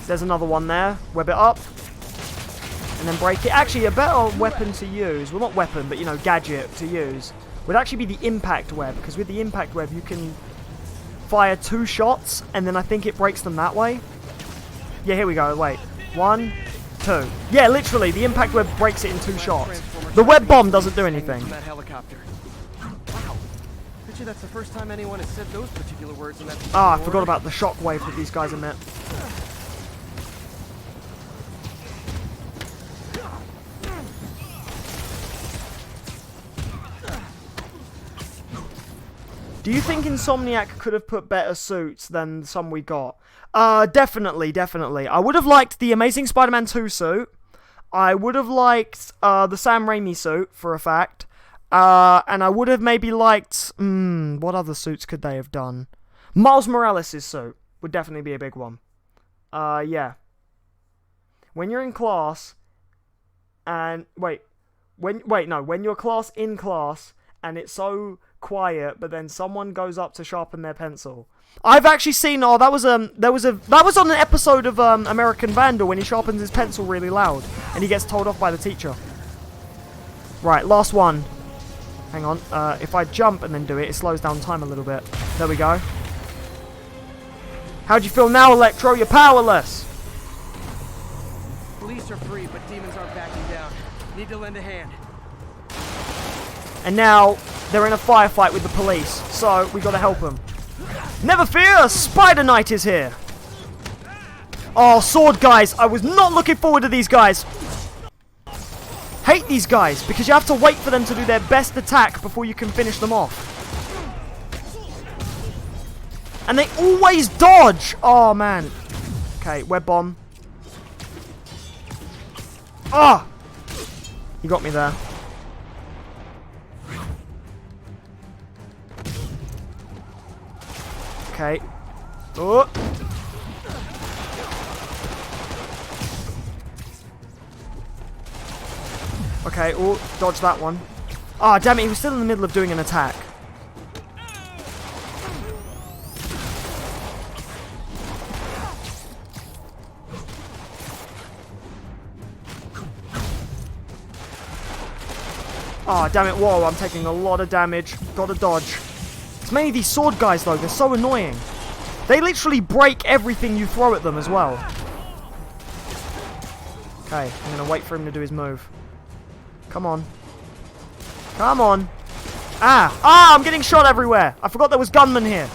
There's another one there. Web it up. And then break it. Actually, a better weapon to use, well not weapon, but you know, gadget to use, would actually be the impact web, because with the impact web you can fire 2 shots, and then I think it breaks them that way. Yeah, here we go, wait. 1, 2. Yeah, literally, the impact web breaks it in 2 shots. The web bomb doesn't do anything. you that's the first time anyone has said those particular words in that. Ah, I forgot about the shockwave that these guys emit. Do you think Insomniac could have put better suits than some we got? Definitely. I would have liked the Amazing Spider-Man 2 suit. I would have liked the Sam Raimi suit, for a fact. And I would have maybe liked... what other suits could they have done? Miles Morales' suit would definitely be a big one. Yeah. When you're in class... And... When you're in class... And it's so quiet, but then someone goes up to sharpen their pencil. I've actually seen. Oh, that was on an episode of American Vandal when he sharpens his pencil really loud, and he gets told off by the teacher. Right, last one. Hang on. If I jump and then do it, it slows down time a little bit. There we go. How do you feel now, Electro? You're powerless. Police are free, but demons aren't backing down. Need to lend a hand. And now, they're in a firefight with the police, so we gotta help them. Never fear, Spider Knight is here! Oh, sword guys, I was not looking forward to these guys! Hate these guys, because you have to wait for them to do their best attack before you can finish them off. And they always dodge! Oh, man. Okay, web bomb. Ah! Oh! You got me there. Okay. Oh. Okay, oh, dodge that one. Ah, oh, damn it, he was still in the middle of doing an attack. Ah, oh, damn it, whoa, I'm taking a lot of damage. Gotta dodge. It's mainly these sword guys, though. They're so annoying. They literally break everything you throw at them as well. Okay, I'm going to wait for him to do his move. Come on. Come on. Ah! Ah! I'm getting shot everywhere! I forgot there was gunmen here.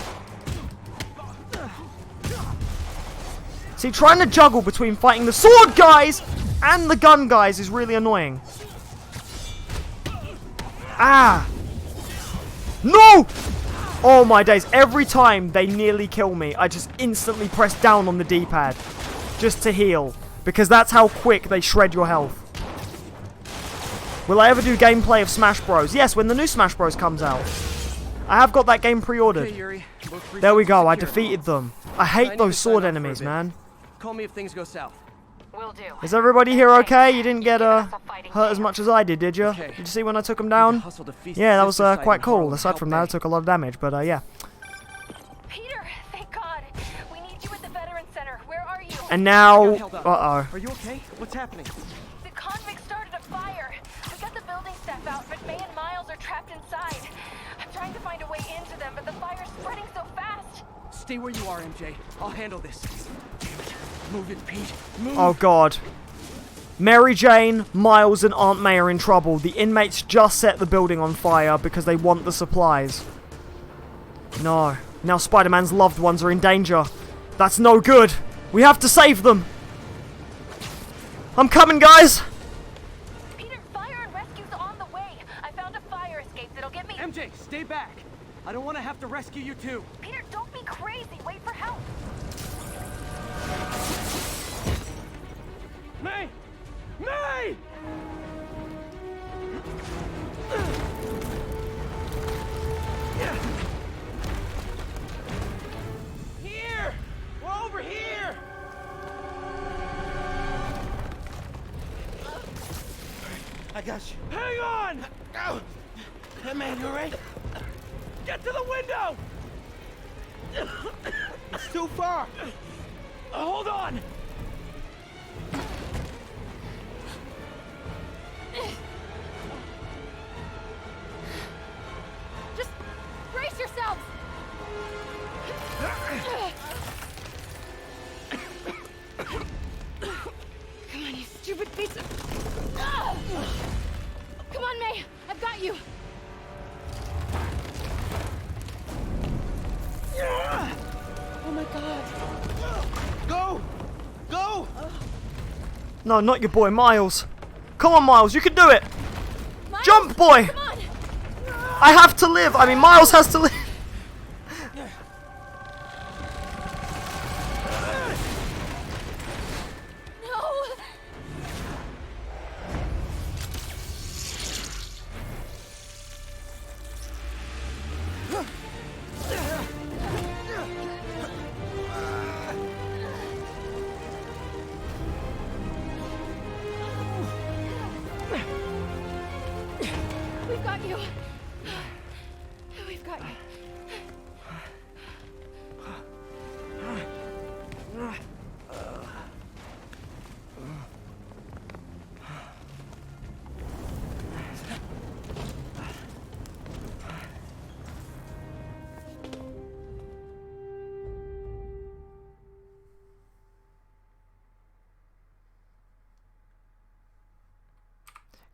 See, trying to juggle between fighting the sword guys and the gun guys is really annoying. Ah! No! Oh my days, every time they nearly kill me, I just instantly press down on the D-pad. Just to heal. Because that's how quick they shred your health. Will I ever do gameplay of Smash Bros? Yes, when the new Smash Bros comes out. I have got that game pre-ordered. Okay, Yuri. There we go, I defeated them. I hate those sword enemies, man. Call me if things go south. Will do. Is everybody here okay? You didn't get hurt as much as I did you? Okay. Did you see when I took them down? Yeah, that was quite cool. Aside from that, I took a lot of damage, but yeah. Peter, thank God. We need you at the Veterans Center. Where are you? And now, Are you okay? What's happening? The convicts started a fire. We got the building staff out, but May and Miles are trapped inside. I'm trying to find a way into them, but the fire's spreading so fast. Stay where you are, MJ. I'll handle this. Damn it. Move it, Pete. Move. Oh god. Mary Jane, Miles, and Aunt May are in trouble. The inmates just set the building on fire because they want the supplies. No. Now Spider-Man's loved ones are in danger. That's no good. We have to save them. I'm coming, guys. Peter, fire and rescue's on the way. I found a fire escape that'll get me. MJ, stay back. I don't want to have to rescue you too. Peter, don't be crazy. Wait for help. May! May! Here! We're over here! I got you. Hang on! Oh. Hey man, you alright? Get to the window! It's too far. Hold on! Just brace yourselves! Come on, you stupid piece of... Come on, May! I've got you! Go! Go! No, not your boy, Miles. Come on, Miles, you can do it. Miles, Jump, boy. Come on! I have to live. I mean, Miles has to live. No! We've got you. We've got you.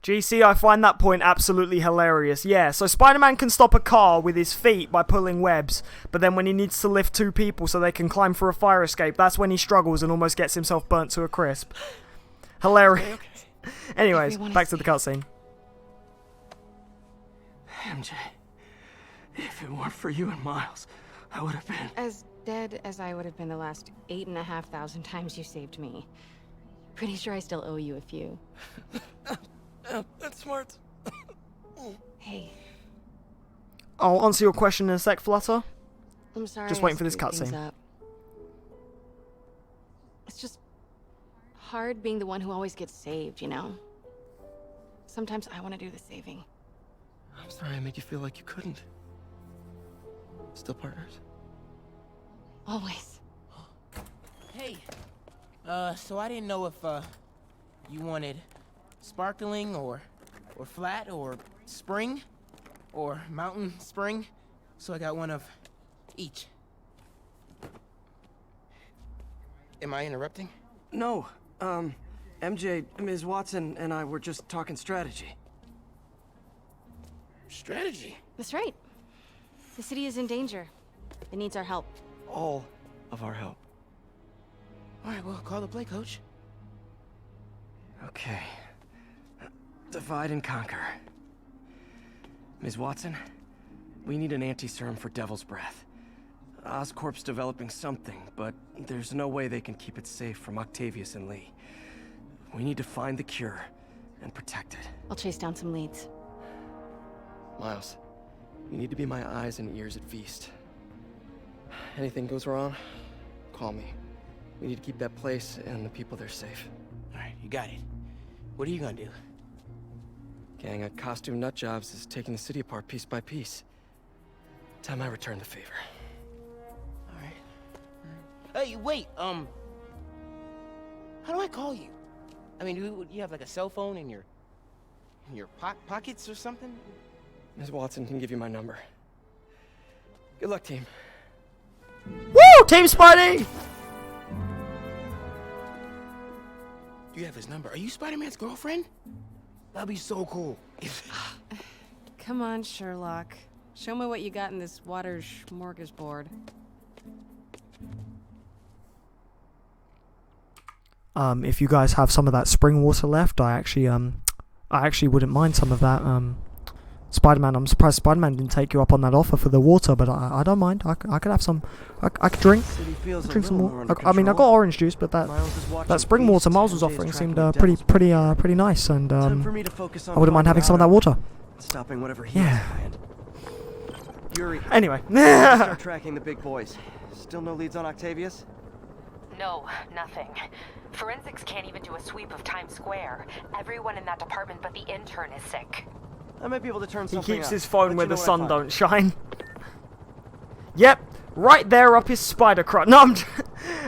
GC, I find that point absolutely hilarious. Yeah, so Spider-Man can stop a car with his feet by pulling webs, but then when he needs to lift two people so they can climb through a fire escape, that's when he struggles and almost gets himself burnt to a crisp. Hilarious. Anyways, back to the cutscene. MJ, if it weren't for you and Miles, I would have been... As dead as I would have been the last 8,500 times you saved me. Pretty sure I still owe you a few. That's smart. Hey, I'll answer your question in a sec, Flutter. I'm sorry. Just I waiting for this screwed things cutscene. up. It's just hard being the one who always gets saved, you know? Sometimes I want to do the saving. I'm sorry I made you feel like you couldn't. Still partners? Always. Hey, so I didn't know if, you wanted sparkling or flat or spring or mountain spring, so I got one of each. Am I interrupting? No, MJ, Ms. Watson and I were just talking strategy. Strategy? That's right. The city is in danger. It needs our help. All of our help. All right, well, call the play, coach. Okay. Divide and conquer. Ms. Watson, we need an anti-serum for Devil's Breath. Oscorp's developing something, but there's no way they can keep it safe from Octavius and Lee. We need to find the cure and protect it. I'll chase down some leads. Miles, you need to be my eyes and ears at Feast. Anything goes wrong, call me. We need to keep that place and the people there safe. All right, you got it. What are you gonna do? Gang of costume nutjobs is taking the city apart piece by piece. Time I return the favor. All right. Hey, wait, how do I call you? I mean, do you have like a cell phone in your pockets or something? Ms. Watson can give you my number. Good luck, team. Woo! Team Spidey! Do you have his number? Are you Spider-Man's girlfriend? That'd be so cool. Come on, Sherlock. Show me what you got in this water smorgasbord. If you guys have some of that spring water left, I actually wouldn't mind some of that. Spider-Man, I'm surprised Spider-Man didn't take you up on that offer for the water, but I don't mind. I could have some. I could drink. Drink some more. I mean, I got orange juice, but that spring water Miles was offering seemed pretty nice, and I wouldn't mind having some of that water. Stopping whatever he Yeah. has planned. Yuri, Anyway. start tracking the big boys. Still no leads on Octavius? No, nothing. Forensics can't even do a sweep of Times Square. Everyone in that department but the intern is sick. I might be able to turn He something keeps up. his phone Let where you the know what I sun find. don't shine. Yep, right there up his spider crotch. No, I'm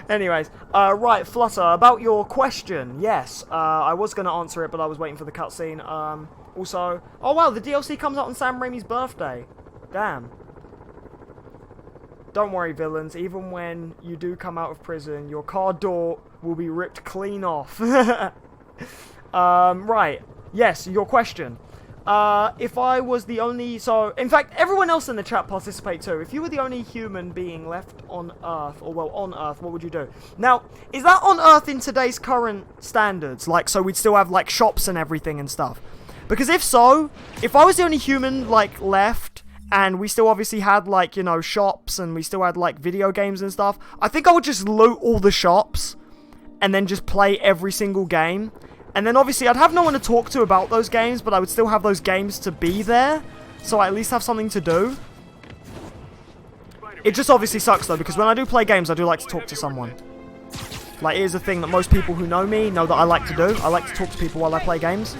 anyways, right, Flutter, about your question, yes, I was going to answer it, but I was waiting for the cutscene. Also, oh wow, the DLC comes out on Sam Raimi's birthday. Damn. Don't worry, villains, even when you do come out of prison, your car door will be ripped clean off. Right, yes, your question. if I was the only... So, in fact, everyone else in the chat participate too. If you were the only human being left on Earth, or well, on Earth, what would you do? Now, is that on Earth in today's current standards? Like, so we'd still have, like, shops and everything and stuff? Because if so, if I was the only human, like, left, and we still obviously had, like, you know, shops, and we still had, like, video games and stuff, I think I would just loot all the shops, and then just play every single game. And then obviously I'd have no one to talk to about those games, but I would still have those games to be there, so I at least have something to do. It just obviously sucks though, because when I do play games, I do like to talk to someone. Like, it is a thing that most people who know me know that I like to do. I like to talk to people while I play games.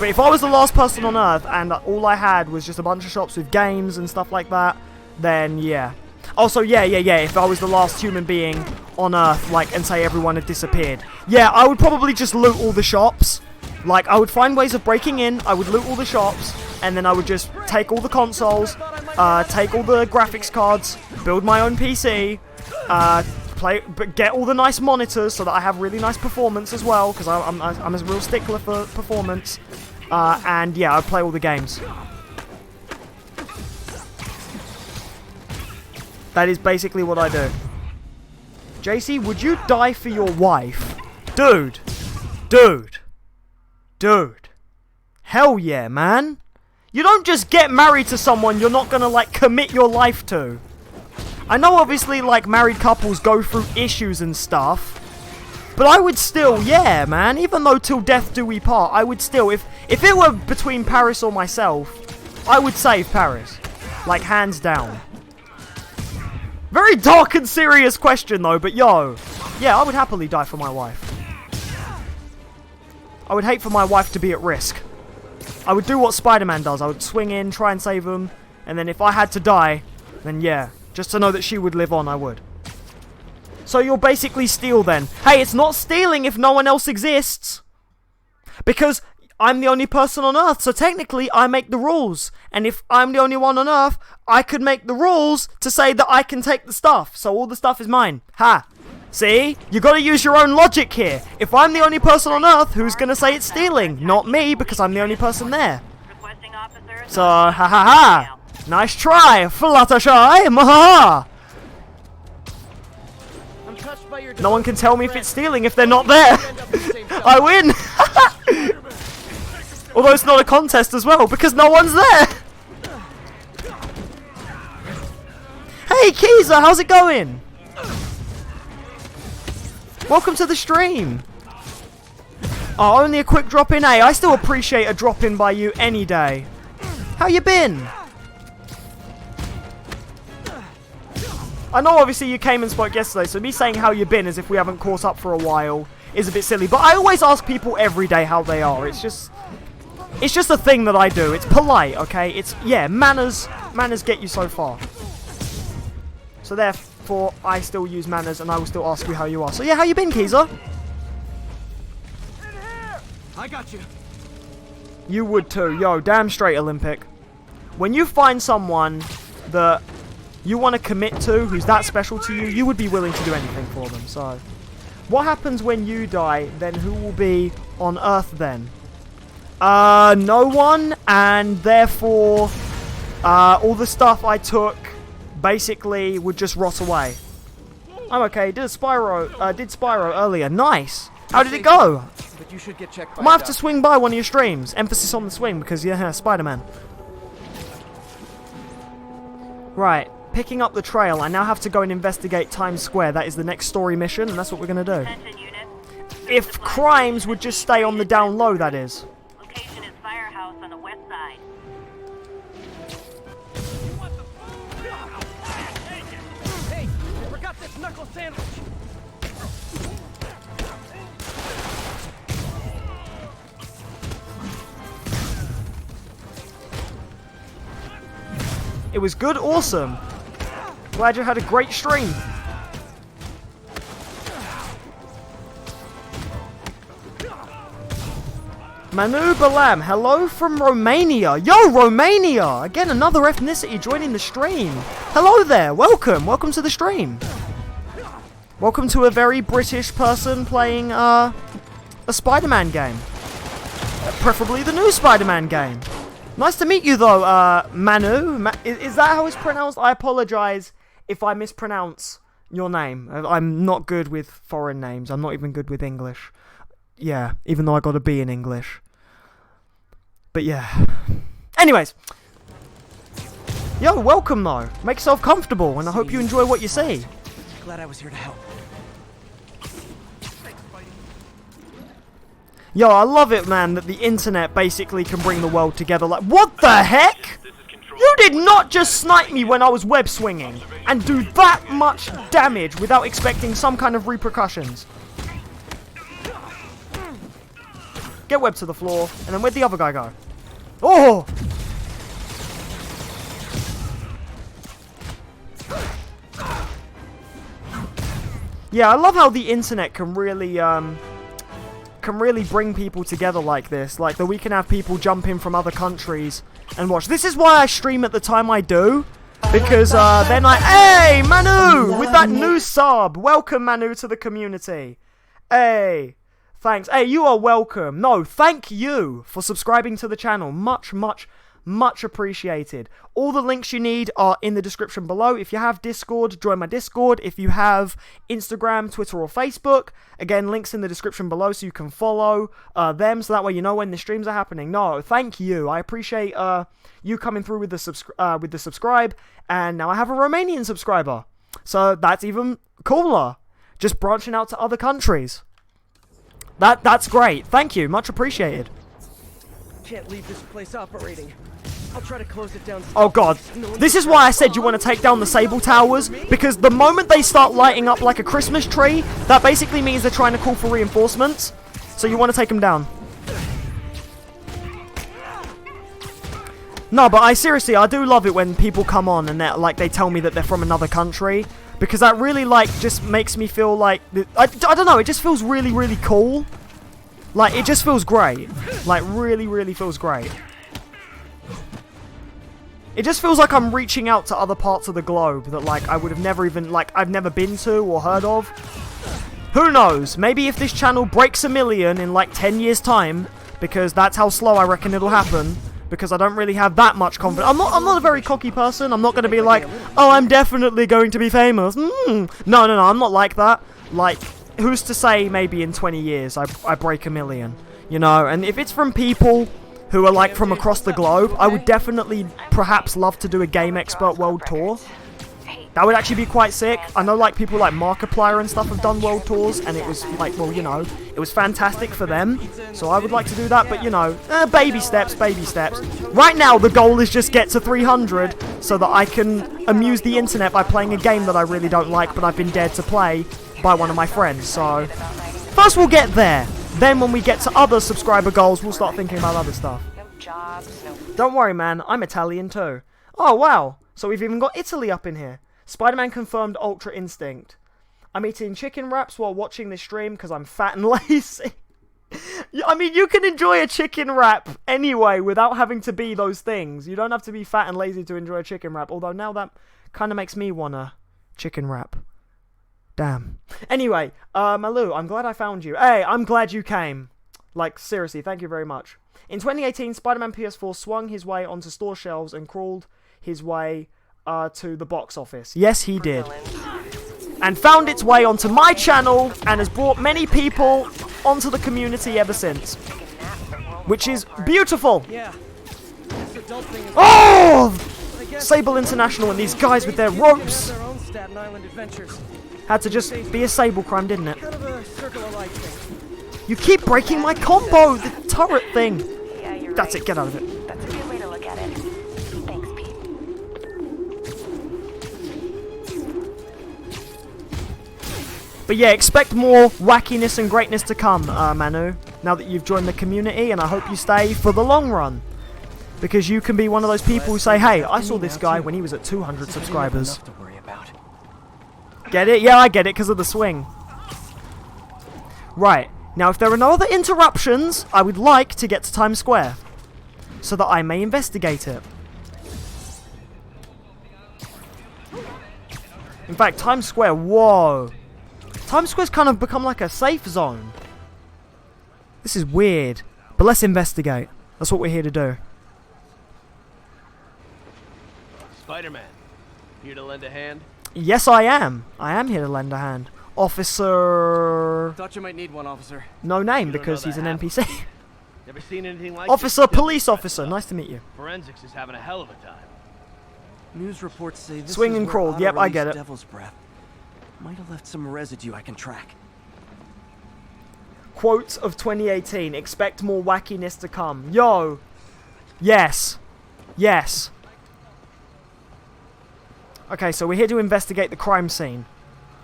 But if I was the last person on Earth, and all I had was just a bunch of shops with games and stuff like that, then yeah. Also, yeah, if I was the last human being on Earth, like, and say everyone had disappeared. Yeah, I would probably just loot all the shops. Like, I would find ways of breaking in, I would loot all the shops, and then I would just take all the consoles, take all the graphics cards, build my own PC, get all the nice monitors so that I have really nice performance as well, because I'm a real stickler for performance. And yeah, I'd play all the games. That is basically what I do. JC, would you die for your wife? Dude. Hell yeah, man. You don't just get married to someone you're not gonna, like, commit your life to. I know, obviously, like, married couples go through issues and stuff. But I would still, yeah, man. Even though till death do we part, I would still, if it were between Paris or myself, I would save Paris. Like, hands down. Very dark and serious question, though, but yo. Yeah, I would happily die for my wife. I would hate for my wife to be at risk. I would do what Spider-Man does. I would swing in, try and save him, and then if I had to die, then yeah. Just to know that she would live on, I would. So you'll basically steal then. Hey, it's not stealing if no one else exists. Because I'm the only person on Earth, so technically I make the rules. And if I'm the only one on Earth, I could make the rules to say that I can take the stuff. So all the stuff is mine. Ha! See? You gotta use your own logic here. If I'm the only person on Earth, who's gonna say it's stealing? Not me, because I'm the only person there. So, ha ha ha! Nice try, Fluttershy! Mahaha! No one can tell me if it's stealing if they're not there. I win! Although it's not a contest as well, because no one's there! Hey, Keezer, how's it going? Welcome to the stream! Oh, only a quick drop in, I still appreciate a drop in by you any day. How you been? I know obviously you came and spoke yesterday, so me saying how you been as if we haven't caught up for a while is a bit silly. But I always ask people every day how they are. It's just a thing that I do. It's polite, okay? It's, yeah, manners get you so far. So therefore, I still use manners and I will still ask you how you are. So yeah, how you been, Keezer? I got you. You would too. Yo, damn straight, Olympic. When you find someone that you want to commit to, who's that special to you, you would be willing to do anything for them. So, what happens when you die? Then who will be on Earth then? No one, and therefore, all the stuff I took basically would just rot away. I'm okay. Did Spyro earlier? Nice. How did it go? But you should get checked by Might have to swing by one of your streams. Emphasis on the swing because yeah, Spider-Man. Right. Picking up the trail, I now have to go and investigate Times Square. That is the next story mission, and that's what we're going to do. If crimes would just stay on the down low, that is. Location is Firehouse on the west side. Hey, I forgot this knuckle sandwich. It was good, awesome. Glad you had a great stream. Manu Balam, hello from Romania. Yo, Romania! Again, another ethnicity joining the stream. Hello there, welcome to the stream. Welcome to a very British person playing a Spider-Man game. preferably the new Spider-Man game. Nice to meet you, though, Manu. Is that how it's pronounced? I apologize if I mispronounce your name. I'm not good with foreign names. I'm not even good with English. Yeah, even though I got a B in English. But yeah. Anyways. Yo, welcome, though. Make yourself comfortable, and I hope you enjoy what you see. Glad I was here to help. Yo, I love it, man, that the internet basically can bring the world together. Like, what the heck? You did not just snipe me when I was web swinging and do that much damage without expecting some kind of repercussions. Get web to the floor, and then where'd the other guy go? Oh! Yeah, I love how the internet can really bring people together like this. Like, that we can have people jump in from other countries and watch. This is why I stream at the time I do. Because, then hey, Manu! With that new sub! Welcome, Manu, to the community. Hey, thanks. Hey, you are welcome. No, thank you for subscribing to the channel. Much, much, much appreciated. All the links you need are in the description below. If you have Discord, join my Discord. If you have Instagram, Twitter, or Facebook, again, links in the description below so you can follow them, so that way you know when the streams are happening. No, thank you. I appreciate you coming through with the subscribe, and now I have a Romanian subscriber, so that's even cooler. Just branching out to other countries. That's great. Thank you. Much appreciated. Can't leave this place operating. I'll try to close it down. Oh god. This is why I said you want to take down the Sable Towers, because the moment they start lighting up like a Christmas tree, that basically means they're trying to call for reinforcements. So you want to take them down. No, but I do love it when people come on and they tell me that they're from another country, because that really just makes me feel like I don't know, it just feels really, really cool. Like, it just feels great. Like, really, really feels great. It just feels like I'm reaching out to other parts of the globe that, like, I would have never even, like, I've never been to or heard of. Who knows? Maybe if this channel breaks 1 million in, like, 10 years' time, because that's how slow I reckon it'll happen, because I don't really have that much confidence. I'm not a very cocky person. I'm not going to be like, oh, I'm definitely going to be famous. No, I'm not like that. Like, who's to say maybe in 20 years I break 1 million, you know? And if it's from people who are like from across the globe, I would definitely perhaps love to do a Game Expert World Tour. That would actually be quite sick. I know like people like Markiplier and stuff have done world tours, and it was like, well, you know, it was fantastic for them. So I would like to do that, but you know, baby steps, baby steps. Right now the goal is just get to 300 so that I can amuse the internet by playing a game that I really don't like but I've been dared to play by one of my friends. So first we'll get there. Then when we get to other subscriber goals, we'll start thinking about other stuff. Don't worry, man. I'm Italian too. Oh, wow. So we've even got Italy up in here. Spider-Man confirmed Ultra Instinct. I'm eating chicken wraps while watching this stream because I'm fat and lazy. I mean, you can enjoy a chicken wrap anyway without having to be those things. You don't have to be fat and lazy to enjoy a chicken wrap. Although now that kind of makes me want a chicken wrap. Damn. Anyway, Malu, I'm glad I found you. Hey, I'm glad you came. Like, seriously, thank you very much. In 2018, Spider-Man PS4 swung his way onto store shelves and crawled his way to the box office. Yes, he did. And found its way onto my channel and has brought many people onto the community ever since. Which is beautiful. Oh! Sable International and these guys with their ropes. Had to just be a Sable crime, didn't it? You keep breaking my combo, the turret thing. Yeah, That's it, get out of it. That's a good way to look at it. Thanks, Pete. But yeah, expect more wackiness and greatness to come, Manu, now that you've joined the community, and I hope you stay for the long run. Because you can be one of those people who say, hey, I saw this guy when he was at 200 subscribers. Get it? Yeah, I get it, because of the swing. Right, now if there are no other interruptions, I would like to get to Times Square, so that I may investigate it. In fact, Times Square, whoa. Times Square's kind of become like a safe zone. This is weird. But let's investigate. That's what we're here to do. Spider-Man, here to lend a hand? Yes, I am. I am here to lend a hand. Officer... Thought you might need one, officer. No name, You don't because know he's that an NPC. Never seen anything like Officer, this. police officer. Nice to meet you. Forensics is having a hell of a time. News reports say this Swing is and where crawl. Otto Yep, I get released it. Devil's Breath. Might have left some residue I can track. Quote of 2018. Expect more wackiness to come. Yo. Yes. Yes. Okay, so we're here to investigate the crime scene.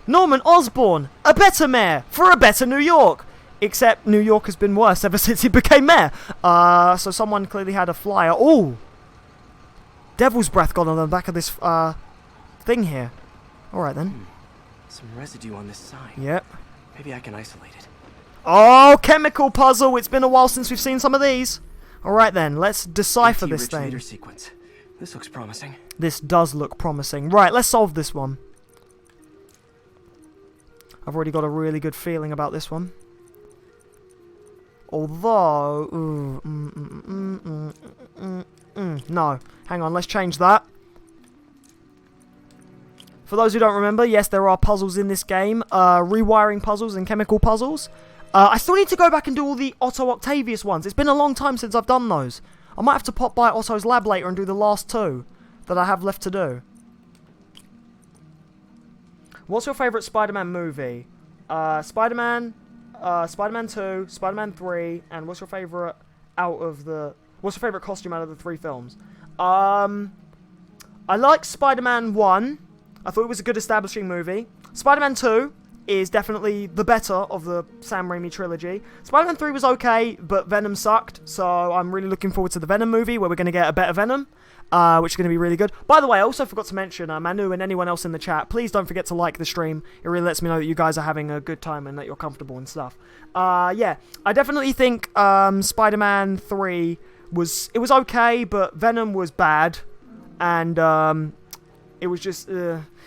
Norman Osborn, a better mayor for a better New York. Except New York has been worse ever since he became mayor. So someone clearly had a flyer. Ooh. Devil's Breath got on the back of this thing here. Alright then. Some residue on this sign. Yep. Maybe I can isolate it. Oh, chemical puzzle. It's been a while since we've seen some of these. Alright then, let's decipher this thing. Leader sequence. This looks promising. This does look promising. Right, let's solve this one. I've already got a really good feeling about this one. Although... no. Hang on, let's change that. For those who don't remember, yes, there are puzzles in this game. Rewiring puzzles and chemical puzzles. I still need to go back and do all the Otto Octavius ones. It's been a long time since I've done those. I might have to pop by Otto's lab later and do the last two that I have left to do. What's your favourite Spider-Man movie? Spider-Man, Spider-Man 2, Spider-Man 3, and what's your favourite what's your favourite costume out of the 3 films? I like Spider-Man 1. I thought it was a good establishing movie. Spider-Man 2 is definitely the better of the Sam Raimi trilogy. Spider-Man 3 was okay, but Venom sucked, so I'm really looking forward to the Venom movie, where we're going to get a better Venom, which is going to be really good. By the way, I also forgot to mention, Manu and anyone else in the chat, please don't forget to like the stream. It really lets me know that you guys are having a good time and that you're comfortable and stuff. Yeah, I definitely think Spider-Man 3 was okay, but Venom was bad, and it was just...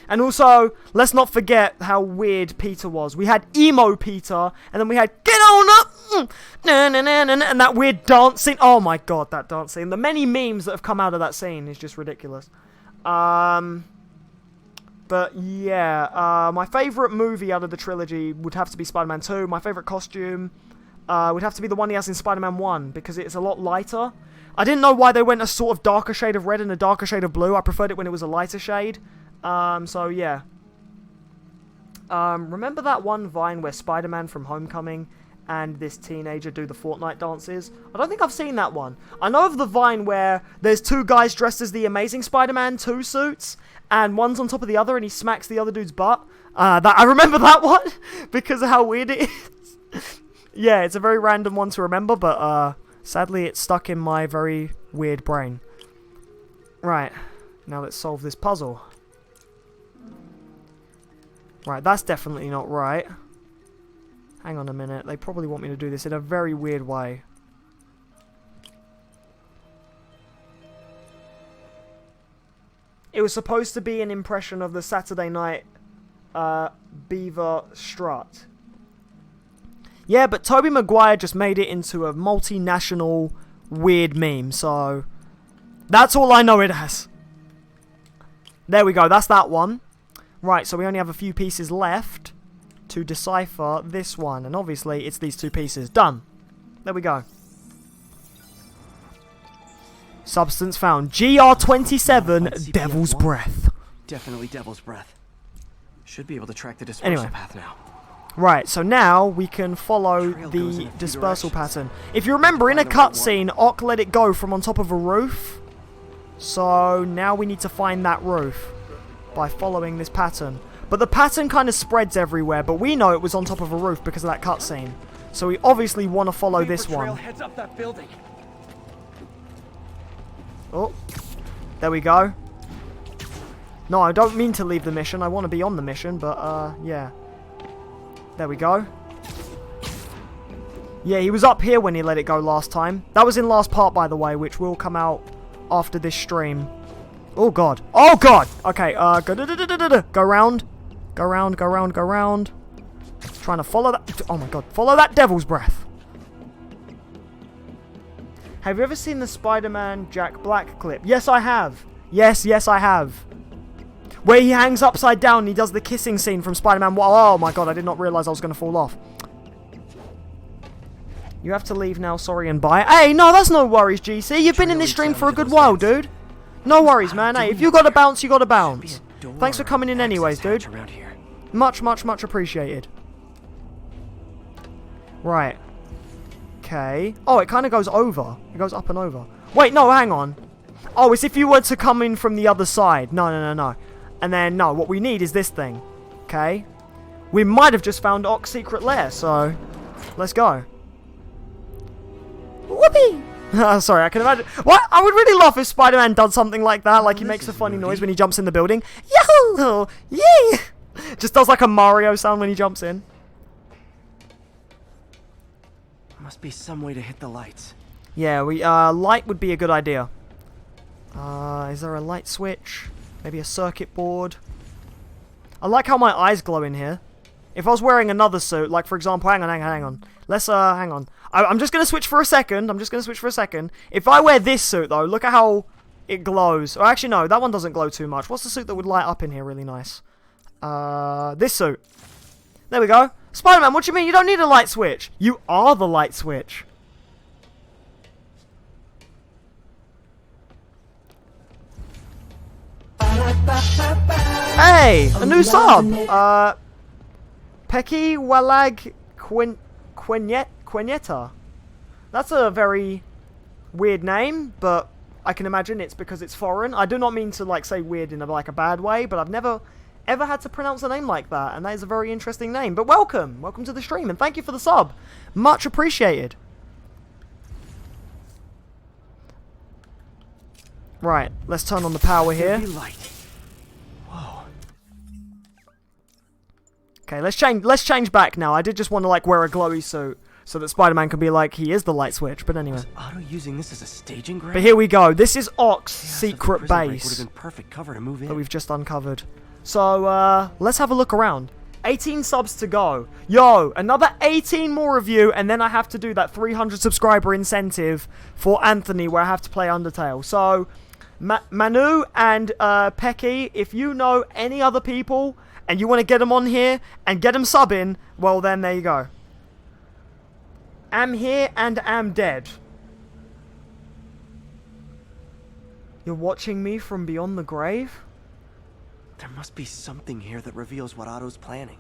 And also, let's not forget how weird Peter was. We had emo Peter, and then we had get on up, and that weird dancing. Oh my god, that dancing. The many memes that have come out of that scene is just ridiculous. But yeah, my favourite movie out of the trilogy would have to be Spider-Man 2. My favourite costume would have to be the one he has in Spider-Man 1, because it's a lot lighter. I didn't know why they went a sort of darker shade of red and a darker shade of blue. I preferred it when it was a lighter shade. So yeah. Remember that one Vine where Spider-Man from Homecoming and this teenager do the Fortnite dances? I don't think I've seen that one. I know of the Vine where there's 2 guys dressed as the Amazing Spider-Man 2 suits, and one's on top of the other and he smacks the other dude's butt. I remember that one because of how weird it is. Yeah, it's a very random one to remember, but sadly it's stuck in my very weird brain. Right, now let's solve this puzzle. Right, that's definitely not right. Hang on a minute. They probably want me to do this in a very weird way. It was supposed to be an impression of the Saturday Night Beaver strut. Yeah, but Tobey Maguire just made it into a multinational weird meme, so... That's all I know it as. There we go, that's that one. Right, so we only have a few pieces left to decipher this one. And obviously, it's these 2 pieces. Done. There we go. Substance found. GR27, Devil's Breath. Definitely Devil's Breath. Should be able to track the dispersal path now. Right, so now we can follow the dispersal pattern. If you remember, in a cutscene, Ock let it go from on top of a roof. So now we need to find that roof by following this pattern. But the pattern kind of spreads everywhere, but we know it was on top of a roof because of that cutscene. So we obviously want to follow this one. Heads up that building. Oh, there we go. No, I don't mean to leave the mission. I want to be on the mission, but yeah. There we go. Yeah, he was up here when he let it go last time. That was in last part, by the way, which will come out after this stream. Oh god. Oh god! Okay, go round. Go round, go round, go round. Trying to follow that. Oh my god. Follow that Devil's Breath. Have you ever seen the Spider-Man Jack Black clip? Yes, I have. Yes, I have. Where he hangs upside down and he does the kissing scene from Spider-Man 1. Oh my god, I did not realise I was going to fall off. You have to leave now, sorry and bye. Hey, no, that's no worries, GC. You've been in this stream for a good while, dude. No worries, man. Hey, if you got to bounce, you got to bounce. Thanks for coming in anyways, dude. Much appreciated. Right. Okay. Oh, it kind of goes over. It goes up and over. Wait, no, hang on. Oh, it's if you were to come in from the other side. No. And then, no, what we need is this thing. Okay. We might have just found Ock's secret lair, so let's go. Whoopee! Sorry, I can imagine. What? I would really laugh if Spider-Man does something like that. Like, he makes a funny noise when he jumps in the building. Yahoo! Yay! Just does like a Mario sound when he jumps in. Must be some way to hit the lights. Yeah, light would be a good idea. Is there a light switch? Maybe a circuit board? I like how my eyes glow in here. If I was wearing another suit, like for example, hang on. Let's, hang on. I'm just going to switch for a second. If I wear this suit, though, look at how it glows. Or actually, no, that one doesn't glow too much. What's the suit that would light up in here really nice? This suit. There we go. Spider-Man, what do you mean? You don't need a light switch. You are the light switch. Hey, a new sub. Pecky Walag Quineta. That's a very weird name, but I can imagine it's because it's foreign. I do not mean to like say weird in a bad way, but I've never ever had to pronounce a name like that, and that is a very interesting name. But welcome to the stream, and thank you for the sub. Much appreciated. Right, let's turn on the power here. Whoa. Okay, let's change back now. I did just want to like wear a glowy suit so that Spider-Man can be like he is the light switch, but anyway. Was Otto using this as a staging ground? But here we go. This is Ock's secret base would have been perfect cover to move in. that we've just uncovered. So, let's have a look around. 18 subs to go. Yo, another 18 more of you, and then I have to do that 300 subscriber incentive for Anthony where I have to play Undertale. So, Manu and Pecky, if you know any other people and you want to get them on here and get them subbing, well then, there you go. Am here and am dead. You're watching me from beyond the grave? There must be something here that reveals what Otto's planning.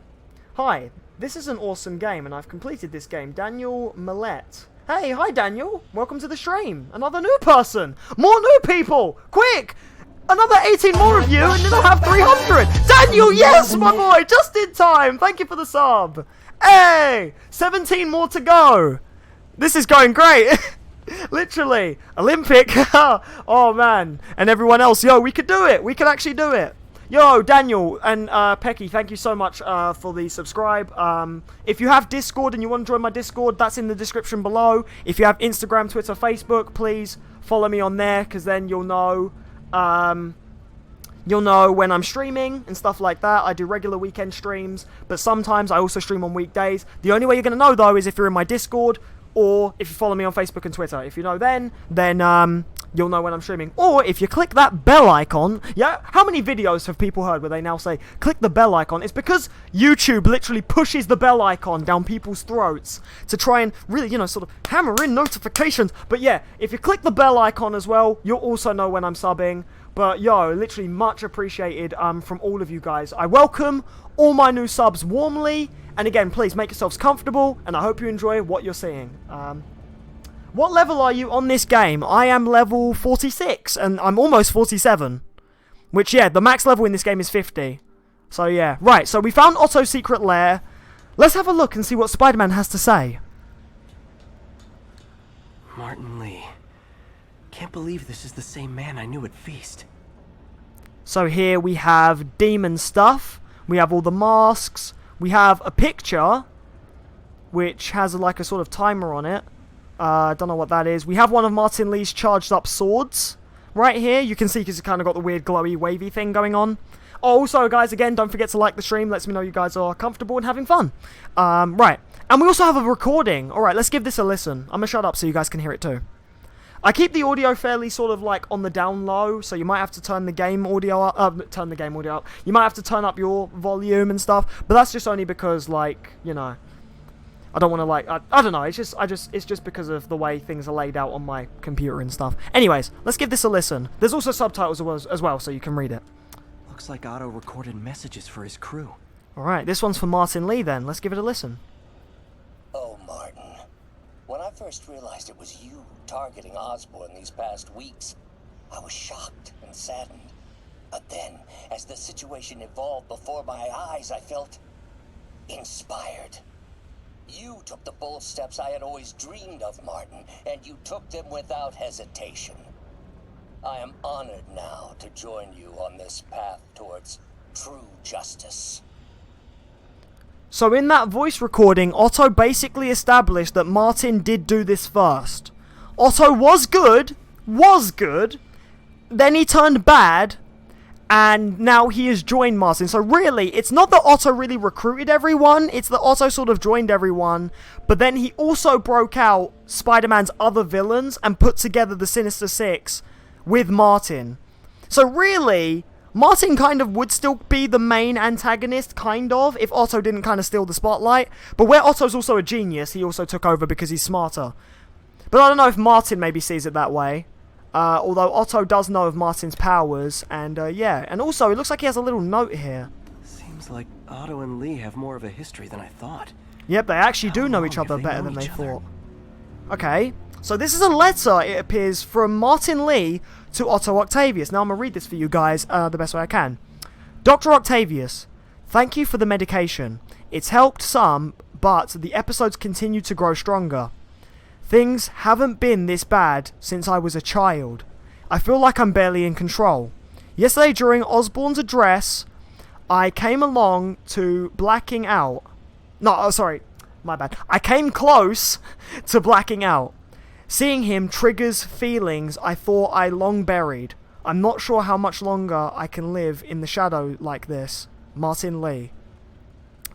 Hi, this is an awesome game, and I've completed this game. Daniel Millette. Hey, hi Daniel. Welcome to the stream. Another new person. More new people. Quick. Another 18 more of you, and then I'll have 300. Daniel, yes, my boy. Just in time. Thank you for the sub. Hey, 17 more to go. This is going great. Literally. Olympic. Oh, man. And everyone else. Yo, we could do it. We could actually do it. Yo, Daniel and Pecky, thank you so much for the subscribe. If you have Discord and you want to join my Discord, that's in the description below. If you have Instagram, Twitter, Facebook, please follow me on there, because then you'll know when I'm streaming and stuff like that. I do regular weekend streams, but sometimes I also stream on weekdays. The only way you're going to know, though, is if you're in my Discord or if you follow me on Facebook and Twitter. If you know then you'll know when I'm streaming. Or if you click that bell icon, yeah, how many videos have people heard where they now say, click the bell icon? It's because YouTube literally pushes the bell icon down people's throats to try and really, sort of hammer in notifications. But yeah, if you click the bell icon as well, you'll also know when I'm subbing. But yo, literally much appreciated from all of you guys. I welcome all my new subs warmly. And again, please make yourselves comfortable, and I hope you enjoy what you're seeing. What level are you on this game? I am level 46, and I'm almost 47. Which, yeah, the max level in this game is 50. So, yeah. Right, so we found Otto's secret lair. Let's have a look and see what Spider-Man has to say. Martin Lee. Can't believe this is the same man I knew at Feast. So here we have demon stuff. We have all the masks. We have a picture, which has like a sort of timer on it. Don't know what that is. We have one of Martin Lee's charged up swords right here. You can see because it's kind of got the weird glowy wavy thing going on. Also, guys, again, don't forget to like the stream. Lets me know you guys are comfortable and having fun. Right. And we also have a recording. Alright, let's give this a listen. I'm going to shut up so you guys can hear it too. I keep the audio fairly sort of like on the down low, so you might have to turn the game audio up. You might have to turn up your volume and stuff, but that's just only because, like, you know, I don't want to, like, I don't know. It's just because of the way things are laid out on my computer and stuff. Anyways, let's give this a listen. There's also subtitles as well, so you can read it. Looks like Otto recorded messages for his crew. All right, this one's for Martin Lee. Then let's give it a listen. Oh, Martin. When I first realized it was you targeting Osborn these past weeks, I was shocked and saddened. But then, as the situation evolved before my eyes, I felt inspired. You took the bold steps I had always dreamed of, Martin, and you took them without hesitation. I am honored now to join you on this path towards true justice. So in that voice recording, Otto basically established that Martin did do this first. Otto was good, then he turned bad, and now he has joined Martin. So really, it's not that Otto really recruited everyone, it's that Otto sort of joined everyone, but then he also broke out Spider-Man's other villains and put together the Sinister Six with Martin. So really, Martin kind of would still be the main antagonist, kind of, if Otto didn't kind of steal the spotlight. But where Otto's also a genius, he also took over because he's smarter. But I don't know if Martin maybe sees it that way. Although Otto does know of Martin's powers, and yeah. And also, it looks like he has a little note here. Seems like Otto and Lee have more of a history than I thought. Yep, they actually do know each other better than they thought. Okay, so this is a letter, it appears, from Martin Lee to Otto Octavius. Now I'm going to read this for you guys the best way I can. Dr. Octavius, thank you for the medication. It's helped some, but the episodes continue to grow stronger. Things haven't been this bad since I was a child. I feel like I'm barely in control. Yesterday during Osborn's address, I came along to blacking out. No, oh, sorry, my bad. I came close to blacking out. Seeing him triggers feelings I thought I long buried. I'm not sure how much longer I can live in the shadow like this. Martin Lee.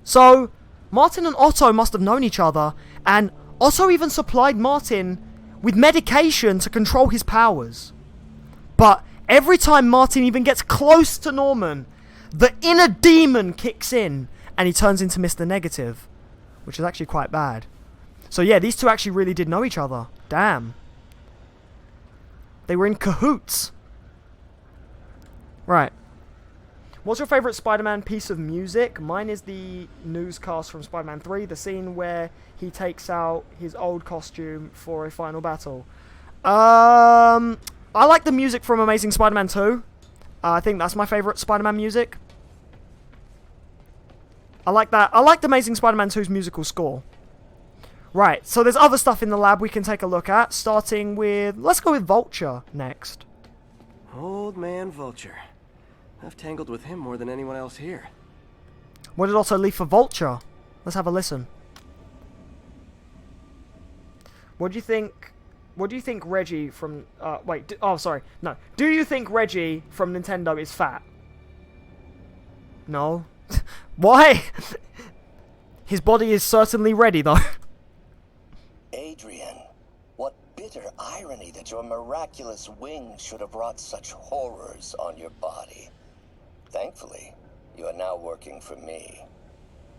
So, Martin and Otto must have known each other, and Otto even supplied Martin with medication to control his powers. But every time Martin even gets close to Norman, the inner demon kicks in, and he turns into Mr. Negative, which is actually quite bad. So yeah, these two actually really did know each other. Damn. They were in cahoots. Right. What's your favourite Spider-Man piece of music? Mine is the newscast from Spider-Man 3, the scene where he takes out his old costume for a final battle. I like the music from Amazing Spider-Man 2. I think that's my favourite Spider-Man music. I like that. I like the Amazing Spider-Man 2's musical score. Right, so there's other stuff in the lab we can take a look at, starting with... Let's go with Vulture next. Old man Vulture. I've tangled with him more than anyone else here. What did Otto leave for Vulture? Let's have a listen. What do you think... What do you think Reggie from... wait, oh, sorry. No. Do you think Reggie from Nintendo is fat? No. Why? His body is certainly ready, though. Adrian, what bitter irony that your miraculous wings should have brought such horrors on your body. Thankfully, you are now working for me.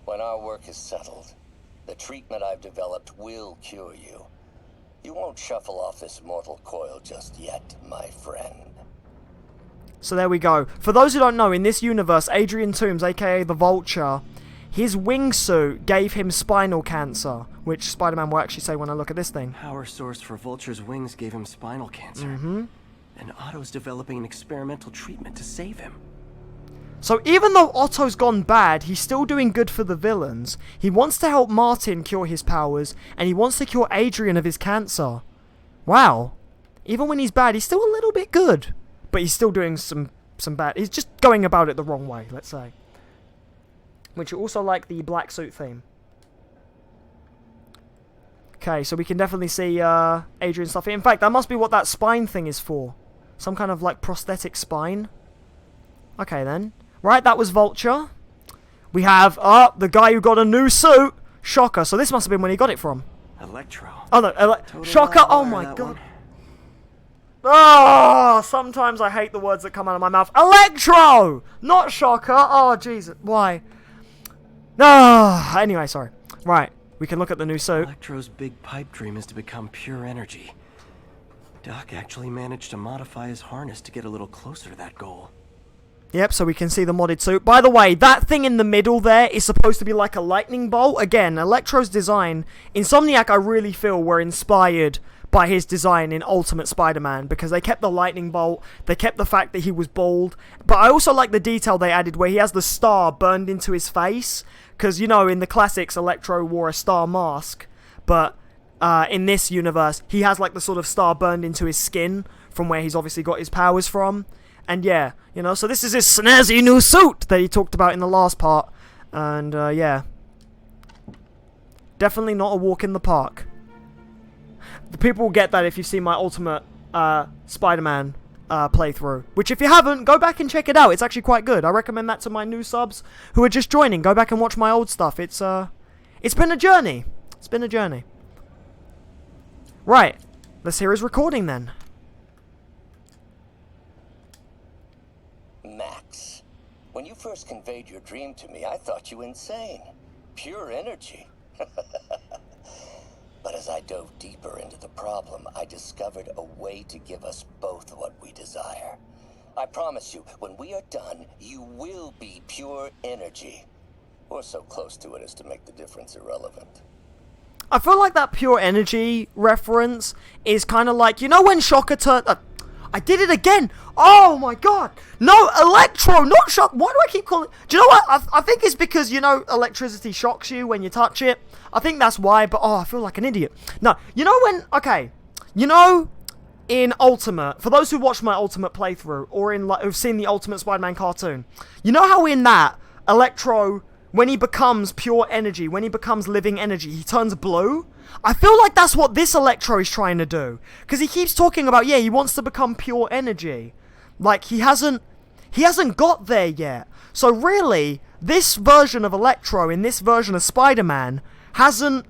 When our work is settled, the treatment I've developed will cure you. You won't shuffle off this mortal coil just yet, my friend. So there we go. For those who don't know, in this universe, Adrian Toomes, aka the Vulture, his wingsuit gave him spinal cancer, which Spider-Man will actually say when I look at this thing. Power source for Vulture's wings gave him spinal cancer. Mm-hmm. And Otto's developing an experimental treatment to save him. So even though Otto's gone bad, he's still doing good for the villains. He wants to help Martin cure his powers, and he wants to cure Adrian of his cancer. Wow. Even when he's bad, he's still a little bit good. But he's still doing some bad... He's just going about it the wrong way, let's say. Which you also like the black suit theme. Okay, so we can definitely see Adrian stuff here. In fact, that must be what that spine thing is for. Some kind of, like, prosthetic spine. Okay, then. Right, that was Vulture. We have, the guy who got a new suit. Shocker. So this must have been when he got it from. Electro. Oh, no. Shocker. Oh, my God. Oh, sometimes I hate the words that come out of my mouth. Electro! Not Shocker. Oh, Jesus. Why? Anyway, sorry. Right. We can look at the new suit. Electro's big pipe dream is to become pure energy. Doc actually managed to modify his harness to get a little closer to that goal. Yep, so we can see the modded suit. By the way, that thing in the middle there is supposed to be like a lightning bolt. Again, Electro's design, Insomniac I really feel were inspired by his design in Ultimate Spider-Man, because they kept the lightning bolt, they kept the fact that he was bald, but I also like the detail they added where he has the star burned into his face, because, you know, in the classics, Electro wore a star mask, but in this universe, he has like the sort of star burned into his skin from where he's obviously got his powers from. And yeah, you know, so this is his snazzy new suit that he talked about in the last part. And yeah, definitely not a walk in the park. The people will get that if you see my Ultimate Spider-Man playthrough. Which if you haven't, go back and check it out. It's actually quite good. I recommend that to my new subs who are just joining. Go back and watch my old stuff. It's been a journey. It's been a journey. Right, let's hear his recording then. Max, when you first conveyed your dream to me, I thought you insane. Pure energy. But as I dove deeper into the problem, I discovered a way to give us both what we desire. I promise you, when we are done, you will be pure energy. Or so close to it as to make the difference irrelevant. I feel like that pure energy reference is kind of like, you know when Shocker turned... I did it again! Oh my god! No, Electro, not Shock. Why do I keep calling... Do you know what? I think it's because, you know, electricity shocks you when you touch it. I think that's why, but I feel like an idiot. No, you know when... Okay, you know, in Ultimate, for those who watched my Ultimate playthrough, or in like who've seen the Ultimate Spider-Man cartoon, you know how in that, Electro... When he becomes pure energy, when he becomes living energy, he turns blue. I feel like that's what this Electro is trying to do. Because he keeps talking about, yeah, he wants to become pure energy. Like, he hasn't got there yet. So really, this version of Electro, in this version of Spider-Man, hasn't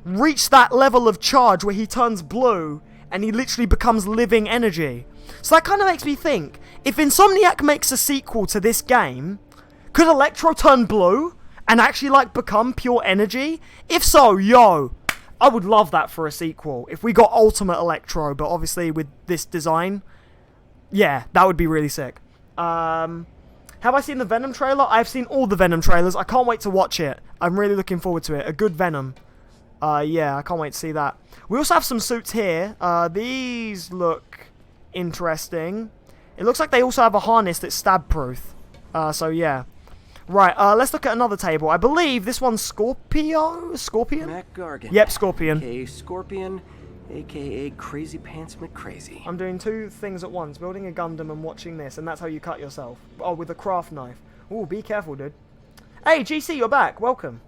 reached that level of charge where he turns blue and he literally becomes living energy. So that kind of makes me think, if Insomniac makes a sequel to this game, could Electro turn blue? And actually, like, become pure energy? If so, yo, I would love that for a sequel. If we got Ultimate Electro, but obviously with this design, yeah, that would be really sick. Have I seen the Venom trailer? I've seen all the Venom trailers. I can't wait to watch it. I'm really looking forward to it. A good Venom. Yeah, I can't wait to see that. We also have some suits here. These look interesting. It looks like they also have a harness that's stab-proof. So, yeah. Right, let's look at another table. I believe this one's Scorpion? Mac Gargan. Yep, Scorpion. A.k.a. Scorpion, a.k.a. Crazy Pants McCrazy. I'm doing two things at once, building a Gundam and watching this, and that's how you cut yourself. Oh, with a craft knife. Ooh, be careful, dude. Hey, GC, you're back. Welcome.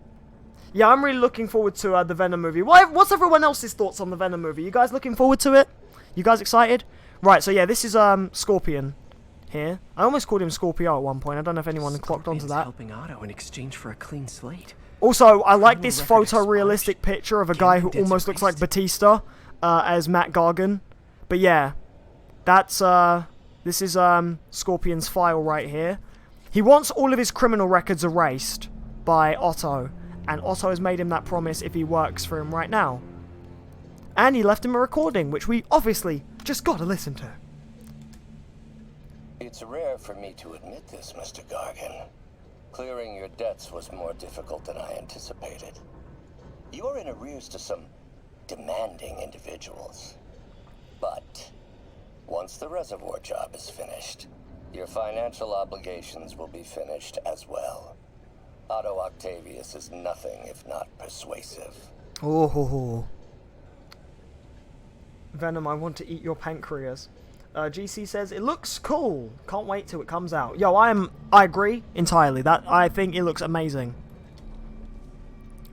Yeah, I'm really looking forward to the Venom movie. What's everyone else's thoughts on the Venom movie? You guys looking forward to it? You guys excited? Right, so yeah, this is Scorpion. Here. I almost called him Scorpio at one point. I don't know if anyone clocked onto that. Helping Otto in exchange for a clean slate. Also, I like this photorealistic picture of a guy who almost looks like Batista as Matt Gargan. But yeah, that's this is Scorpion's file right here. He wants all of his criminal records erased by Otto, and Otto has made him that promise if he works for him right now. And he left him a recording, which we obviously just got to listen to. It's rare for me to admit this, Mr. Gargan. Clearing your debts was more difficult than I anticipated. You're in arrears to some demanding individuals. But once the reservoir job is finished, your financial obligations will be finished as well. Otto Octavius is nothing if not persuasive. Oh ho ho. Venom, I want to eat your pancreas. GC says, it looks cool. Can't wait till it comes out. Yo, I agree entirely. I think it looks amazing.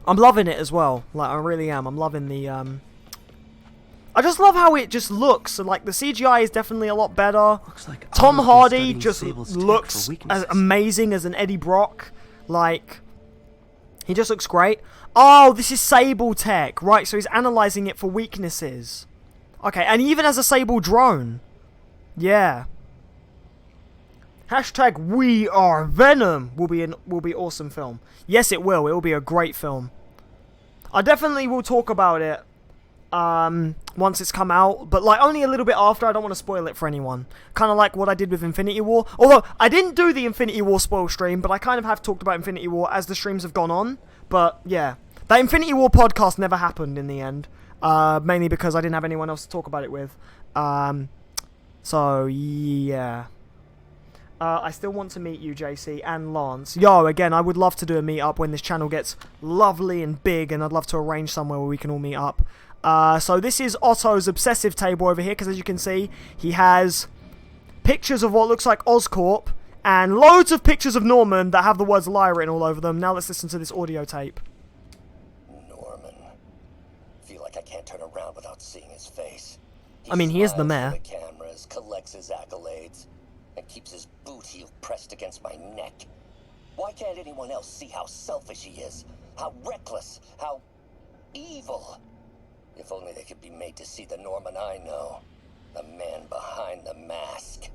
I'm loving it as well. Like, I really am. I'm loving the, I just love how it just looks. Like, the CGI is definitely a lot better. Looks like Tom Hardy just looks as amazing as an Eddie Brock. Like, he just looks great. Oh, this is Sable tech. Right, so he's analyzing it for weaknesses. Okay, and he even has a Sable drone. Yeah. Hashtag We Are Venom will be awesome film. Yes, it will. It will be a great film. I definitely will talk about it once it's come out, but like only a little bit after. I don't want to spoil it for anyone. Kind of like what I did with Infinity War. Although I didn't do the Infinity War spoil stream, but I kind of have talked about Infinity War as the streams have gone on. But yeah, that Infinity War podcast never happened in the end, mainly because I didn't have anyone else to talk about it with. So yeah. I still want to meet you, JC, and Lance. Yo, again, I would love to do a meet-up when this channel gets lovely and big, and I'd love to arrange somewhere where we can all meet up. So this is Otto's obsessive table over here, because as you can see, he has pictures of what looks like Oscorp, and loads of pictures of Norman that have the words liar written all over them. Now let's listen to this audio tape. Norman. Feel like I can't turn around without seeing his face. I mean, he is the mayor. The cameras, collects his accolades, and keeps his boot heel pressed against my neck. Why can't anyone else see how selfish he is? How reckless? How evil? If only they could be made to see the Norman I know. The man behind the mask.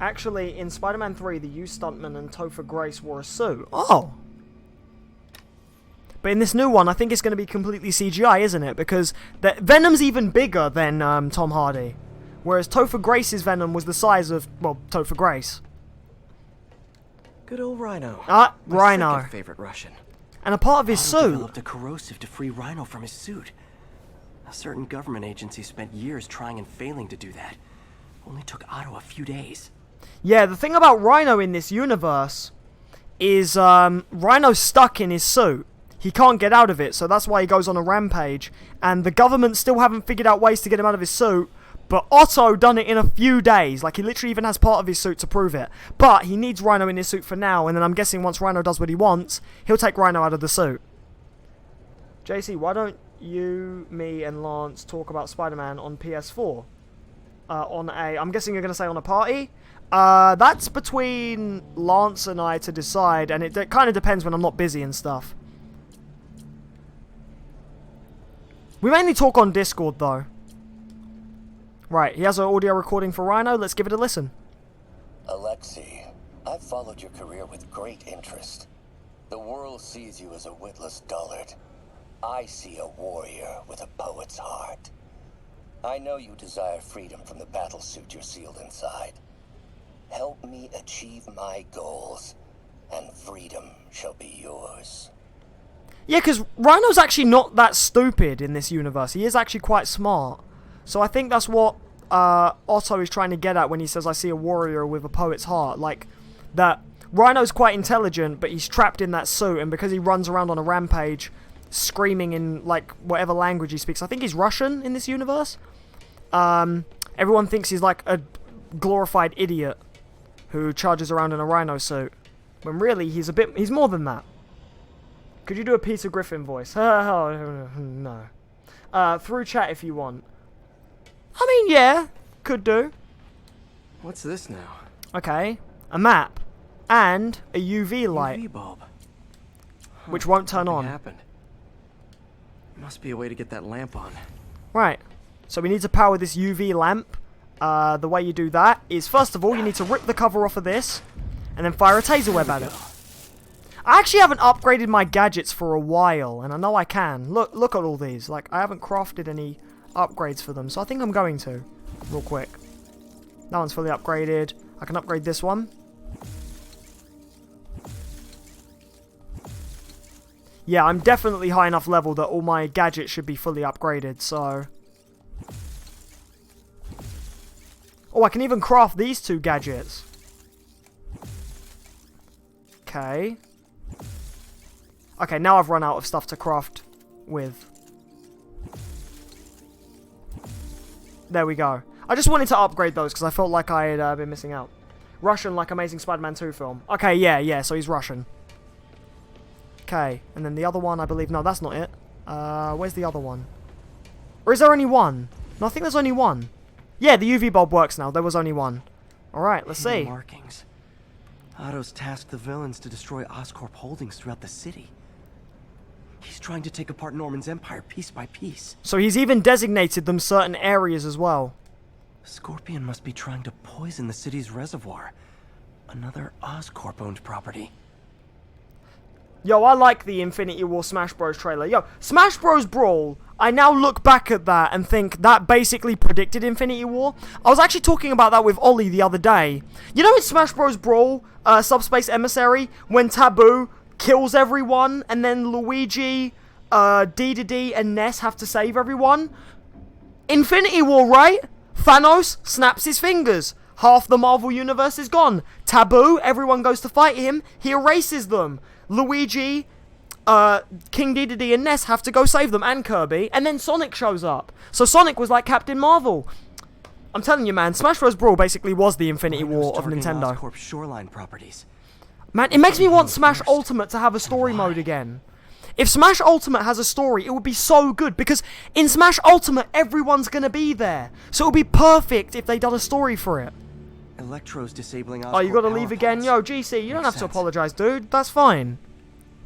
Actually, in Spider-Man 3, the U stuntman and Topher Grace wore a suit. Oh! But in this new one, I think it's going to be completely CGI, isn't it? Because Venom's even bigger than Tom Hardy. Whereas Topher Grace's Venom was the size of, well, Topher Grace. Good old Rhino. Rhino. My second favorite Russian. And a part of his suit. Developed a corrosive to free Rhino from his suit. A certain government agency spent years trying and failing to do that. Only took Otto a few days. Yeah, the thing about Rhino in this universe is Rhino's stuck in his suit. He can't get out of it, so that's why he goes on a rampage. And the government still haven't figured out ways to get him out of his suit. But Otto done it in a few days. Like, he literally even has part of his suit to prove it. But he needs Rhino in his suit for now. And then I'm guessing once Rhino does what he wants, he'll take Rhino out of the suit. JC, why don't you, me, and Lance talk about Spider-Man on PS4? I'm guessing you're going to say on a party? That's between Lance and I to decide. And it kind of depends when I'm not busy and stuff. We mainly talk on Discord, though. Right, he has an audio recording for Rhino. Let's give it a listen. Alexei, I've followed your career with great interest. The world sees you as a witless dullard. I see a warrior with a poet's heart. I know you desire freedom from the battlesuit you're sealed inside. Help me achieve my goals, and freedom shall be yours. Yeah, because Rhino's actually not that stupid in this universe. He is actually quite smart. So I think that's what Otto is trying to get at when he says, I see a warrior with a poet's heart. Like, that Rhino's quite intelligent, but he's trapped in that suit. And because he runs around on a rampage, screaming in, like, whatever language he speaks. I think he's Russian in this universe. Everyone thinks he's, like, a glorified idiot who charges around in a Rhino suit. When really, he's more than that. Could you do a Peter Griffin voice? No. Through chat if you want. I mean, yeah, could do. What's this now? Okay, a map and a UV light, UV bulb, which won't turn on. Happened. Must be a way to get that lamp on. Right. So we need to power this UV lamp. The way you do that is, first of all, you need to rip the cover off of this, and then fire a taser web at it. I actually haven't upgraded my gadgets for a while, and I know I can. Look at all these. Like, I haven't crafted any upgrades for them, so I think I'm going to, real quick. That one's fully upgraded. I can upgrade this one. Yeah, I'm definitely high enough level that all my gadgets should be fully upgraded, so... Oh, I can even craft these two gadgets. Okay. Okay, now I've run out of stuff to craft with. There we go. I just wanted to upgrade those because I felt like I had been missing out. Russian, like Amazing Spider-Man 2 film. Okay, yeah, so he's Russian. Okay, and then the other one, I believe... No, that's not it. Where's the other one? Or is there only one? No, I think there's only one. Yeah, the UV bulb works now. There was only one. Alright, let's see. Markings. Otto's tasked the villains to destroy Oscorp holdings throughout the city. He's trying to take apart Norman's empire piece by piece. So he's even designated them certain areas as well. Scorpion must be trying to poison the city's reservoir. Another Oscorp-owned property. Yo, I like the Infinity War Smash Bros trailer. Yo, Smash Bros Brawl, I now look back at that and think that basically predicted Infinity War. I was actually talking about that with Ollie the other day. You know in Smash Bros Brawl, Subspace Emissary, when Taboo kills everyone and then Luigi, D and Ness have to save everyone? Infinity War, right? Thanos snaps his fingers. Half the Marvel Universe is gone. Taboo, everyone goes to fight him. He erases them. Luigi, King Dedede and Ness have to go save them, and Kirby, and then Sonic shows up. So Sonic was like Captain Marvel. I'm telling you, man, Smash Bros. Brawl basically was the Infinity War of Nintendo. Oscorp shoreline properties. Man, it makes me want Smash Ultimate to have a story mode again. If Smash Ultimate has a story, it would be so good, because in Smash Ultimate, everyone's gonna be there. So it would be perfect if they done a story for it. Electro's disabling Oscorp. Oh, you gotta leave again? Yo, GC, you don't have to apologize, dude. That's fine.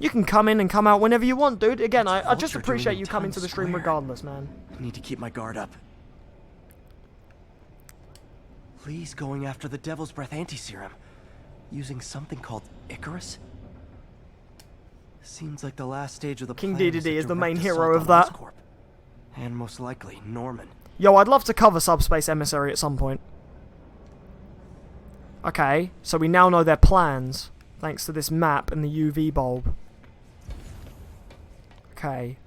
You can come in and come out whenever you want, dude. Again, I just appreciate you coming to the stream regardless, man. I need to keep my guard up. Lee's going after the Devil's Breath anti-serum, using something called Icarus? Seems like the last stage of the King plan Dedede is the main direct hero assault of on that. Oscorp. And most likely, Norman. Yo, I'd love to cover Subspace Emissary at some point. Okay, so we now know their plans, thanks to this map and the UV bulb. Okay.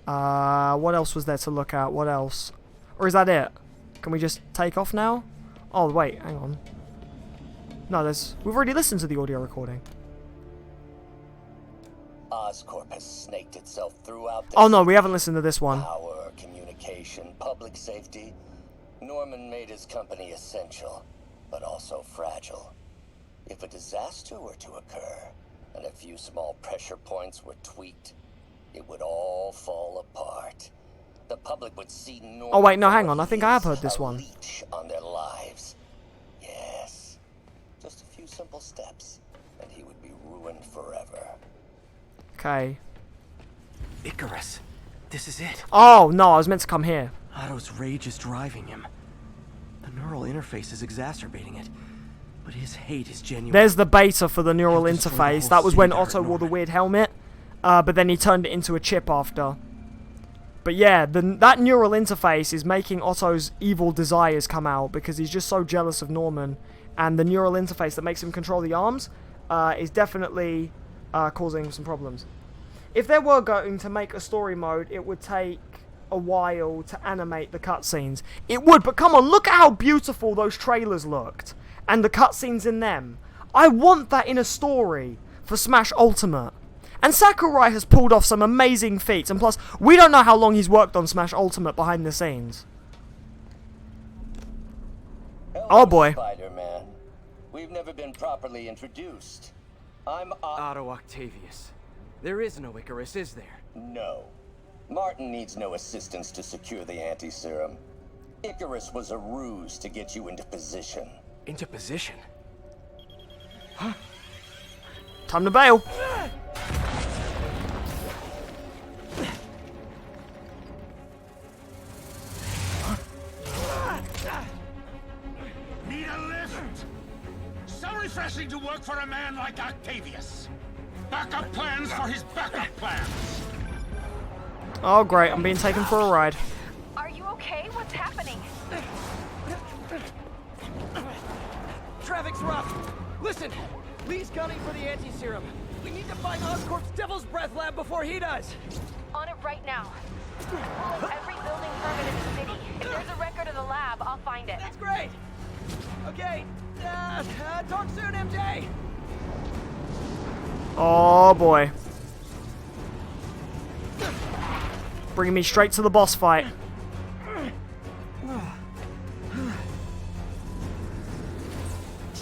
What else was there to look at? What else? Or is that it? Can we just take off now? Oh, wait, hang on. No, we've already listened to the audio recording. Oscorp has snaked itself throughout the Oh no, we haven't listened to this one. power, communication, public safety. Norman made his company essential, but also fragile. If a disaster were to occur, and a few small pressure points were tweaked, it would all fall apart. The public would see Norman. Oh wait, no, hang on. I think I have heard this a one. leech on their lives. Yes, just a few simple steps, and he would be ruined forever. Okay. Icarus. This is it. Oh no, I was meant to come here. Otto's rage is driving him. The neural interface is exacerbating it, but his hate is genuine. There's the beta for the neural He'll destroy the interface. whole That was city when to hurt Otto wore the Norman. weird helmet. But then he turned it into a chip after. But yeah, that neural interface is making Otto's evil desires come out because he's just so jealous of Norman. And the neural interface that makes him control the arms is definitely causing some problems. If they were going to make a story mode, it would take a while to animate the cutscenes. It would, but come on, look at how beautiful those trailers looked. And the cutscenes in them. I want that in a story for Smash Ultimate. And Sakurai has pulled off some amazing feats, and plus, we don't know how long he's worked on Smash Ultimate behind the scenes. Hello, Oh boy. Spider-Man. We've never been properly introduced. I'm Otto Octavius. There is no Icarus, is there? No. Martin needs no assistance to secure the anti-serum. Icarus was a ruse to get you into position. Into position? Time to bail. Need a lift? So refreshing to work for a man like Octavius. Backup plans for his backup plans. Oh great, I'm being taken for a ride. Are you okay? What's happening? Traffic's rough. Listen, Lee's gunning for the anti-serum. We need to find Oscorp's Devil's Breath lab before he does. On it right now. Pull every building permit in the city. If there's a record of the lab, I'll find it. That's great. Okay, talk soon, MJ. Oh boy. Bringing me straight to the boss fight.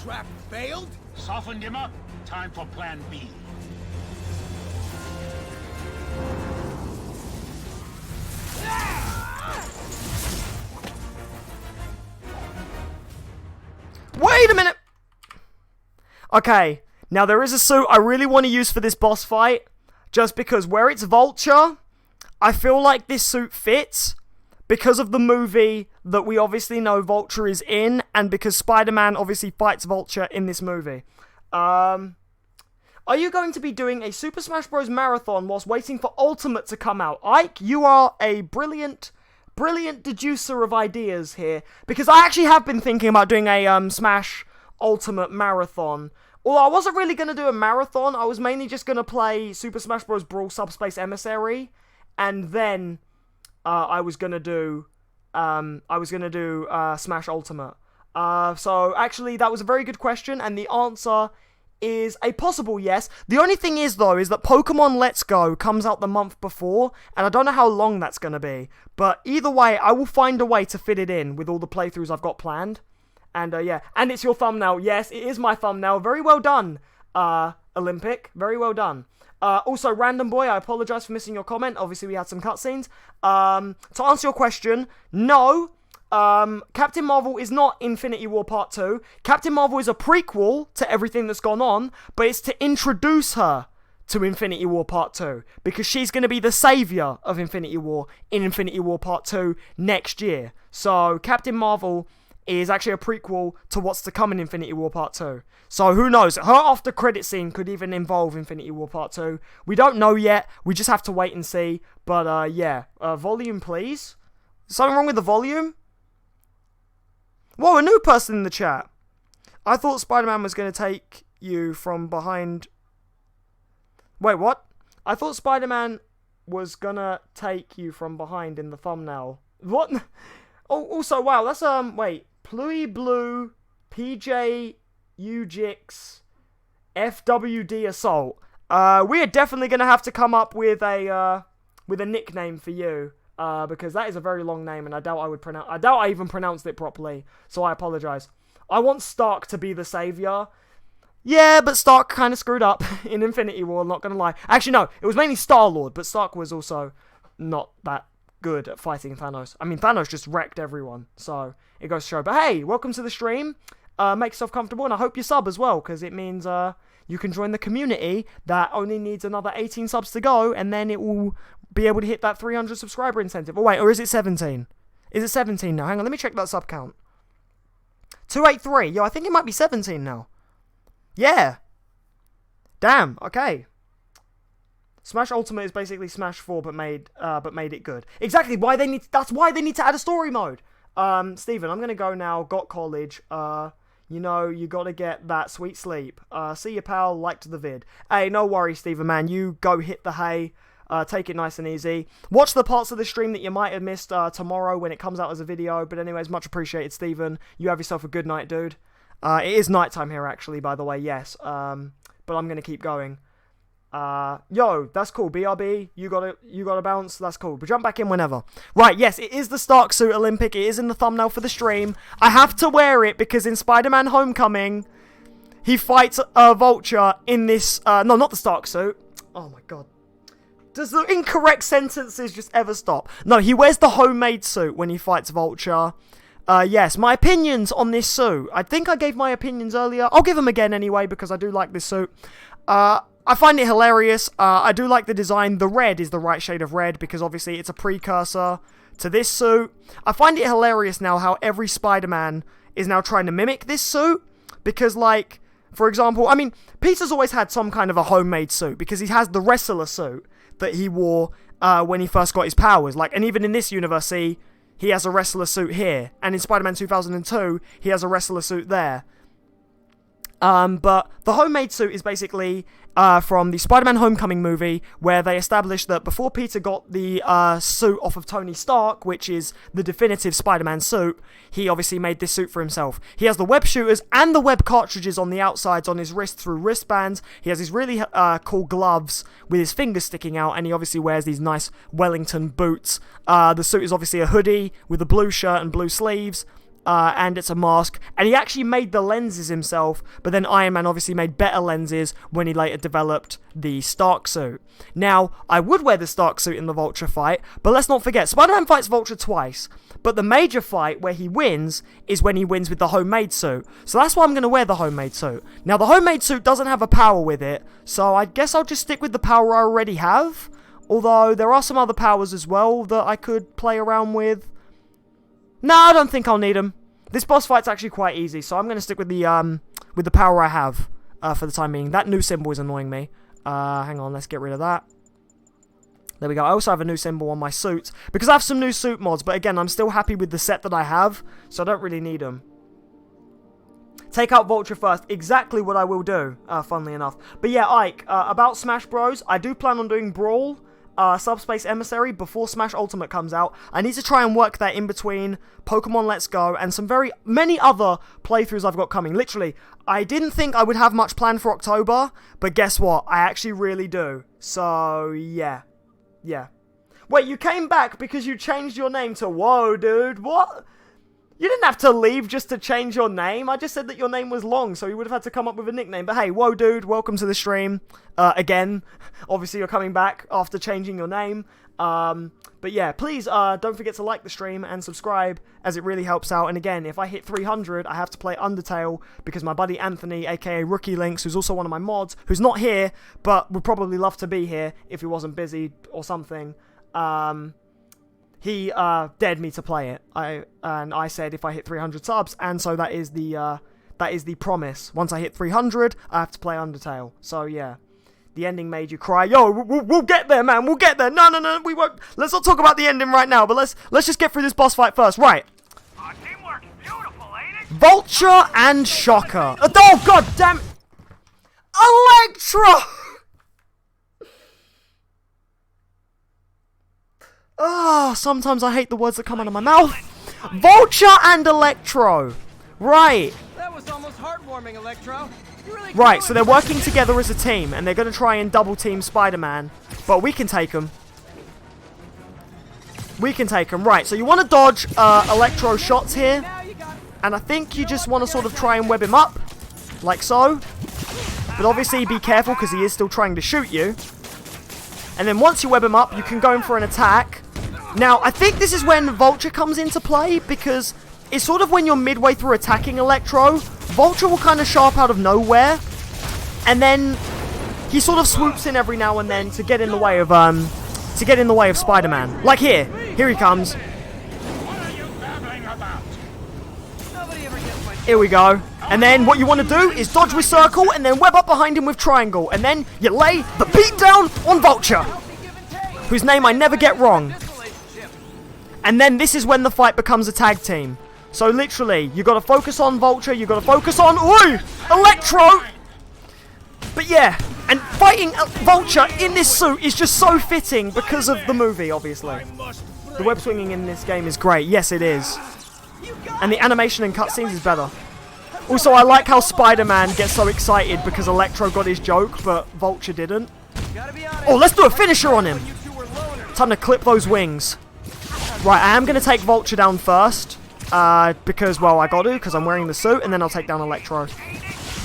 Trap failed? Softened him up. Time for plan B. Wait a minute! Okay, now there is a suit I really want to use for this boss fight. just because where it's Vulture, I feel like this suit fits because of the movie that we obviously know Vulture is in, and because Spider-Man obviously fights Vulture in this movie. Are you going to be doing a Super Smash Bros. Marathon whilst waiting for Ultimate to come out? Ike, you are a brilliant deducer of ideas here, because I actually have been thinking about doing a Smash Ultimate Marathon. Although I wasn't really going to do a marathon, I was mainly just going to play Super Smash Bros. Brawl Subspace Emissary, and then I was going to do Smash Ultimate. So actually that was a very good question, and the answer is a possible yes. The only thing is, though, is that Pokemon Let's Go comes out the month before, and I don't know how long that's going to be. But either way, I will find a way to fit it in with all the playthroughs I've got planned. And yeah, and it's your thumbnail. Yes, it is my thumbnail. Very well done, Olympic. Very well done. Also, Random Boy, I apologize for missing your comment. Obviously, we had some cutscenes. To answer your question, no. Captain Marvel is not Infinity War Part 2. Captain Marvel is a prequel to everything that's gone on, but it's to introduce her to Infinity War Part 2, because she's going to be the savior of Infinity War in Infinity War Part 2 next year. So, Captain Marvel is actually a prequel to what's to come in Infinity War Part 2. So, who knows? Her after credit scene could even involve Infinity War Part 2. We don't know yet. We just have to wait and see. But, yeah. Volume, please. Something wrong with the volume? Whoa, a new person in the chat. I thought Spider-Man was going to take you from behind. Wait, what? I thought Spider-Man was going to take you from behind in the thumbnail. What? Oh, also, wow, that's, wait. Pluie Blue, PJ Ujix, FWD Assault. We are definitely going to have to come up with a nickname for you. Because that is a very long name, and I doubt I even pronounced it properly, so I apologize. I want Stark to be the savior. Yeah, but Stark kind of screwed up in Infinity War, not gonna lie. Actually, no, it was mainly Star-Lord, but Stark was also not that good at fighting Thanos. I mean, Thanos just wrecked everyone, so it goes to show. But hey, welcome to the stream. Make yourself comfortable, and I hope you sub as well, because it means you can join the community that only needs another 18 subs to go, and then it will be able to hit that 300 subscriber incentive. Oh, wait, or is it 17? Is it 17 now? Hang on, let me check that sub count. 283. Yo, I think it might be 17 now. Yeah. Damn, okay. Smash Ultimate is basically Smash 4, but made it good. Exactly, that's why they need to add a story mode. Steven, I'm going to go now. Got college. You know, you gotta get that sweet sleep. See you, pal. Liked the vid. Hey, no worries, Steven, man. You go hit the hay. Take it nice and easy. Watch the parts of the stream that you might have missed tomorrow when it comes out as a video. But anyways, much appreciated, Steven. You have yourself a good night, dude. It is nighttime here, actually, by the way, yes. But I'm going to keep going. Yo, that's cool. BRB, you gotta bounce. That's cool. But jump back in whenever. Right, yes, it is the Stark suit, Olympic. It is in the thumbnail for the stream. I have to wear it because in Spider-Man Homecoming, he fights Vulture in this... no, not the Stark suit. Oh, my God. Does the incorrect sentences just ever stop? No, he wears the homemade suit when he fights Vulture. Yes, my opinions on this suit. I think I gave my opinions earlier. I'll give them again anyway because I do like this suit. I find it hilarious. I do like the design. The red is the right shade of red because obviously it's a precursor to this suit. I find it hilarious now how every Spider-Man is now trying to mimic this suit because, like, for example, I mean, Peter's always had some kind of a homemade suit because he has the wrestler suit that he wore when he first got his powers. Like, and even in this universe, he has a wrestler suit here. And in Spider-Man 2002, he has a wrestler suit there. But the homemade suit is basically from the Spider-Man Homecoming movie, where they established that before Peter got the suit off of Tony Stark, which is the definitive Spider-Man suit, he obviously made this suit for himself. He has the web shooters and the web cartridges on the outsides on his wrist through wristbands. He has these really cool gloves with his fingers sticking out, and he obviously wears these nice Wellington boots. The suit is obviously a hoodie with a blue shirt and blue sleeves. And it's a mask, and he actually made the lenses himself, but then Iron Man obviously made better lenses when he later developed the Stark suit. Now, I would wear the Stark suit in the Vulture fight, but let's not forget, Spider-Man fights Vulture twice, But the major fight where he wins is when he wins with the homemade suit. So that's why I'm going to wear the homemade suit. Now, the homemade suit doesn't have a power with it, so I guess I'll just stick with the power I already have. Although, there are some other powers as well that I could play around with. No, I don't think I'll need them. This boss fight's actually quite easy, so I'm going to stick with the power I have for the time being. That new symbol is annoying me. Hang on, let's get rid of that. There we go. I also have a new symbol on my suit, because I have some new suit mods, but again, I'm still happy with the set that I have, so I don't really need them. Take out Vulture first. Exactly what I will do, funnily enough. But yeah, Ike, about Smash Bros, I do plan on doing Brawl, Subspace Emissary before Smash Ultimate comes out. I need to try and work that in between Pokemon Let's Go and some many other playthroughs I've got coming. Literally, I didn't think I would have much planned for October, but guess what? I actually really do. So, yeah. Yeah. Wait, you came back because you changed your name to... Whoa, dude, what? You didn't have to leave just to change your name. I just said that your name was long, so you would have had to come up with a nickname. But hey, whoa, dude, welcome to the stream. Again, obviously you're coming back after changing your name. But yeah, please don't forget to like the stream and subscribe, as it really helps out. And again, if I hit 300, I have to play Undertale, because my buddy Anthony, aka Rookie Links, who's also one of my mods, who's not here, but would probably love to be here if he wasn't busy or something, he dared me to play it. And I said if I hit 300 subs, and so that is the promise. Once I hit 300, I have to play Undertale. So yeah. The ending made you cry. Yo, we'll get there, man. We'll get there. No, we won't. Let's not talk about the ending right now, but let's just get through this boss fight first. Right. Teamwork's beautiful, ain't it? Vulture and Shocker. Oh, god damn it. Electro! Oh, sometimes I hate the words that come out of my mouth. Vulture and Electro. Right. That was almost heartwarming, Electro. Really right, so they're working together as a team, and they're going to try and double team Spider-Man, but we can take them. We can take them. Right, so you want to dodge Electro shots here, and I think you just want to sort of try and web him up, like so. But obviously be careful, because he is still trying to shoot you. And then once you web him up, you can go in for an attack. Now, I think this is when Vulture comes into play, because it's sort of when you're midway through attacking Electro, Vulture will kind of show up out of nowhere, and then he sort of swoops in every now and then to get in the way of Spider-Man. Like here he comes. Here we go. And then what you want to do is dodge with circle, and then web up behind him with triangle, and then you lay the beat down on Vulture, whose name I never get wrong. And then this is when the fight becomes a tag team. So literally, you got to focus on Vulture, you got to focus on Electro. But yeah, and fighting Vulture in this suit is just so fitting because of the movie, obviously. The web swinging in this game is great. Yes, it is. And the animation and cutscenes is better. Also, I like how Spider-Man gets so excited because Electro got his joke, but Vulture didn't. Oh, let's do a finisher on him. Time to clip those wings. Right, I am going to take Vulture down first. Because, well, I got to, because I'm wearing the suit, and then I'll take down Electro.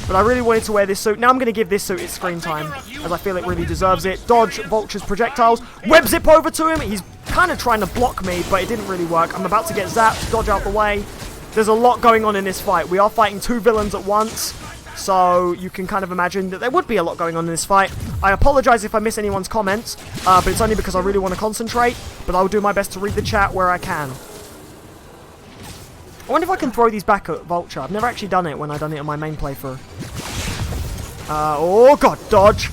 But I really wanted to wear this suit. Now I'm going to give this suit its screen time, as I feel it really deserves it. Dodge Vulture's projectiles. Web zip over to him. He's kind of trying to block me, but it didn't really work. I'm about to get zapped. Dodge out the way. There's a lot going on in this fight. We are fighting two villains at once, so you can kind of imagine that there would be a lot going on in this fight. I apologize if I miss anyone's comments, but it's only because I really want to concentrate, but I will do my best to read the chat where I can. I wonder if I can throw these back at Vulture. I've never actually done it when I've done it on my main playthrough. Oh god, dodge.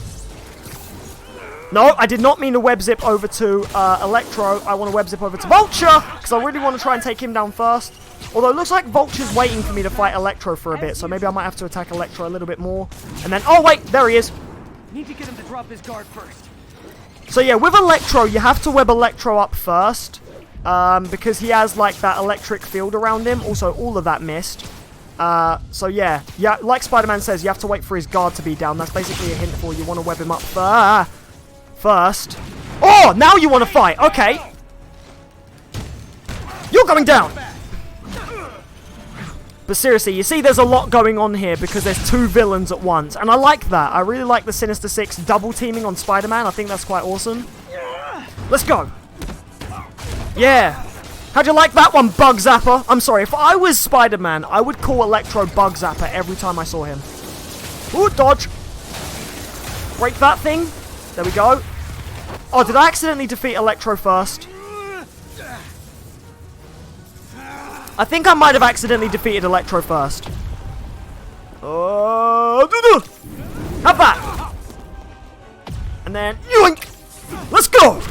No, I did not mean to web zip over to Electro. I want to web zip over to Vulture, because I really want to try and take him down first. Although it looks like Vulture's waiting for me to fight Electro for a bit, so maybe I might have to attack Electro a little bit more. And then, oh wait, there he is. Need to get him to drop his guard first. So yeah, with Electro, you have to web Electro up first. Because he has like that electric field around him. Also, all of that missed. So yeah, like Spider-Man says, you have to wait for his guard to be down. That's basically a hint for you want to web him up first. Oh, now you want to fight. Okay. You're going down. But seriously, you see there's a lot going on here because there's two villains at once. And I like that. I really like the Sinister Six double teaming on Spider-Man. I think that's quite awesome. Let's go. Yeah. How'd you like that one, Bug Zapper? I'm sorry, if I was Spider-Man, I would call Electro Bug Zapper every time I saw him. Ooh, dodge. Break that thing. There we go. Oh, did I accidentally defeat Electro first? I think I might have accidentally defeated Electro first. Have that! And then, yoink! Let's go!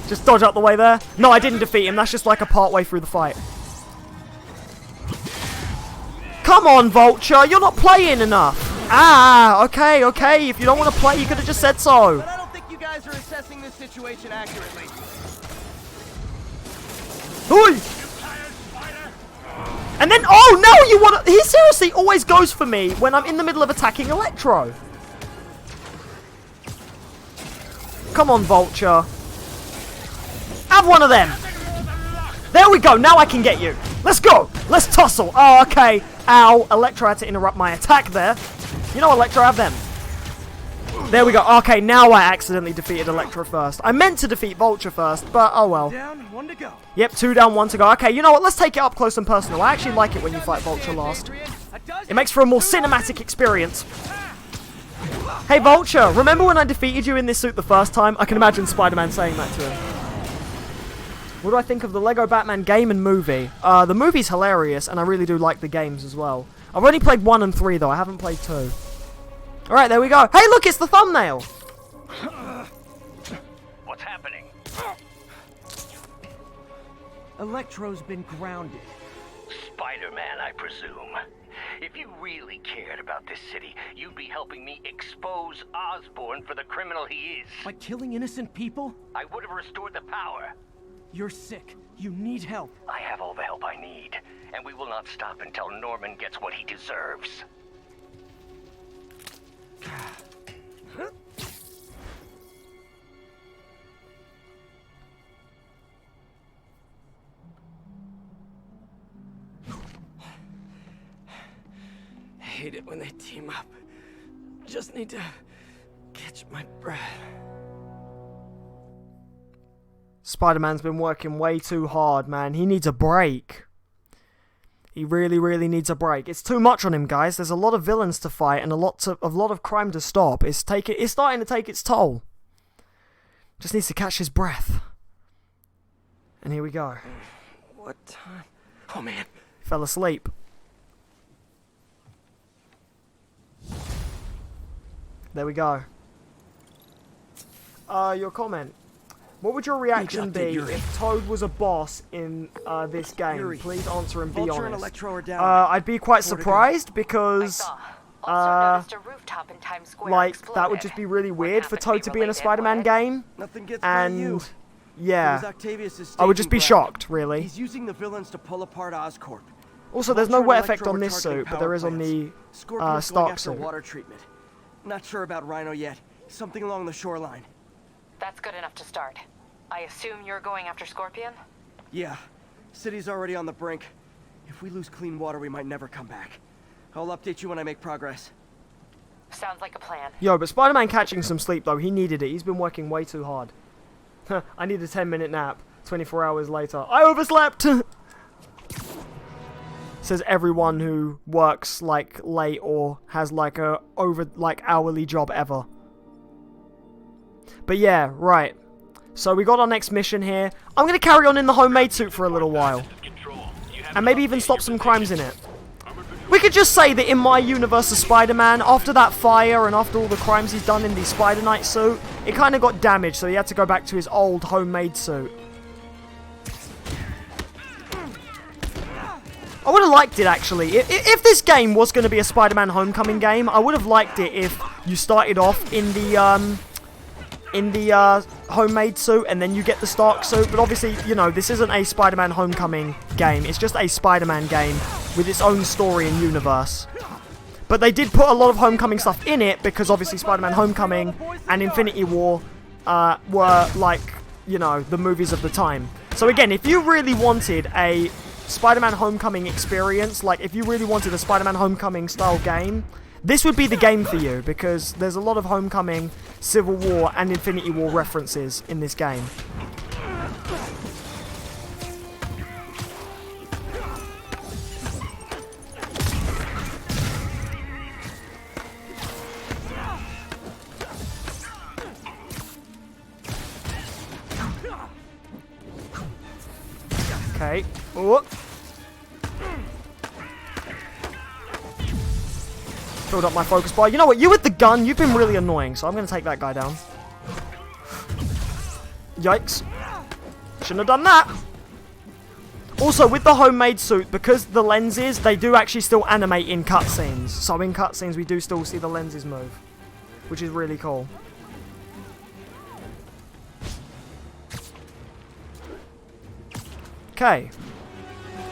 Just dodge out the way there. No, I didn't defeat him. That's just like a part way through the fight. Come on, Vulture. You're not playing enough. Ah, okay, okay. If you don't want to play, you could have just said so. But I don't think you guys are assessing this situation accurately. Oi! And then, oh no, you want to... He seriously always goes for me when I'm in the middle of attacking Electro. Come on, Vulture. Have one of them. There we go. Now I can get you. Let's go. Let's tussle. Oh, okay. Ow. Electro had to interrupt my attack there. You know, Electro, have them. There we go. Okay, now I accidentally defeated Electro first. I meant to defeat Vulture first, but oh well. Down, 1 to go. Yep, 2 down, 1 to go. Okay, you know what? Let's take it up close and personal. I actually like it when you fight Vulture last. It makes for a more cinematic experience. Hey, Vulture, remember when I defeated you in this suit the first time? I can imagine Spider-Man saying that to him. What do I think of the Lego Batman game and movie? The movie's hilarious, and I really do like the games as well. I've only played 1 and 3, though. I haven't played 2. Alright, there we go. Hey, look, it's the thumbnail! What's happening? Electro's been grounded. Spider-Man, I presume. If you really cared about this city, you'd be helping me expose Osborn for the criminal he is. By killing innocent people? I would have restored the power. You're sick. You need help. I have all the help I need, and we will not stop until Norman gets what he deserves. I hate it when they team up. Just need to catch my breath. Spider-Man's been working way too hard, man. He needs a break. He really, really needs a break. It's too much on him, guys. There's a lot of villains to fight and a lot of crime to stop. It's starting to take its toll. Just needs to catch his breath. And here we go. What time? Oh, man. Fell asleep. There we go. Your comment. What would your reaction be if Toad was a boss in this game? Please answer and be Vulture honest. and Electro are down. I'd be quite surprised because, like, that would just be really weird for Toad to be in a Spider-Man game. Nothing gets And, yeah, I would just be shocked, really. He's using the villains to pull apart Oscorp. Also, there's no wet effect on this suit, but there is on the Stark suit. Water treatment. Not sure about Rhino yet. Something along the shoreline. That's good enough to start. I assume you're going after Scorpion? Yeah. City's already on the brink. If we lose clean water, we might never come back. I'll update you when I make progress. Sounds like a plan. Yo, but Spider-Man catching some sleep, though. He needed it. He's been working way too hard. I need a 10-minute nap. 24 hours later. I overslept! Says everyone who works, like, late or has, like, a hourly job ever. But yeah, right. So we got our next mission here. I'm going to carry on in the homemade suit for a little while. And maybe even stop some crimes in it. We could just say that in my universe of Spider-Man, after that fire and after all the crimes he's done in the Spider Knight suit, it kind of got damaged, so he had to go back to his old homemade suit. I would have liked it, actually. If this game was going to be a Spider-Man Homecoming game, I would have liked it if you started off in the homemade suit and then you get the Stark suit. But obviously, you know, this isn't a Spider-Man Homecoming game. It's just a Spider-Man game with its own story and universe. But they did put a lot of Homecoming stuff in it because obviously Spider-Man Homecoming and Infinity War were, like, you know, the movies of the time. So again, if you really wanted a Spider-Man Homecoming experience, like if you really wanted a Spider-Man Homecoming style game, this would be the game for you, because there's a lot of Homecoming, Civil War, and Infinity War references in this game. Okay. Oh. Filled up my focus bar. You know what? You with the gun, you've been really annoying, so I'm going to take that guy down. Yikes. Shouldn't have done that. Also, with the homemade suit, because the lenses, they do actually still animate in cutscenes. So in cutscenes, we do still see the lenses move, which is really cool. Okay.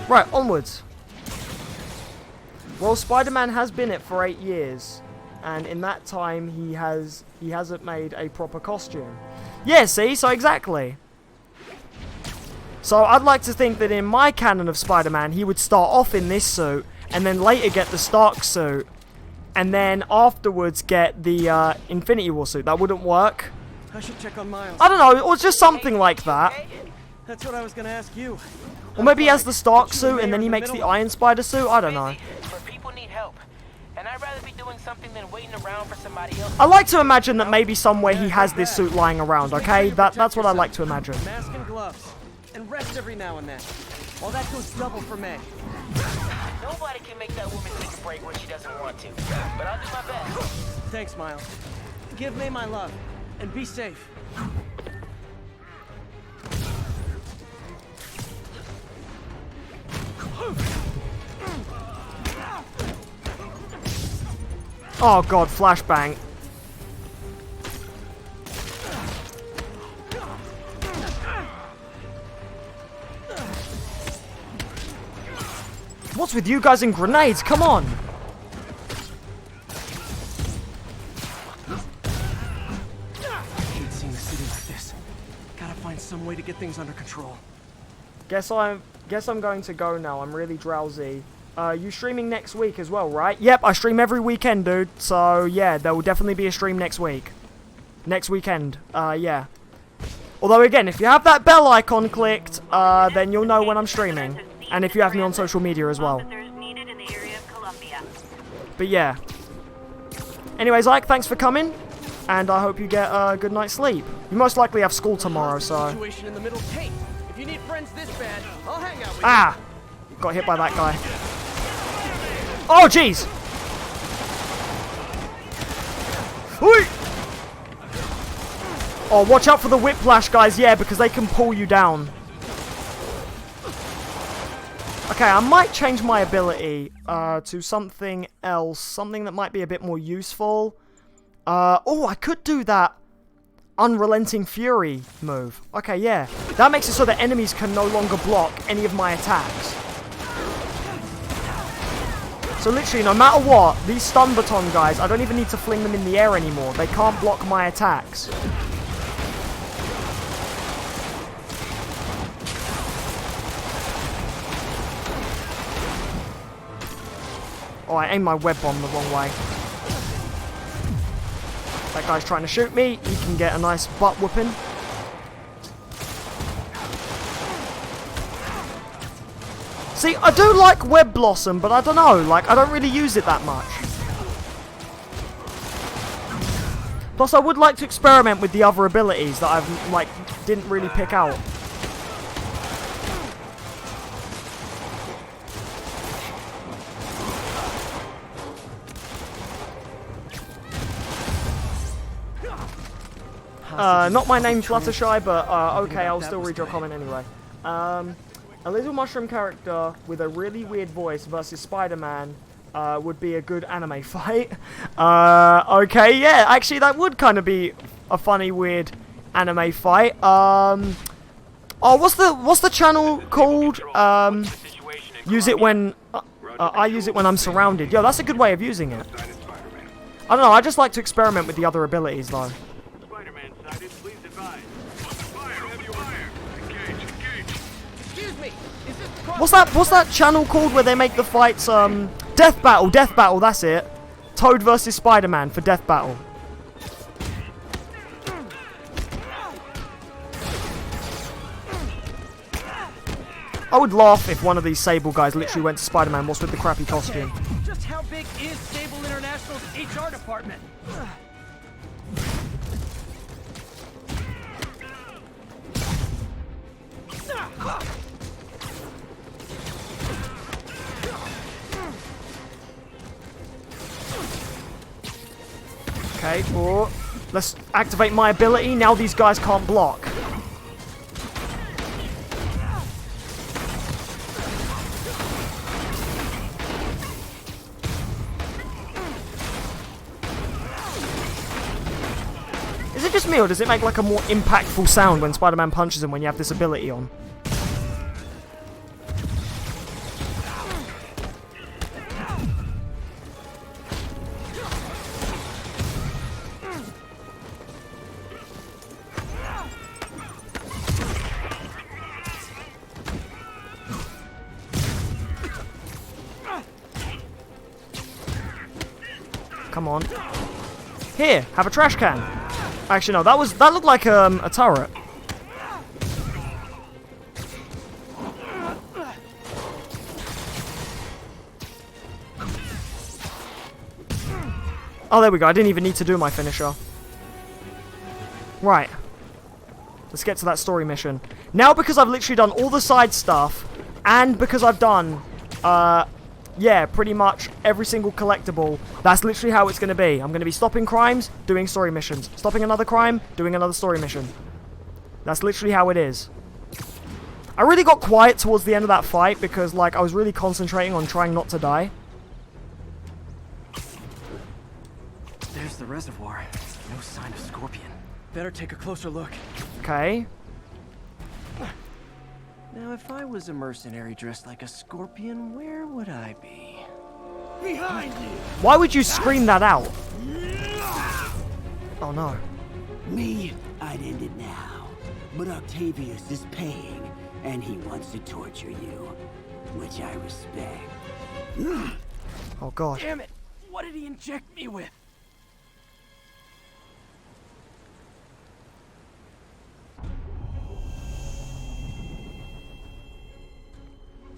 Right, onwards. Well, Spider-Man has been it for 8 years, and in that time he hasn't made a proper costume. Yeah, see? So exactly. So I'd like to think that in my canon of Spider-Man, he would start off in this suit, and then later get the Stark suit, and then afterwards get the Infinity War suit. That wouldn't work. I should check on Miles. I don't know, or just something like that. That's what I was gonna ask you. Or maybe he has the Stark suit and then he makes the Iron Spider suit. I don't know. But people need help, and I'd rather be doing something than waiting around for somebody else. I like to imagine that maybe somewhere he has this suit lying around, okay? That's what I like to imagine. Mask and gloves, and rest every now and then. Well, that goes double for May. Nobody can make that woman take a break when she doesn't want to, but I'll do my best. Thanks, Miles. Give May my love, and be safe. Oh god, flashbang. What's with you guys and grenades? Come on! I hate seeing the city like this. Gotta find some way to get things under control. Guess I'm going to go now. I'm really drowsy. You streaming next week as well, right? Yep, I stream every weekend, dude. So, yeah, there will definitely be a stream next week. Next weekend. Yeah. Although, again, if you have that bell icon clicked, then you'll know when I'm streaming. And if you have me on social media as well. But, yeah. Anyways, Ike, thanks for coming. And I hope you get a good night's sleep. You most likely have school tomorrow, so... Situation in the middle. Hey, if you need friends this bad, I'll hang out with Ah! Got hit by that guy. Oh, jeez! Oh, watch out for the whiplash, guys. Yeah, because they can pull you down. Okay, I might change my ability to something else. Something that might be a bit more useful. Oh, I could do that Unrelenting Fury move. Okay, yeah. That makes it so that enemies can no longer block any of my attacks. So literally, no matter what, these stun baton guys, I don't even need to fling them in the air anymore. They can't block my attacks. Oh, I aimed my web bomb the wrong way. That guy's trying to shoot me. He can get a nice butt whooping. See, I do like Web Blossom, but I don't know, like, I don't really use it that much. Plus, I would like to experiment with the other abilities that I've, like, didn't really pick out. Not my name, Fluttershy, but okay, I'll still read your comment anyway. A little mushroom character with a really weird voice versus Spider-Man would be a good anime fight. Okay, yeah, actually that would kind of be a funny, weird anime fight. Oh, what's the channel called? Use it when I use it when I'm surrounded. Yo, that's a good way of using it. I don't know. I just like to experiment with the other abilities, though. What's that channel called where they make the fights, Death Battle, that's it. Toad versus Spider-Man for death battle. I would laugh if one of these Sable guys literally went to Spider-Man. What's with the crappy costume? Just how big is Sable International's HR department? Okay, let's activate my ability. Now these guys can't block. Is it just me, or does it make like a more impactful sound when Spider-Man punches him when you have this ability on? Come on. Here, have a trash can. Actually, no, that looked like a turret. Oh, there we go. I didn't even need to do my finisher. Right. Let's get to that story mission. Now, because I've literally done all the side stuff, and because I've done, yeah, pretty much every single collectible, that's literally how it's going to be. I'm going to be stopping crimes, doing story missions. Stopping another crime, doing another story mission. That's literally how it is. I really got quiet towards the end of that fight because, like, I was really concentrating on trying not to die. There's the reservoir. No sign of Scorpion. Better take a closer look. Okay. Now, if I was a mercenary dressed like a scorpion, where would I be? Behind you! Why would you scream that out? Oh no. Me, I'd end it now. But Octavius is paying, and he wants to torture you, which I respect. Oh god. Damn it! What did he inject me with?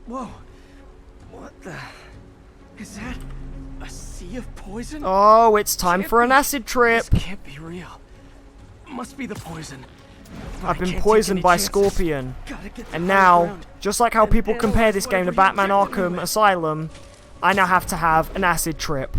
Whoa. What the... Is that a sea of poison? Oh, it's time for an acid trip. This can't be real. Must be the poison. I've been poisoned by Scorpion. And now, just like how people compare this game to Batman Arkham Asylum, I now have to have an acid trip.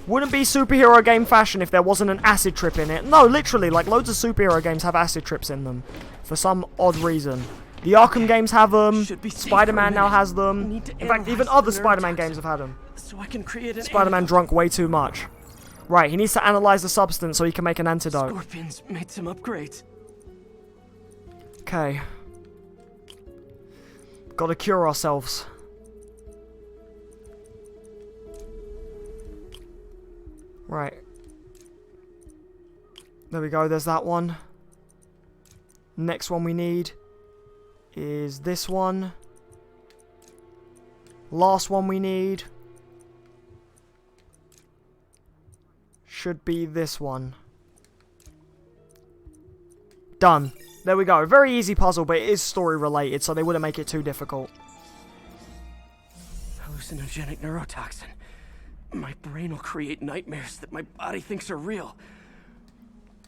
Wouldn't be superhero game fashion if there wasn't an acid trip in it. No, literally, like loads of superhero games have acid trips in them. For some odd reason. The Arkham games have them. Spider-Man now has them. In fact, even other Spider-Man games have had them. So I can create an Spider-Man drunk way too much. Right, he needs to analyze the substance so he can make an antidote. Scorpion's made some upgrades. Okay. Gotta cure ourselves. Right. There we go, there's that one. Next one we need is this one. Last one we need should be this one. Done. There we go. Very easy puzzle, but it is story related, so they wouldn't make it too difficult. Hallucinogenic neurotoxin. My brain will create nightmares that my body thinks are real.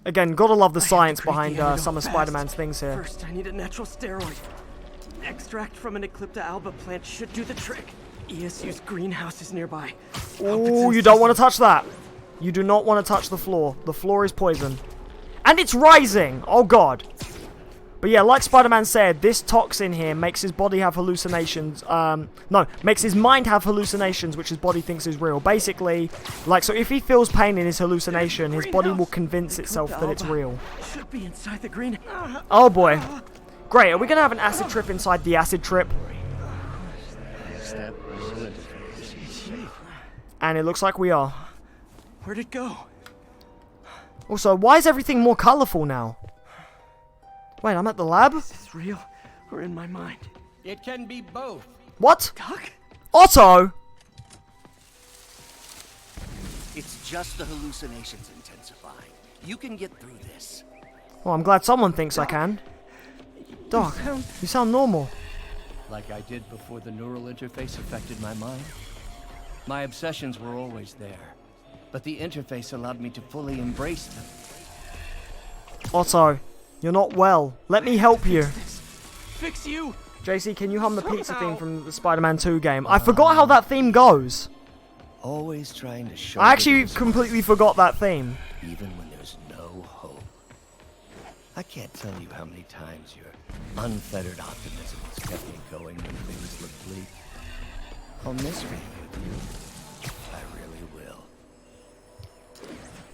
Again, gotta love the science behind some of Spider-Man's things here. First, I need a natural steroid. Extract from an Eclipta alba plant should do the trick. ESU's greenhouse is nearby. Oh, you don't want to touch that. You do not want to touch the floor. The floor is poison. And it's rising! Oh god. But yeah, like Spider-Man said, this toxin here makes his body have hallucinations. No, makes his mind have hallucinations, which his body thinks is real. Basically, like, so if he feels pain in his hallucination, his body will convince itself that it's real. Should be inside the green. Oh boy. Great, are we gonna have an acid trip inside the acid trip? And it looks like we are. Where'd it go? Also, why is everything more colorful now? Wait, I'm at the lab? Is this real or in my mind? It can be both. What? Doc? Otto! It's just the hallucinations intensifying. You can get through this. Well, I'm glad someone thinks I can. Doc, you sound normal. Like I did before the neural interface affected my mind. My obsessions were always there, but the interface allowed me to fully embrace them. Otto, you're not well. Let me help you. Fix you! JC, can you hum the pizza theme from the Spider-Man 2 game? I forgot how that theme goes. Always trying to show. I actually completely forgot that theme. Even when there's no hope. I can't tell you how many times your unfettered optimism has kept me going when things look bleak. I'll miss being with you. I really will.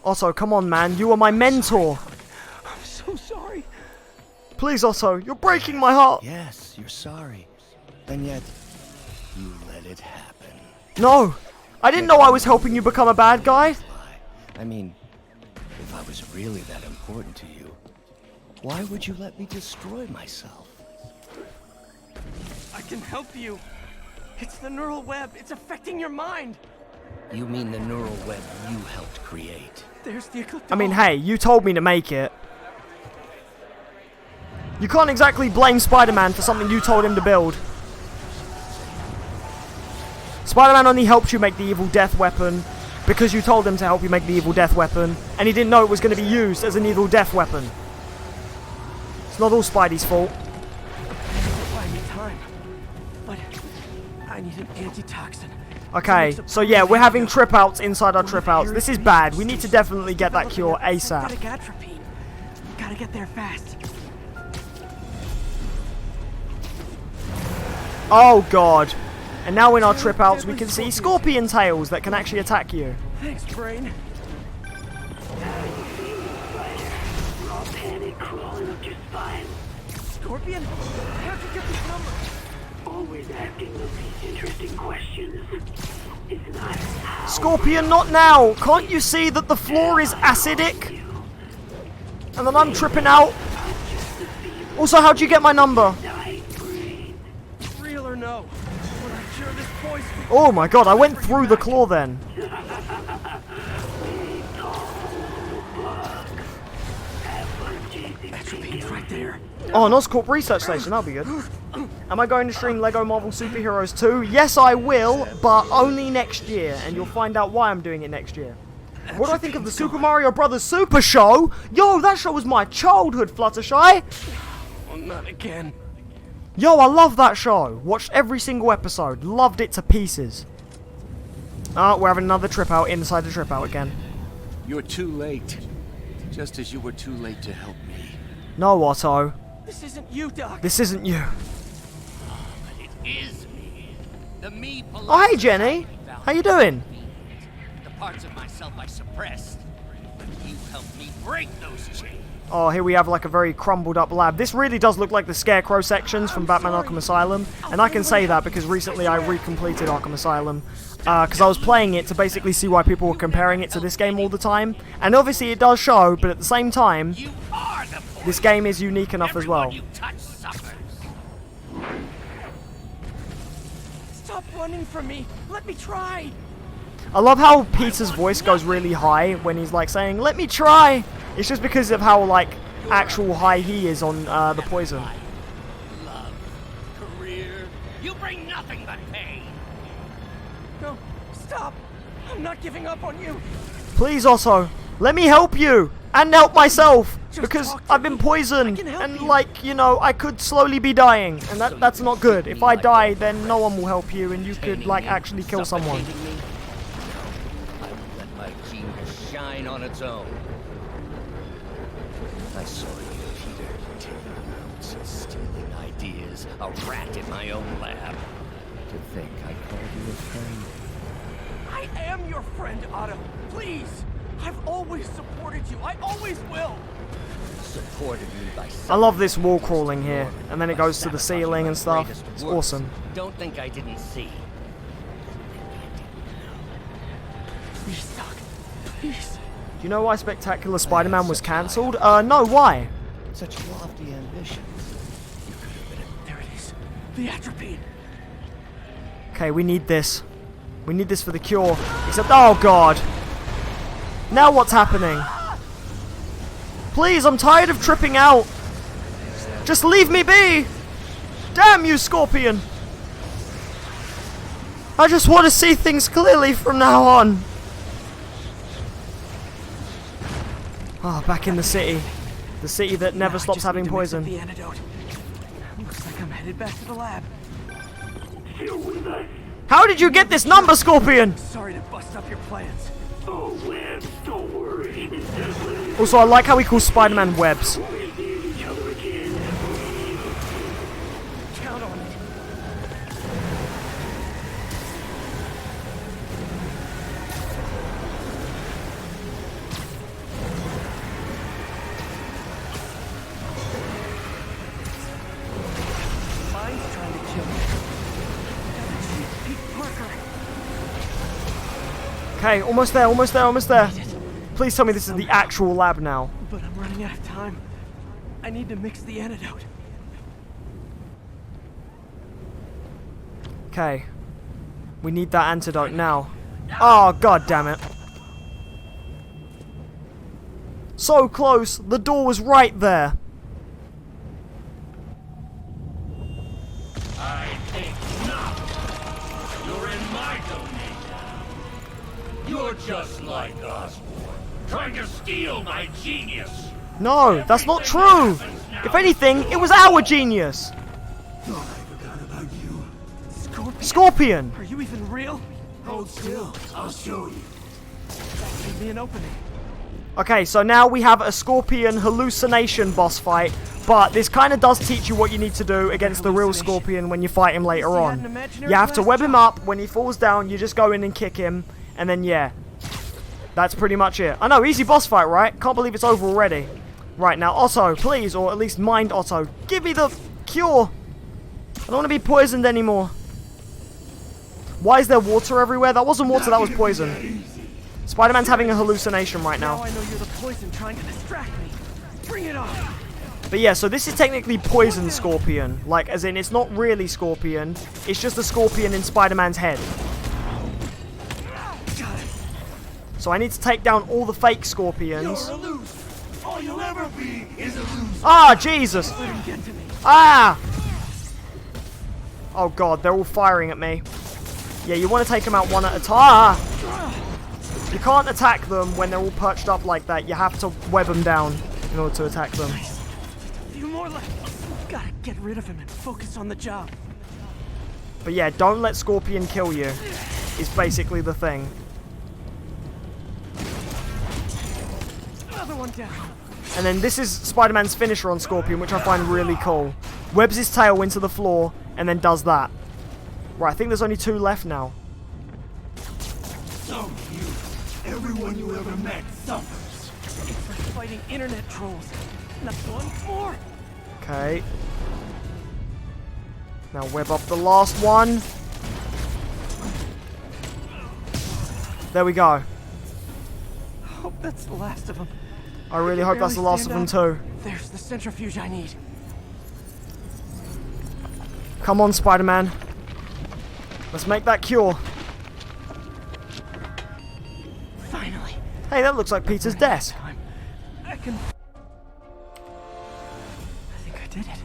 Otto, come on, man. You are my mentor. I'm so sorry. Please, Otto. You're breaking my heart. Yes, you're sorry. And yet, you let it happen. No. I didn't know I was helping you become a bad guy. I mean, if I was really that important to you, why would you let me destroy myself? I can help you. It's the neural web. It's affecting your mind. You mean the neural web you helped create? There's the ecliptic. I mean, hey, you told me to make it. You can't exactly blame Spider-Man for something you told him to build. Spider-Man only helped you make the evil death weapon because you told him to help you make the evil death weapon, and he didn't know it was going to be used as an evil death weapon. It's not all Spidey's fault. Buy me time, but I need an antitoxin. Okay, so yeah, we're having trip outs inside our trip outs. This is bad. We need to definitely get that cure ASAP. Gotta get there fast. Oh god. And now in our trip outs we can see scorpion tails that can actually attack you. Thanks, brain. Raw panic crawling up your spine. Scorpion? How'd you get this number? Always asking those interesting questions. It's not how. Scorpion, not now! Can't you see that the floor is acidic? And then I'm tripping out. Also, how'd you get my number? Real or no? When I cure this poison. Oh my god, I went through the claw then. Atropine's right there. Oh, an Oscorp research station, that'll be good. Am I going to stream Lego Marvel Superheroes 2? Yes, I will, but only next year, and you'll find out why I'm doing it next year. What do I think of the Super Mario Brothers Super Show? Yo, that show was my childhood, Fluttershy. Oh, not again. Yo, I love that show. Watched every single episode. Loved it to pieces. Oh, we're having another trip out inside the trip out again. You're too late. Just as you were too late to help me. No, Otto. This isn't you, Doc. This isn't you. But it is me. The me Oh, hey, Jenny. How you doing? The parts of myself I suppressed. But you helped me break those chains. Oh, here we have like a very crumbled up lab. This really does look like the Scarecrow sections from Batman Arkham Asylum. And I can say that because recently I recompleted Arkham Asylum. Because I was playing it to basically see why people were comparing it to this game all the time. And obviously it does show, but at the same time, this game is unique enough as well. Stop running from me. Let me try. I love how Peter's voice goes really high when he's like saying, "Let me try." It's just because of how like actual high he is on the poison. Love, career, you bring nothing but pain. No, stop. I'm not giving up on you. Please, Otto, let me help you and help myself because I've been poisoned and like, you know, I could slowly be dying and that's not good. If I die, then no one will help you and you could like actually kill someone. I will let my genius shine on its own. I saw you, Peter, taking notes and stealing ideas, a rat in my own lab. To think I called you a friend. I am your friend, Otto. Please. I've always supported you. I always will. Supported me by I love this wall crawling here, and then it goes to the ceiling and stuff. It's awesome. Don't think I didn't see. Please, Doc. Please. Do you know why Spectacular Spider-Man was cancelled? No, why? Such lofty ambitions. There it is. The atropine. Okay, we need this. We need this for the cure. Except, oh god. Now what's happening? Please, I'm tired of tripping out. Just leave me be. Damn you, Scorpion. I just want to see things clearly from now on. Oh, back in the city. The city that never stops having poison. The antidote. Looks like I'm headed back to the lab. How did you get this number, Scorpion? Sorry to bust up your plans. Oh, Webs, don't worry. Also, I like how he calls Spider-Man Webs. Count on it. Mine's trying to kill me. Pete Parker. Okay, almost there, almost there, almost there. Please tell me this is the actual lab now. But I'm running out of time. I need to mix the antidote. Okay. We need that antidote now. Oh, god damn it. So close. The door was right there. I think not. You're in my domain now. You're just like Osborn, trying to steal my genius. No, that's not true. If anything, it was our genius. Scorpion. Are you even real? Hold still. I'll show you. That gave me an opening. Okay, so now we have a Scorpion hallucination boss fight, but this kind of does teach you what you need to do against the real Scorpion when you fight him later on. You have to web him up. When he falls down, you just go in and kick him, and then yeah. That's pretty much it. I know, easy boss fight, right? Can't believe it's over already. Right, now Otto, please, or at least mind Otto. Give me the cure. I don't want to be poisoned anymore. Why is there water everywhere? That wasn't water, that was poison. Spider-Man's having a hallucination right now. Now I know you're the poison trying to distract me. Bring it on. But yeah, so this is technically Poison Scorpion. Like, as in, it's not really Scorpion. It's just a Scorpion in Spider-Man's head. So I need to take down all the fake Scorpions. All you'll ever be is a loser. Ah, Jesus! Ah! Oh god, they're all firing at me. Yeah, you want to take them out one at a time. Ah! You can't attack them when they're all perched up like that. You have to web them down in order to attack them. A few more left. Gotta get rid of him and focus on the job. But yeah, don't let Scorpion kill you. Is basically the thing. Another one down. And then this is Spider-Man's finisher on Scorpion, which I find really cool. Webs his tail into the floor, and then does that. Right, I think there's only 2 left now. So you, everyone you ever met suffers. It's like fighting internet trolls. Not one more. Okay. Now web up the last one. There we go. Hope that's the last of them. I really hope that's the last of them too. There's the centrifuge I need. Come on, Spider-Man. Let's make that cure. Finally. Hey, that looks like Peter's desk. I think I did it.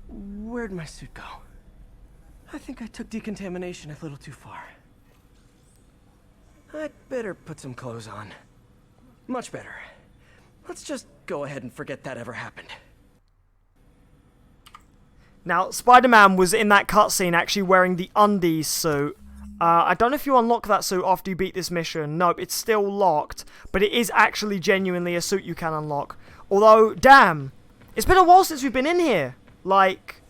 Where'd my suit go? I think I took decontamination a little too far. I'd better put some clothes on. Much better. Let's just go ahead and forget that ever happened. Now, Spider-Man was in that cutscene actually wearing the undies suit. I don't know if you unlock that suit after you beat this mission. Nope, it's still locked. But it is actually genuinely a suit you can unlock. Although, damn. It's been a while since we've been in here. Like,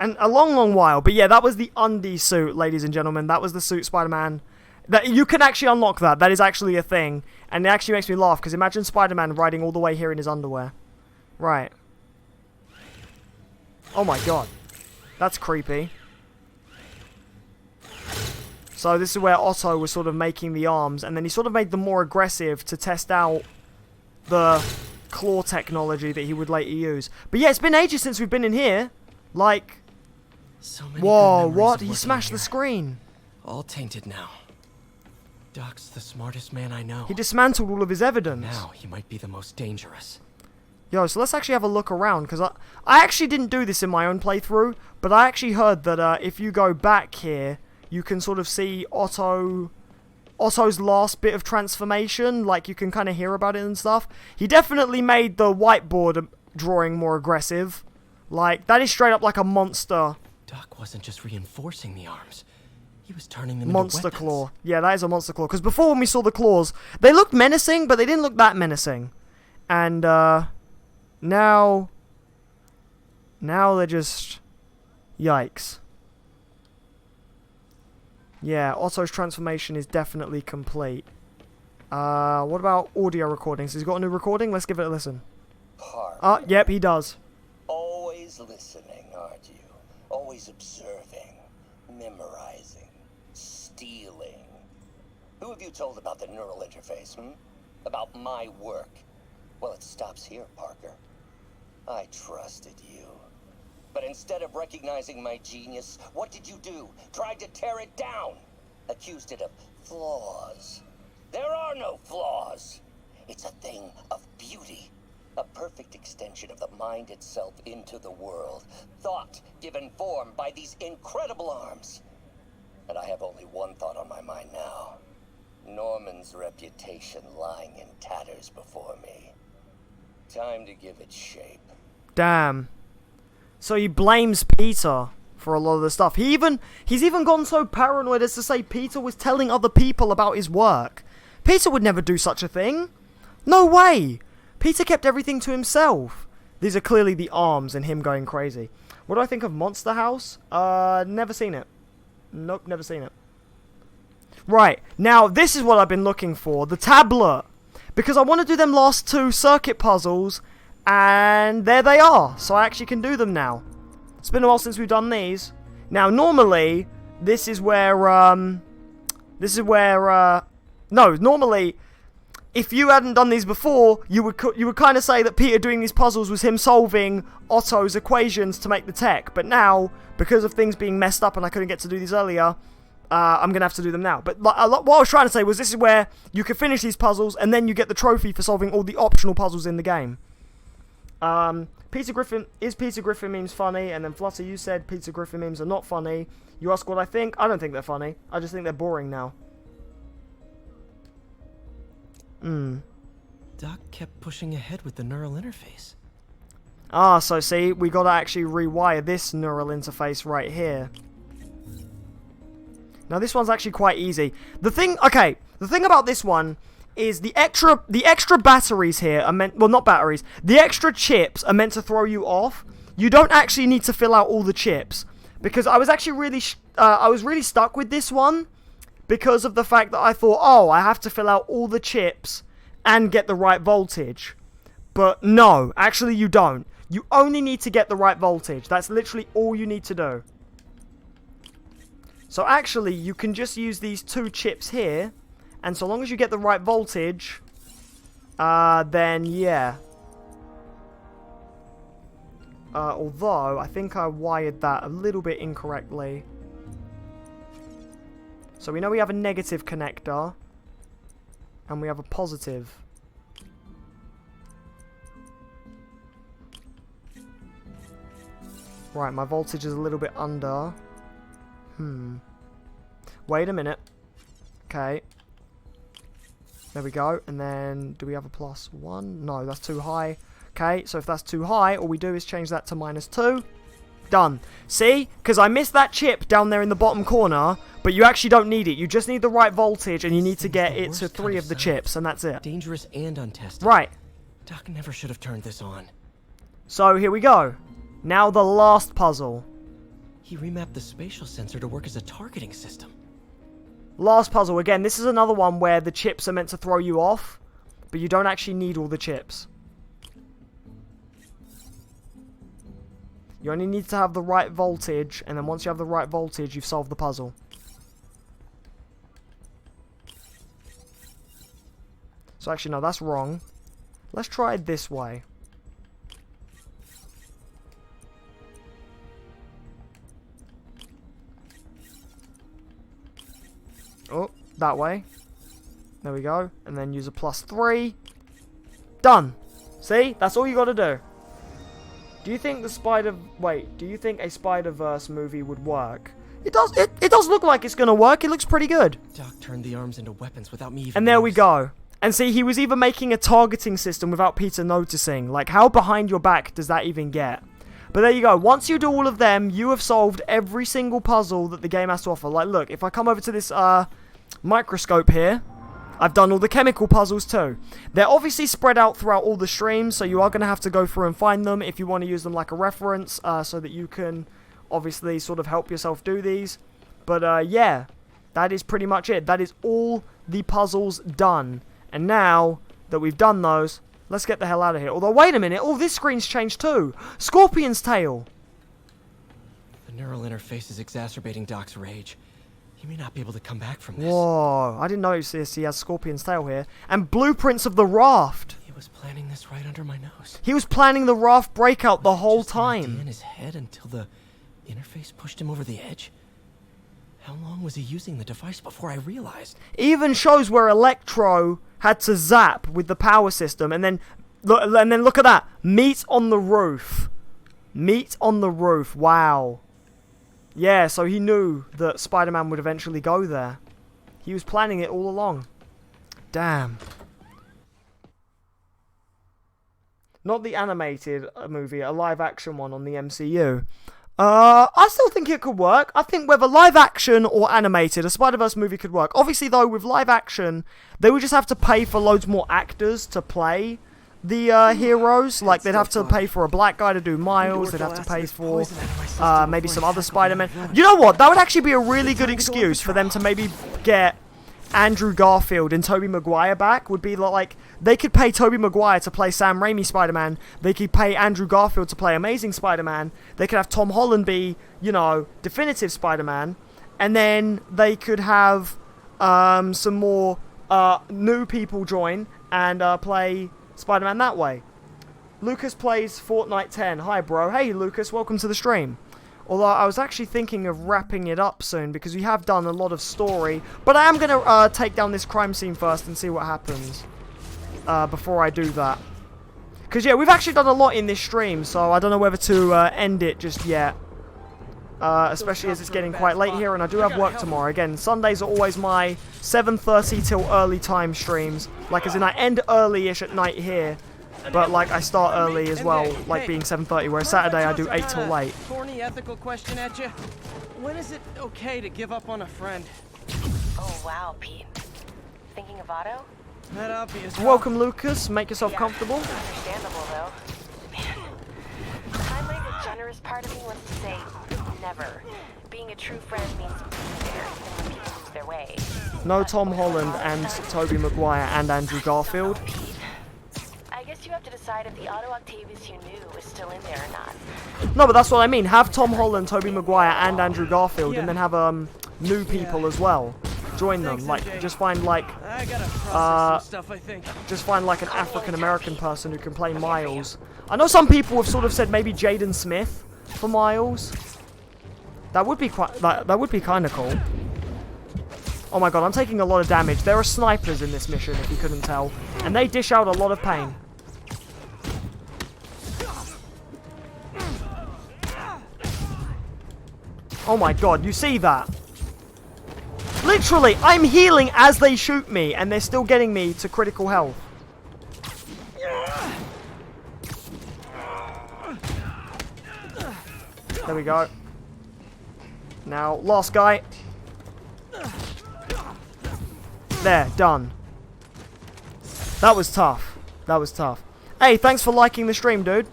and a long, long while. But yeah, that was the undies suit, ladies and gentlemen. That was the suit Spider-Man. That you can actually unlock that. That is actually a thing. And it actually makes me laugh, because imagine Spider-Man riding all the way here in his underwear. Right. Oh my god. That's creepy. So this is where Otto was sort of making the arms, and then he sort of made them more aggressive to test out the claw technology that he would later use. But yeah, it's been ages since we've been in here. Like, So many Whoa, good memories what? of He working smashed here. the screen. All tainted now. Doc's the smartest man I know. He dismantled all of his evidence. Now he might be the most dangerous. Yo, so let's actually have a look around, because I actually didn't do this in my own playthrough, but I actually heard that if you go back here, you can sort of see Otto's last bit of transformation, like you can kind of hear about it and stuff. He definitely made the whiteboard drawing more aggressive. Like, that is straight up like a monster. Doc wasn't just reinforcing the arms. He was turning them Monster into weapons. claw. Yeah, that is a monster claw. Because before when we saw the claws, they looked menacing, but they didn't look that menacing. And, now they're just... Yikes. Yeah, Otto's transformation is definitely complete. What about audio recordings? He's got a new recording? Let's give it a listen. Yep, he does. Always listening, aren't you? Always observing, memorizing, stealing. Who have you told about the neural interface, About my work? Well, it stops here, Parker. I trusted you. But instead of recognizing my genius, what did you do? Tried to tear it down. Accused it of flaws. There are no flaws. It's a thing of beauty. A perfect extension of the mind itself into the world. Thought given form by these incredible arms. And I have only one thought on my mind now. Norman's reputation lying in tatters before me. Time to give it shape. Damn. So he blames Peter for a lot of the stuff. He's even gone so paranoid as to say Peter was telling other people about his work. Peter would never do such a thing. No way. Peter kept everything to himself. These are clearly the arms and him going crazy. What do I think of Monster House? Never seen it. Nope, never seen it. Right, now this is what I've been looking for. The tablet. Because I want to do them last two circuit puzzles. And there they are. So I actually can do them now. It's been a while since we've done these. Now, normally, this is where, normally, if you hadn't done these before, you would kind of say that Peter doing these puzzles was him solving Otto's equations to make the tech. But now, because of things being messed up and I couldn't get to do these earlier, I'm going to have to do them now. But what I was trying to say was this is where you can finish these puzzles and then you get the trophy for solving all the optional puzzles in the game. Peter Griffin memes funny? And then Flutter, you said Peter Griffin memes are not funny. You ask what I think? I don't think they're funny. I just think they're boring now. Doc kept pushing ahead with the neural interface. So see, we gotta actually rewire this neural interface right here. Now this one's actually quite easy. The thing about this one is the extra batteries here are meant, well, not batteries, the extra chips are meant to throw you off. You don't actually need to fill out all the chips, because I was actually really stuck with this one because of the fact that I thought, oh, I have to fill out all the chips and get the right voltage. But no, actually you don't. You only need to get the right voltage. That's literally all you need to do. So actually, you can just use these two chips here. And so long as you get the right voltage, then yeah. Although, I think I wired that a little bit incorrectly. So we know we have a negative connector. And we have a positive. Right, my voltage is a little bit under. Wait a minute. Okay. There we go. And then, do we have a +1? No, that's too high. Okay, so if that's too high, all we do is change that to -2. Done. See? Because I missed that chip down there in the bottom corner, but you actually don't need it. You just need the right voltage, and you need to get it to 3 of the chips, and that's it. Dangerous and untested. Right. Doc never should have turned this on. So, here we go. Now the last puzzle. He remapped the spatial sensor to work as a targeting system. Last puzzle. Again, this is another one where the chips are meant to throw you off, but you don't actually need all the chips. You only need to have the right voltage, and then once you have the right voltage, you've solved the puzzle. So actually, no, that's wrong. Let's try it this way. Oh, that way. There we go. And then use a +3. Done. See? That's all you got to do. Do you think do you think a Spider-Verse movie would work? It does. It does look like it's gonna work. It looks pretty good. Doc turned the arms into weapons without me even. And there we go. And see, he was even making a targeting system without Peter noticing. Like, how behind your back does that even get? But there you go. Once you do all of them, you have solved every single puzzle that the game has to offer. Like, look, if I come over to this microscope here, I've done all the chemical puzzles too. They're obviously spread out throughout all the streams, so you are going to have to go through and find them if you want to use them like a reference, so that you can obviously sort of help yourself do these. But yeah, that is pretty much it. That is all the puzzles done. And now that we've done those, let's get the hell out of here. Although, wait a minute, all this screen's changed too. Scorpion's tail. The neural interface is exacerbating Doc's rage. He may not be able to come back from this. Whoa, I didn't notice this. He has Scorpion's tail here. And blueprints of the raft. He was planning this right under my nose. He was planning the raft breakout the whole time. In his head until the interface pushed him over the edge. How long was he using the device before I realized? Even shows where Electro had to zap with the power system, and then look at that. Meet on the roof. Meet on the roof. Wow. Yeah, so he knew that Spider-Man would eventually go there. He was planning it all along. Damn. Not the animated movie, a live-action one on the MCU. I still think it could work. I think whether live-action or animated, a Spider-Verse movie could work. Obviously, though, with live-action, they would just have to pay for loads more actors to play the heroes. Like, they'd have to pay for a black guy to do Miles. They'd have to pay for maybe some other Spider-Man. You know what? That would actually be a really good excuse for them to maybe get Andrew Garfield and Tobey Maguire back. Would be like, they could pay Tobey Maguire to play Sam Raimi Spider-Man. They could pay Andrew Garfield to play Amazing Spider-Man. They could have Tom Holland be, you know, definitive Spider-Man. And then they could have some more new people join and play Spider-Man that way. Lucas plays Fortnite 10. Hi, bro. Hey, Lucas. Welcome to the stream. Although I was actually thinking of wrapping it up soon because we have done a lot of story. But I am going to take down this crime scene first and see what happens before I do that. Because, yeah, we've actually done a lot in this stream, so I don't know whether to end it just yet. Especially as it's getting quite late here and I do have work tomorrow. Again, Sundays are always my 7:30 till early time streams. Like, as in I end early-ish at night here. But, like, I start early as well, like being 7:30, whereas Saturday I do 8 till late. Thorny ethical question at you. When is it okay to give up on a friend? Oh, wow, Pete. Thinking of Otto? That obvious. Welcome, Lucas. Make yourself comfortable. Understandable, though. Man, finally, the generous part of me wants to say never. Being a true friend means being there even when people lose their way. No Tom Holland and Tobey Maguire and Andrew Garfield. I guess you have to decide if the Otto Octavius you knew is still in there or not. No, but that's what I mean. Have Tom Holland, Tobey Maguire, and Andrew Garfield, and then have new people as well. Join them. Like, just find like just find like an African American person who can play Miles. I know some people have sort of said maybe Jaden Smith for Miles. That would be quite. That would be kind of cool. Oh my god, I'm taking a lot of damage. There are snipers in this mission, if you couldn't tell, and they dish out a lot of pain. Oh my god, you see that? Literally, I'm healing as they shoot me, and they're still getting me to critical health. There we go. Now, last guy. There, done. That was tough. That was tough. Hey, thanks for liking the stream, dude.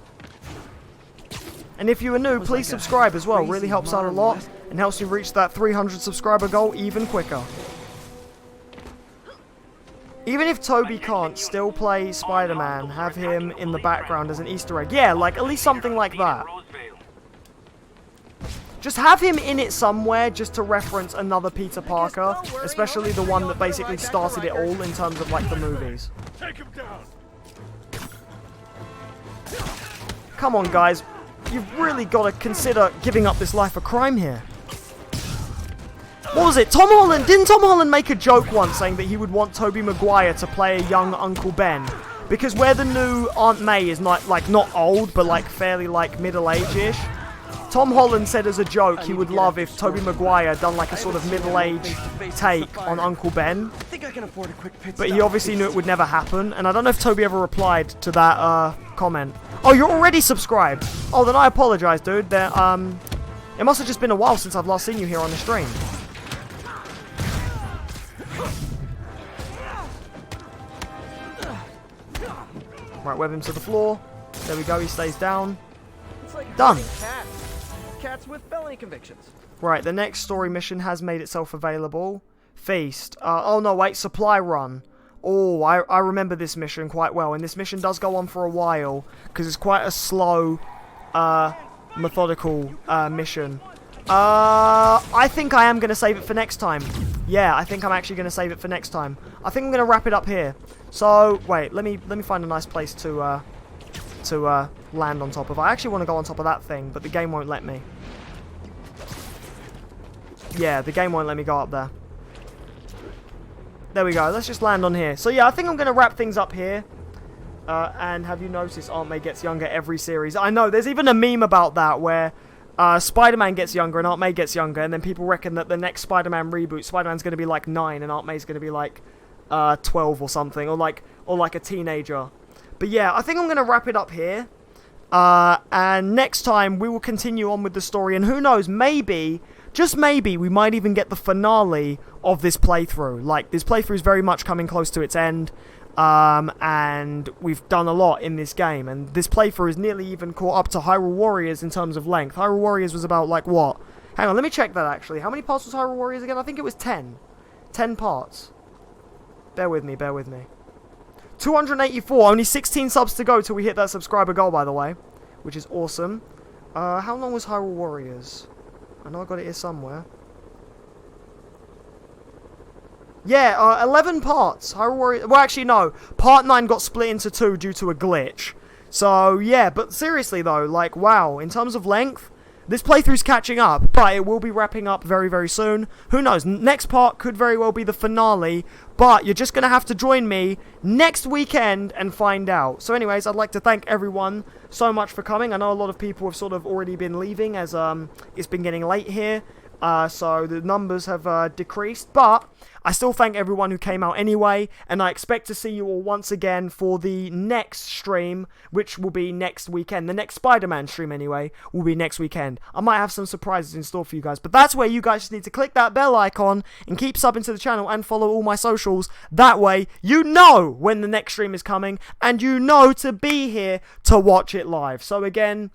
And if you are new, please subscribe as well. Really helps out a lot and helps me reach that 300 subscriber goal even quicker. Even if Tobey can't still play Spider-Man, have him in the background as an Easter egg. Yeah, like at least something like that. Just have him in it somewhere just to reference another Peter Parker, especially the one that basically started it all in terms of like the movies. Come on, guys. You've really got to consider giving up this life of crime here. What was it? Tom Holland, didn't Tom Holland make a joke once saying that he would want Tobey Maguire to play a young Uncle Ben? Because where the new Aunt May is not old, but like fairly like middle-age-ish, Tom Holland said as a joke he would love if Tobey Maguire done like a sort of middle-aged take on Uncle Ben. I think I can afford a quick pit But he stop. obviously knew it would never happen, and I don't know if Toby ever replied to that comment. Oh, you're already subscribed. Oh, then I apologize, dude. It must have just been a while since I've last seen you here on the stream. Right, web him to the floor. There we go, he stays down. It's like Done. Cats with felony convictions. Right, the next story mission has made itself available. Feast. Oh no, wait, supply run. Oh, I remember this mission quite well, and this mission does go on for a while, because it's quite a slow, methodical mission. I think I am going to save it for next time. Yeah, I think I'm actually going to save it for next time. I think I'm going to wrap it up here. So, wait, let me find a nice place to land on top of. I actually want to go on top of that thing, but the game won't let me. Yeah, the game won't let me go up there. There we go. Let's just land on here. So, yeah, I think I'm going to wrap things up here. And have you noticed Aunt May gets younger every series? I know, there's even a meme about that where Spider-Man gets younger and Aunt May gets younger, and then people reckon that the next Spider-Man reboot, Spider-Man's going to be like 9 and Aunt May's going to be like 12 or something, or like a teenager. But yeah, I think I'm going to wrap it up here. And next time we will continue on with the story, and who knows, maybe, just maybe, we might even get the finale of this playthrough. Like, this playthrough is very much coming close to its end. And we've done a lot in this game, and this playthrough is nearly even caught up to Hyrule Warriors in terms of length. Hyrule Warriors was about, like, what? Hang on, let me check that, actually. How many parts was Hyrule Warriors again? I think it was 10. 10 parts. Bear with me, bear with me. 284, only 16 subs to go till we hit that subscriber goal, by the way, which is awesome. How long was Hyrule Warriors? I know I got it here somewhere. Yeah, 11 parts. Hyrule Warriors. Well, actually, no. Part 9 got split into 2 due to a glitch. So, yeah, but seriously, though, like, wow. In terms of length, this playthrough's catching up, but it will be wrapping up very, very soon. Who knows? Next part could very well be the finale, but you're just going to have to join me next weekend and find out. So, anyways, I'd like to thank everyone so much for coming. I know a lot of people have sort of already been leaving as it's been getting late here. So the numbers have decreased, but I still thank everyone who came out anyway, and I expect to see you all once again for the next stream, which will be next weekend. The next Spider-Man stream, anyway, will be next weekend. I might have some surprises in store for you guys, but that's where you guys just need to click that bell icon and keep subbing to the channel and follow all my socials. That way, you know when the next stream is coming, and you know to be here to watch it live. So again,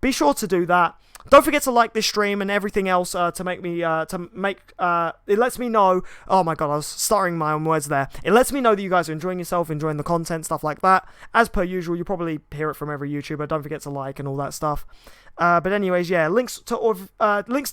be sure to do that. Don't forget to like this stream and everything else it lets me know. Oh my god, I was stuttering my own words there. It lets me know that you guys are enjoying yourself, enjoying the content, stuff like that. As per usual, you probably hear it from every YouTuber. Don't forget to like and all that stuff. But anyways, yeah, links to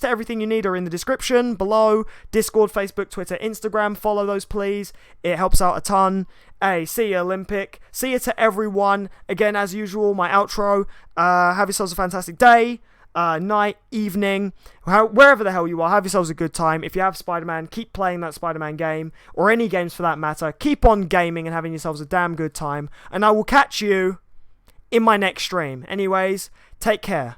everything you need are in the description below. Discord, Facebook, Twitter, Instagram. Follow those, please. It helps out a ton. Hey, see ya, Olympic. See ya to everyone. Again, as usual, my outro. Have yourselves a fantastic day. Night, evening, wherever the hell you are, have yourselves a good time. If you have Spider-Man, keep playing that Spider-Man game, or any games for that matter. Keep on gaming and having yourselves a damn good time, and I will catch you in my next stream. Anyways, take care.